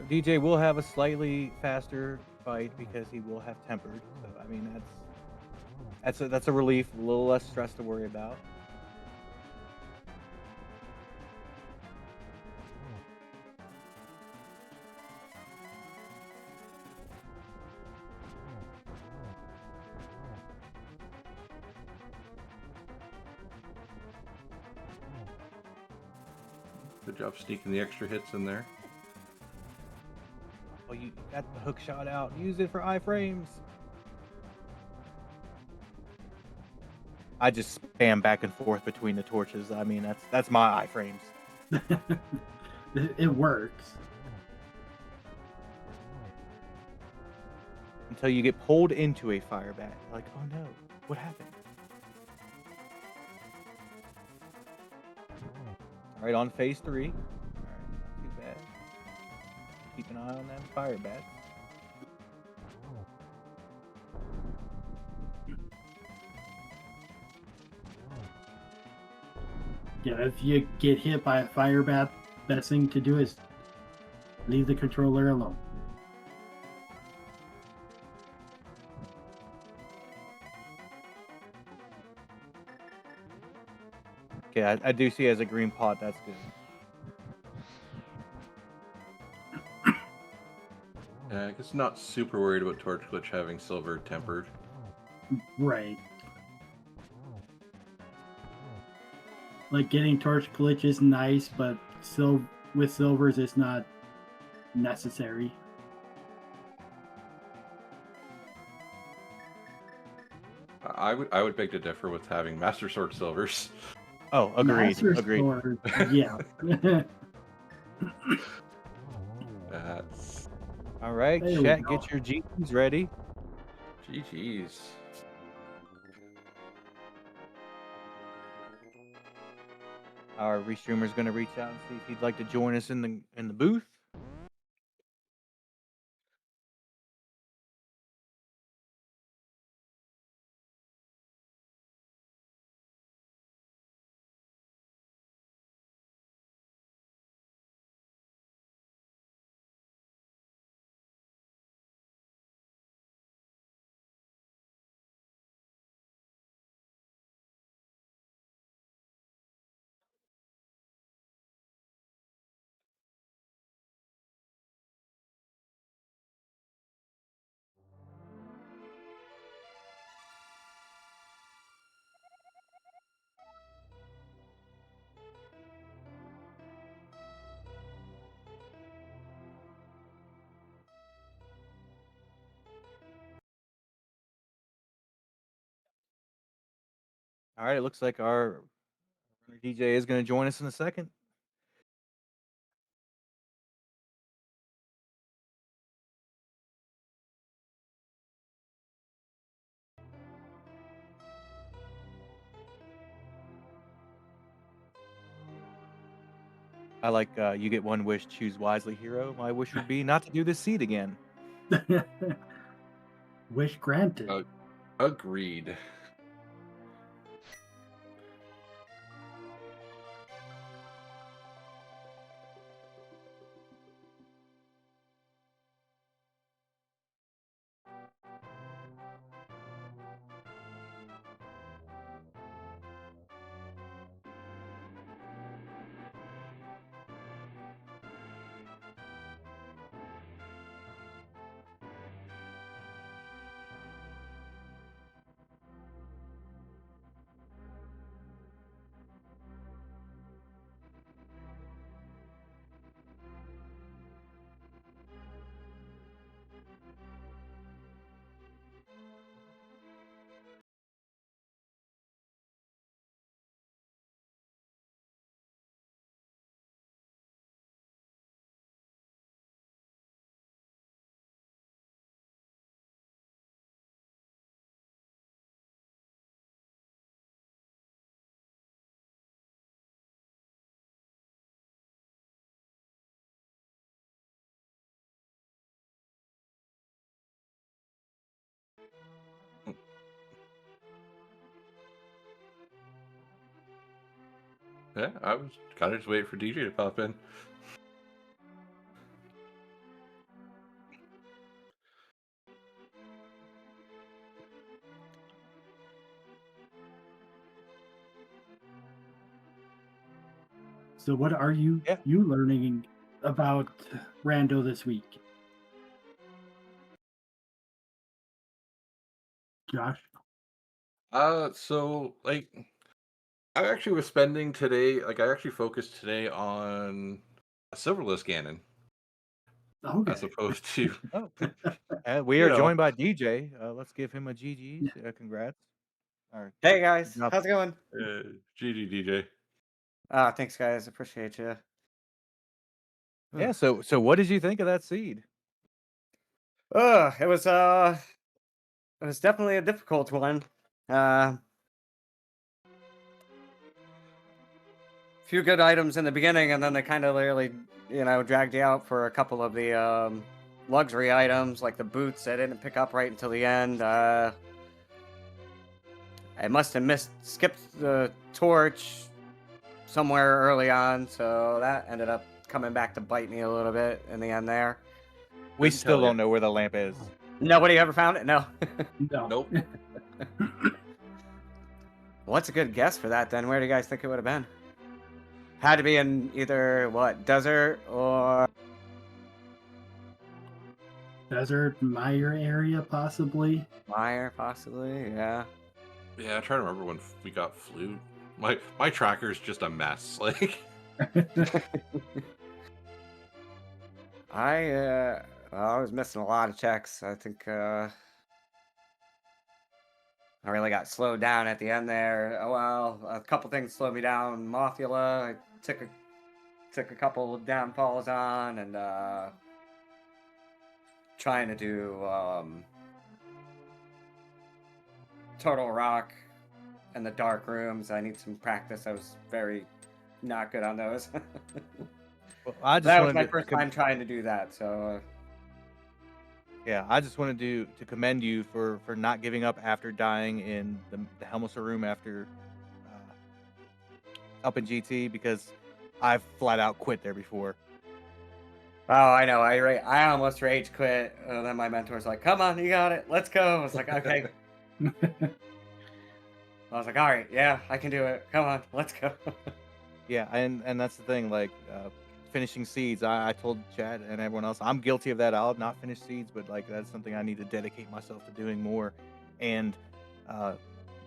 DJ will have a slightly faster fight because he will have tempered. So I mean that's a relief, a little less stress to worry about. Good job sneaking the extra hits in there. Oh, you got the hook shot out. Use it for iframes. I just spam back and forth between the torches. I mean, that's my iframes. It works. Until you get pulled into a fire bat. Like, oh no, what happened? All right, on phase 3. All right, not too bad. Keep an eye on them fire bats. Yeah, if you get hit by a fire bat, best thing to do is leave the controller alone. Okay, I do see it as a green pot. That's good. I guess not super worried about Torch Glitch having silver tempered. Right. Like getting torch glitch is nice, but with silvers it's not necessary. I would beg to differ with having Master Sword silvers. Oh, agreed. Master Agreed. Sword, yeah. That's All right, There we chat, go. get your GPs ready. GG's. Our restreamer's going to reach out and see if he'd like to join us in the booth. All right, it looks like our DJ is going to join us in a second. I like you get one wish, choose wisely, hero. My wish would be not to do this seed again. Wish granted. Agreed. Yeah, I was kind of just waiting for DJ to pop in. So what are you Yeah. learning about Rando this week, Josh? So like I actually was spending today, like I actually focused today on a Silverless Ganon as Okay. opposed to, Oh, we you are know, joined by DJ. Let's give him a GG's. Congrats. All right. Hey Good guys, job. how's it going? GD DJ. Thanks guys, appreciate you. Yeah. So what did you think of that seed? It was definitely a difficult one. Few good items in the beginning, and then they kind of really, dragged you out for a couple of the luxury items, like the boots. I didn't pick up right until the end. I must have skipped the torch somewhere early on, so that ended up coming back to bite me a little bit in the end there. We Couldn't still tell ya. don't know where the lamp is. Nobody ever found it? No. No. Nope. What's a good guess for that then? Where do you guys think it would have been? Had to be in either desert or Desert Mire area, possibly. Mire, possibly. Yeah. Yeah, I'm trying to remember when we got flute. My tracker's just a mess. Like, I was missing a lot of checks. I think I really got slowed down at the end there. Oh, well, a couple things slowed me down. Mothula, I took a couple downfalls on, and trying to do Turtle Rock and the dark rooms. I need some practice. I was very not good on those. Well, I just That was wanted my to first time trying to do that, so Yeah, I just wanted to commend you for not giving up after dying in the Helmusa room after up in GT, because I've flat out quit there before. oh, I know. I almost rage quit. And then my mentor's like, "Come on, you got it. Let's go." I was like, "Okay." I was like, "All right, yeah, I can do it. Come on, let's go." Yeah, and that's the thing, like finishing seeds. I told Chad and everyone else, I'm guilty of that. I'll have not finished seeds, but like that's something I need to dedicate myself to doing more, and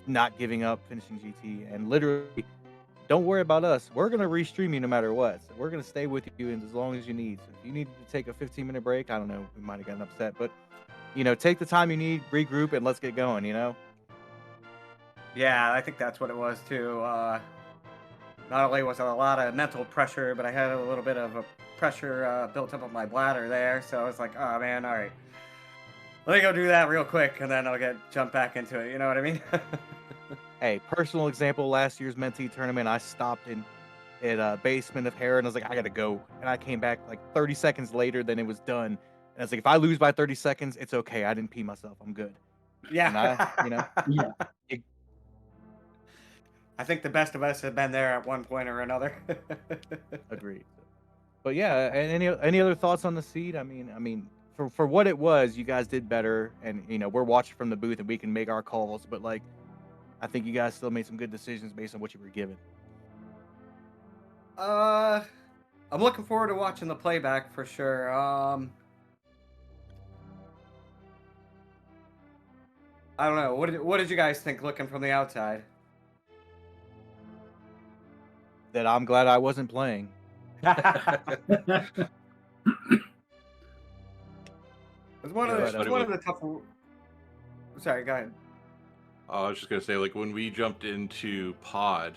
not giving up finishing GT. And literally, don't worry about us. We're gonna restream you no matter what. So we're gonna stay with you as long as you need. So if you need to take a 15-minute break, I don't know, we might have gotten upset, but take the time you need, regroup, and let's get going. Yeah, I think that's what it was too. Not only was it a lot of mental pressure, but I had a little bit of a pressure built up on my bladder there. So I was like, "Oh man, all right, let me go do that real quick, and then I'll jump back into it." You know what I mean? Hey, personal example, last year's Mentee tournament, I stopped in basement of Hera, and I was like, I gotta go. And I came back like 30 seconds later than it was done. And I was like, if I lose by 30 seconds, it's okay. I didn't pee myself. I'm good. Yeah. And Yeah. I think the best of us have been there at one point or another. agreed. But yeah, and any other thoughts on the seed? I mean, for what it was, you guys did better, and we're watching from the booth and we can make our calls. But like, I think you guys still made some good decisions based on what you were given. I'm looking forward to watching the playback for sure. I don't know. What did you guys think looking from the outside? That I'm glad I wasn't playing. It's one Yeah, of that's the tougher. Sorry, go ahead. I was just gonna say, like when we jumped into pod,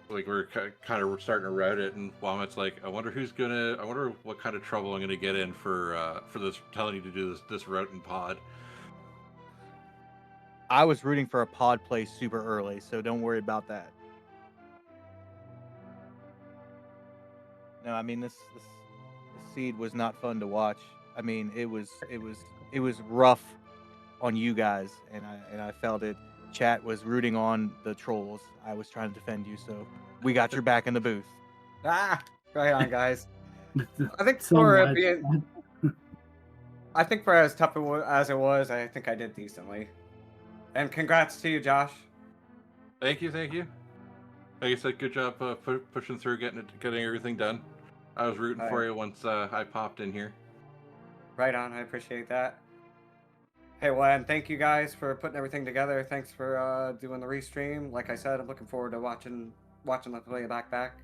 like we're kind of starting to route it, and Womet's like, I wonder what kind of trouble I'm gonna get in for this telling you to do this route in pod. I was rooting for a pod play super early, so don't worry about that. No, I mean this seed was not fun to watch. I mean it was rough on you guys, and I felt it. Chat was rooting on the trolls. I was trying to defend you, so we got your back in the booth. Ah, right on, guys. I think So for much. being, I think for as tough as it was, I think I did decently. And congrats to you, Josh. Thank you, thank you. Like I said, good job pushing through, getting everything done. I was rooting for you once I popped in here. Right on, I appreciate that. Hey, well, and thank you guys for putting everything together. Thanks for doing the restream. Like I said, I'm looking forward to watching the play back.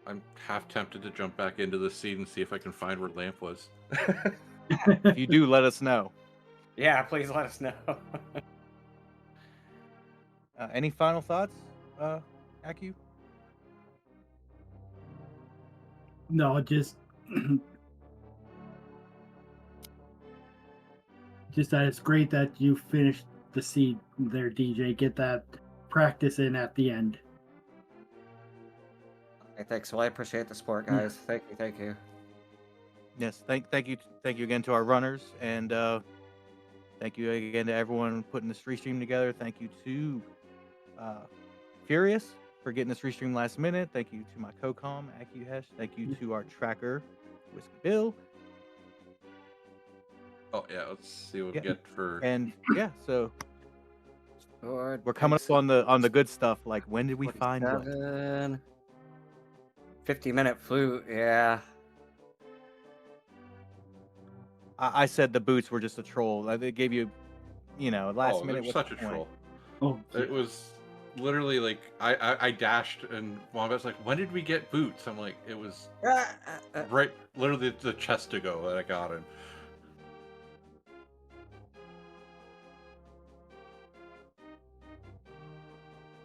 I'm half tempted to jump back into the seed and see if I can find where Lamp was. If you do, let us know. Yeah, please let us know. Any final thoughts, Aku? No, just that it's great that you finished the seed there, DJ. Get that practice in at the end. Hey, thanks. Well, I appreciate the support, guys. Thank you. Yes, thank you again to our runners, and thank you again to everyone putting this restream together. Thank you to Furious for getting this restream last minute. Thank you to my co-com, AcuHesh. Thank you to our tracker, Whiskey Bill. Oh yeah, let's see what we get for. And yeah, so Lord, we're coming up on the good stuff. Like, when did we find what? 50-minute flute, yeah. I said the boots were just a troll. They gave you, last minute. Such a troll. Oh, It was literally like I dashed and Wombat's like, when did we get boots? I'm like, it was right, literally the chest ago that I got him.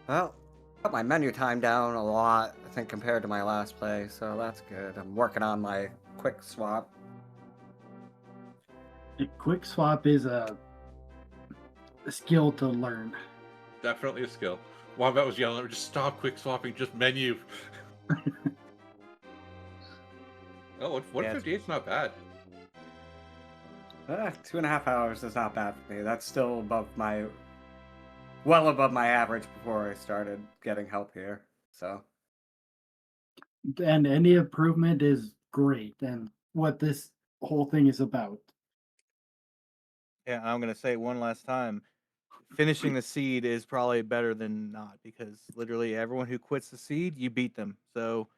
Well, got my menu time down a lot, I think, compared to my last play, so that's good. I'm working on my quick swap. a quick swap is a skill to learn. Definitely a skill. Wombat was yelling at me, just stop quick swapping, just menu. Oh, 158's not bad. 2.5 hours is not bad for me. That's still well above my average before I started getting help here. So, And any improvement is great, and what this whole thing is about. Yeah, I'm gonna say one last time. Finishing the seed is probably better than not, because literally everyone who quits the seed, you beat them. So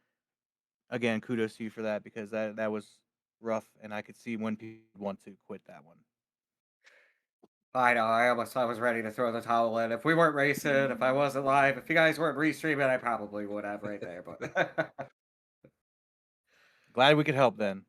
again, kudos to you for that, because that was rough, and I could see when people want to quit that one. I know, I was ready to throw the towel in. If we weren't racing, if I wasn't live, if you guys weren't restreaming, I probably would have right there. But Glad we could help then.